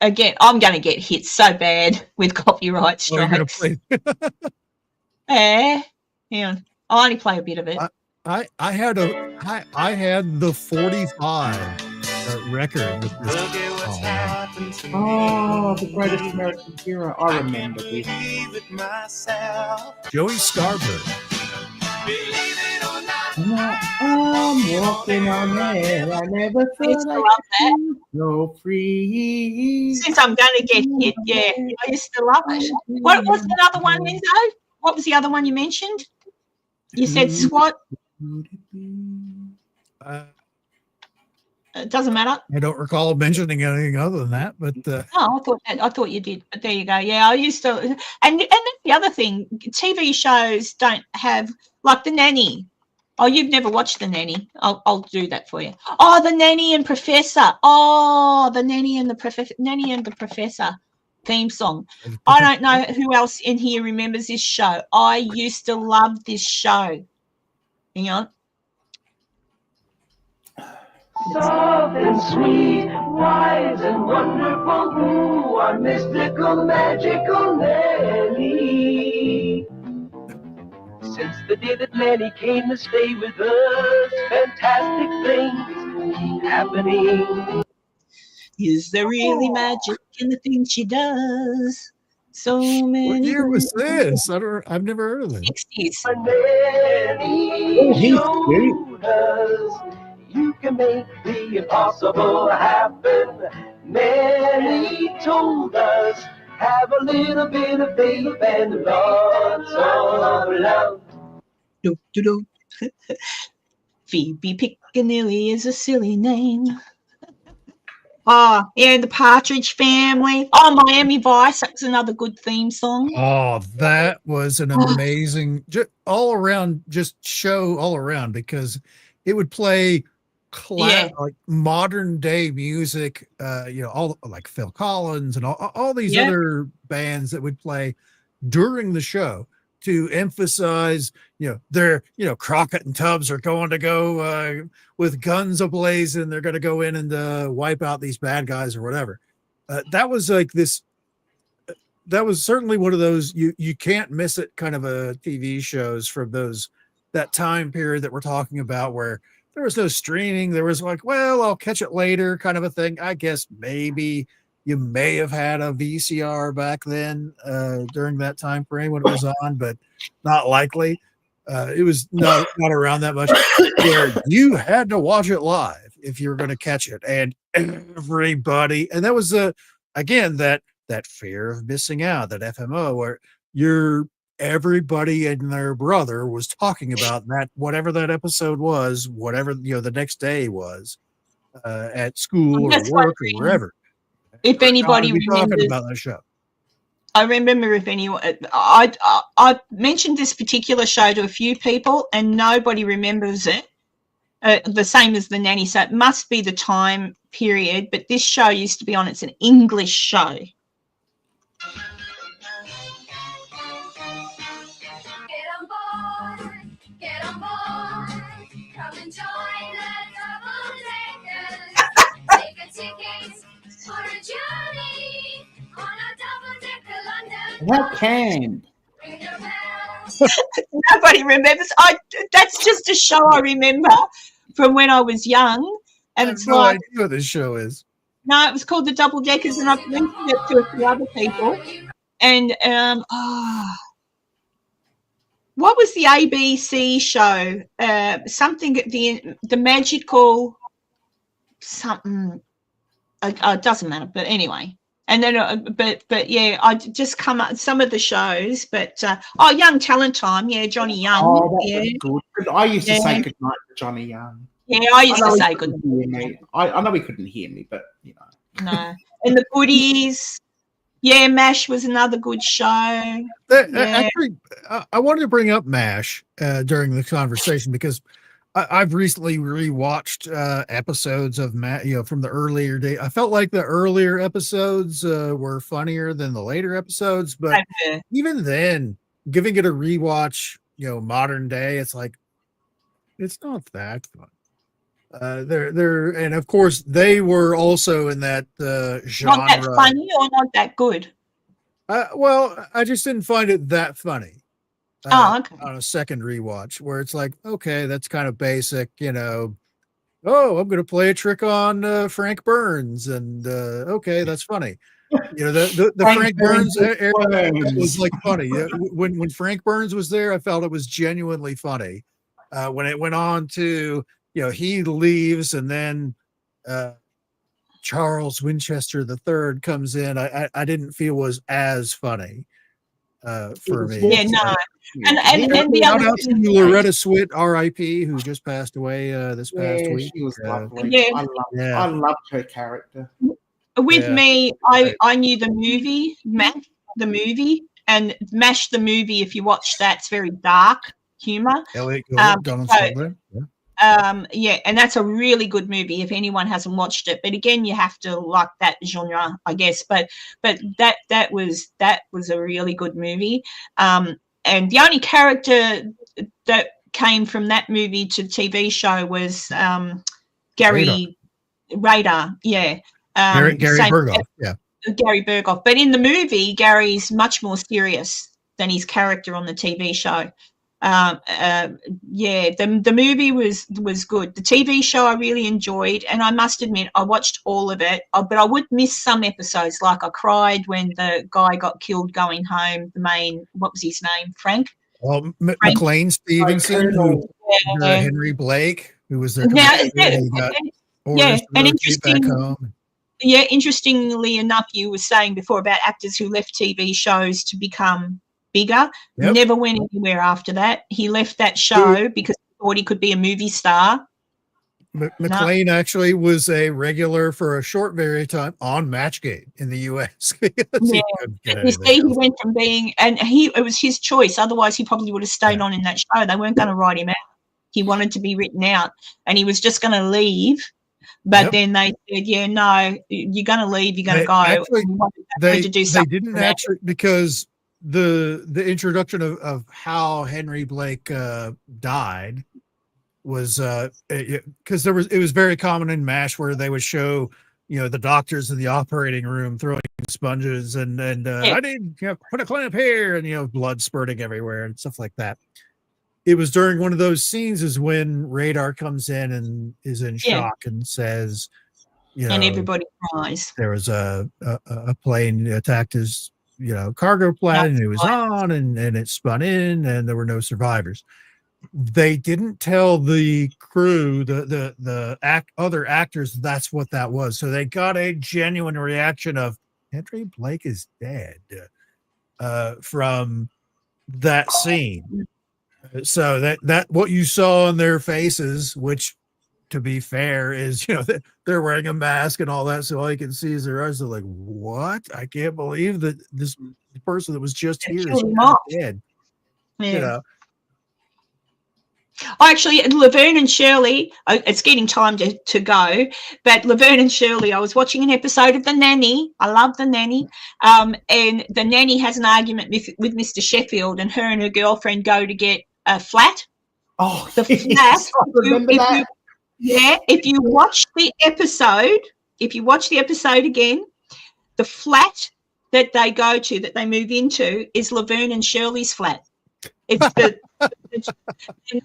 S2: again, I'm going to get hit so bad with copyright strikes. Hang on. I'll only play a bit of it.
S3: I had the 45 record with this.
S4: Oh, the greatest American hero. I remember this.
S3: Joey Scarborough.
S4: I'm walking on air. I never thought I'd go free.
S2: Since I'm going to get hit, yeah, I used to love it. What was another one, Enzo? What was the other one you mentioned? You said SWAT. It doesn't matter.
S3: I don't recall mentioning anything other than that, but
S2: I thought you did. But there you go. Yeah, I used to, and that's the other thing. TV shows don't have, like The Nanny. Oh, you've never watched The Nanny? I'll do that for you. Oh, The Nanny and Professor. Oh, The Nanny and the Professor theme song. I don't know who else in here remembers this show. I used to love this show. Hang on.
S1: Soft and sweet, wise and wonderful, who our mystical, magical Nanny. Since the day that Nanny came to stay with us, fantastic things keep happening.
S2: Is there really magic in the things she does? So many.
S3: What year was this? I've never heard of it.
S2: 60s.
S1: Nanny showed us you can make the impossible happen. Nanny told us, have a little bit of faith and lots of love.
S2: Do, do, do. Phoebe Piccanilli is a silly name. Oh, yeah, the Partridge Family. Oh, Miami Vice. That's another good theme song.
S3: Oh, that was an amazing, all around because it would play like modern day music. All like Phil Collins and all these other bands that would play during the show to emphasize, Crockett and Tubbs are going to go with guns ablazing. They're going to go in and wipe out these bad guys or whatever. That was like this. That was certainly one of those you can't miss it kind of a TV shows from that time period that we're talking about, where there was no streaming. There was like, well, I'll catch it later kind of a thing. I guess maybe you may have had a VCR back then during that time frame when it was on, but not likely. It was not around that much, where you had to watch it live if you were going to catch it. And everybody, and that was again that fear of missing out, that FMO, where everybody and their brother was talking about that, whatever that episode was, whatever the next day was, at school or work or wherever.
S2: If anybody remembers
S3: talking about that show,
S2: I remember if anyone, I mentioned this particular show to a few people and nobody remembers it. The same as The Nanny, so it must be the time period. But this show used to be on. It's an English show.
S4: How can?
S2: Nobody remembers. That's just a show I remember from when I was young, and
S3: I
S2: it's
S3: have no
S2: like,
S3: idea what this show is.
S2: no, it was called The Double Deckers, and I've mentioned it to a few other people. And what was the ABC show? Something at the magical something. It doesn't matter, but anyway. And then, but yeah, I just come up some of the shows, but Young Talent Time, yeah, Johnny Young,
S4: Oh, that
S2: yeah,
S4: was good. I used to say
S2: Yeah.
S4: goodnight to Johnny Young.
S2: Yeah, I used to
S4: know he
S2: say
S4: couldn't
S2: good.
S4: hear me. I know he couldn't hear me, but you know.
S2: No, and the Goodies, yeah, MASH was another good show. Yeah.
S3: Actually, I wanted to bring up MASH during the conversation because I've recently rewatched episodes of MASH, from the earlier day. I felt like the earlier episodes were funnier than the later episodes, but even then, giving it a rewatch, modern day, it's like it's not that fun. They're and of course they were also in that genre.
S2: Not that funny or not that good.
S3: Well, I just didn't find it that funny.
S2: Okay.
S3: On a second rewatch, where it's like, okay, that's kind of basic, Oh, I'm going to play a trick on Frank Burns, and okay, that's funny. The Frank Burns era was like funny. When Frank Burns was there, I felt it was genuinely funny. When it went on to, he leaves, and then Charles Winchester III comes in, I didn't feel was as funny for me.
S2: Yeah, no. And the
S3: shout
S2: other
S3: out to Loretta Swit, R.I.P., who just passed away this past week.
S4: She was lovely.
S2: Yeah.
S4: I loved her character.
S2: With me, I knew the movie, MASH, the movie, and MASH, the movie. If you watch that, it's very dark humor.
S3: Elliot Gould, Donald Sutherland.
S2: Yeah, and that's a really good movie if anyone hasn't watched it. But again, you have to like that genre, I guess. But that was a really good movie. And the only character that came from that movie to TV show was Gary Radar. Yeah.
S3: Gary Berghoff, yeah.
S2: Gary Berghoff. But in the movie, Gary's much more serious than his character on the TV show. The movie was good. The TV show I really enjoyed, and I must admit I watched all of it, but I would miss some episodes. Like I cried when the guy got killed going home. The main, what was his name? Frank.
S3: Well, McLean Stevenson, Henry Blake, who was there.
S2: And interestingly enough, you were saying before about actors who left TV shows to become bigger. Yep. Never went anywhere after that. He left that show because he thought he could be a movie star.
S3: McLean actually was a regular for a short period of time on Matchgate in the U.S.
S2: You see, he went from being, and it was his choice. Otherwise, he probably would have stayed on in that show. They weren't going to write him out. He wanted to be written out, and he was just going to leave. But then they said, "Yeah, no, you're going to leave. You're going to go."
S3: Actually, they didn't actually, because the introduction of how Henry Blake died was because it was very common in MASH where they would show the doctors in the operating room throwing sponges and I need put a clamp here and blood spurting everywhere and stuff like that. It was during one of those scenes is when Radar comes in and is in shock and says,
S2: and everybody cries.
S3: There was a plane attacked his cargo plane and it was on and it spun in and there were no survivors. They didn't tell the crew, the other actors, that's what that was. So they got a genuine reaction of Henry Blake is dead from that scene. So that what you saw on their faces, which to be fair is, they're wearing a mask and all that. So all you can see is their eyes. They're like, what? I can't believe that this person that was just here is dead.
S2: Yeah. Actually, Laverne and Shirley, it's getting time to go, but Laverne and Shirley, I was watching an episode of The Nanny. I love The Nanny. And the nanny has an argument with Mr. Sheffield, and her and her girlfriend go to get a flat.
S4: Oh,
S2: the flat. If you watch the episode, if you watch the episode again, the flat that they go to, that they move into, is Laverne and Shirley's flat. It's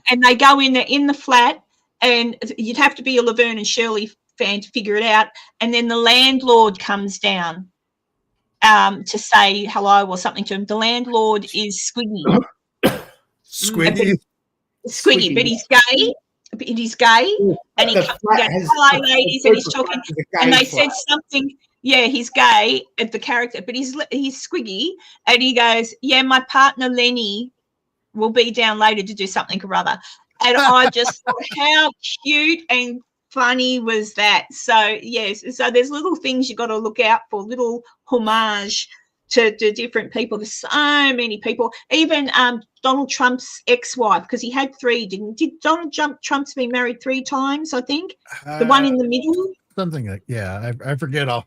S2: and they go in there in the flat, and you'd have to be a Laverne and Shirley fan to figure it out. And then the landlord comes down to say hello or something to him. The landlord is Squiggy. Squiggy, but he's gay. And he comes and goes, hello, ladies, and he's talking, and they said something. Yeah, he's gay, the character, but he's Squiggy, and he goes, yeah, my partner Lenny will be down later to do something or other. And I just thought, how cute and funny was that? So, yes, so there's little things you got to look out for, little homage to different people. There's so many people, even Donald Trump's ex-wife, because he had 3, did Donald Trump's been married 3 times, I think? The one in the middle?
S3: Something like, yeah, I forget all.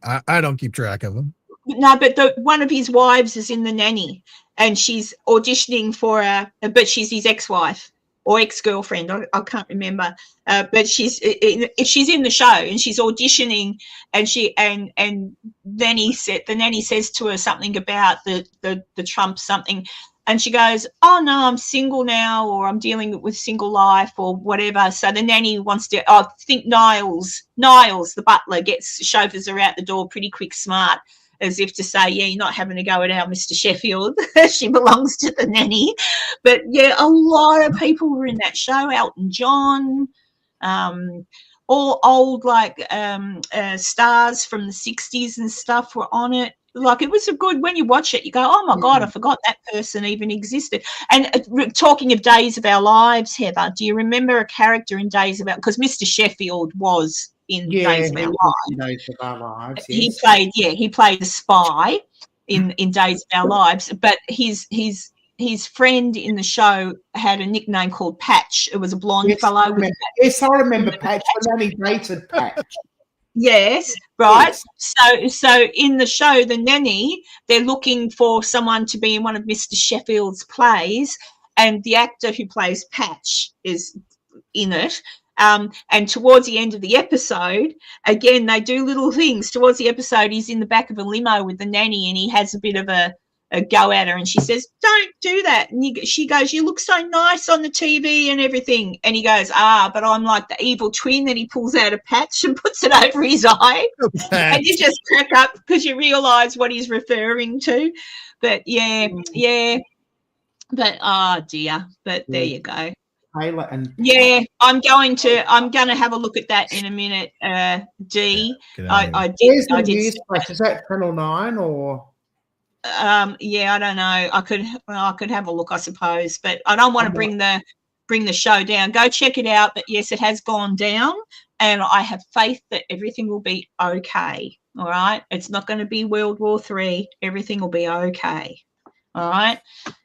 S3: I don't keep track of them.
S2: No, but one of his wives is in The Nanny, and she's auditioning for but she's his ex-wife or ex-girlfriend. I can't remember. But she's in the show, and she's auditioning, and the nanny says to her something about the Trump something, and she goes, oh no, I'm single now, or I'm dealing with single life or whatever. So the nanny wants to, I think Niles, the butler, chauffeurs her out the door pretty quick, smart, as if to say, yeah, you're not having to go at our Mr. Sheffield. She belongs to the nanny. But yeah, a lot of people were in that show. Elton John, all old stars from the 60s and stuff were on it. Like, it was a good, when you watch it, you go, oh my God, I forgot that person even existed. And talking of Days of Our Lives, Heather, do you remember a character in Days of Our, because Mr. Sheffield was in Days of Our Lives.
S4: Days of Our Lives,
S2: yes.
S4: Yes.
S2: He played the spy in Days of Our Lives, but his friend in the show had a nickname called Patch. It was a blonde fellow.
S4: Yes, I remember Patch. I only dated Patch.
S2: Yes, right.
S4: Yes.
S2: So in the show, The Nanny, they're looking for someone to be in one of Mr. Sheffield's plays, and the actor who plays Patch is in it. And towards the end of the episode, again, they do little things. Towards the episode, he's in the back of a limo with the nanny, and he has a bit of a go at her, and she says, don't do that. And she goes, you look so nice on the TV and everything. And he goes, but I'm like the evil twin. Then he pulls out a patch and puts it over his eye. And you just crack up because you realise what he's referring to. But yeah. But dear. But there you go.
S4: Taylor and
S2: I'm going to have a look at that in a minute. D. I did.
S4: Where's the news flash? Is that Channel 9 or?
S2: I don't know. I could have a look, I suppose, but I don't want to bring the show down. Go check it out. But yes, it has gone down, and I have faith that everything will be okay. All right, it's not going to be World War III. Everything will be okay. All right,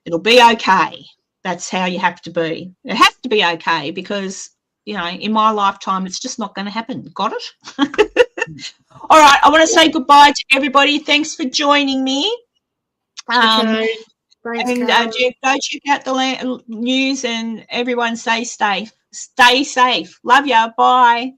S2: it'll be okay. That's how you have to be. It has to be okay, because in my lifetime, it's just not going to happen. Got it? All right, I want to say goodbye to everybody. Thanks for joining me.
S4: Okay. Thanks,
S2: and go check out the news, and everyone stay safe. Love ya. Bye.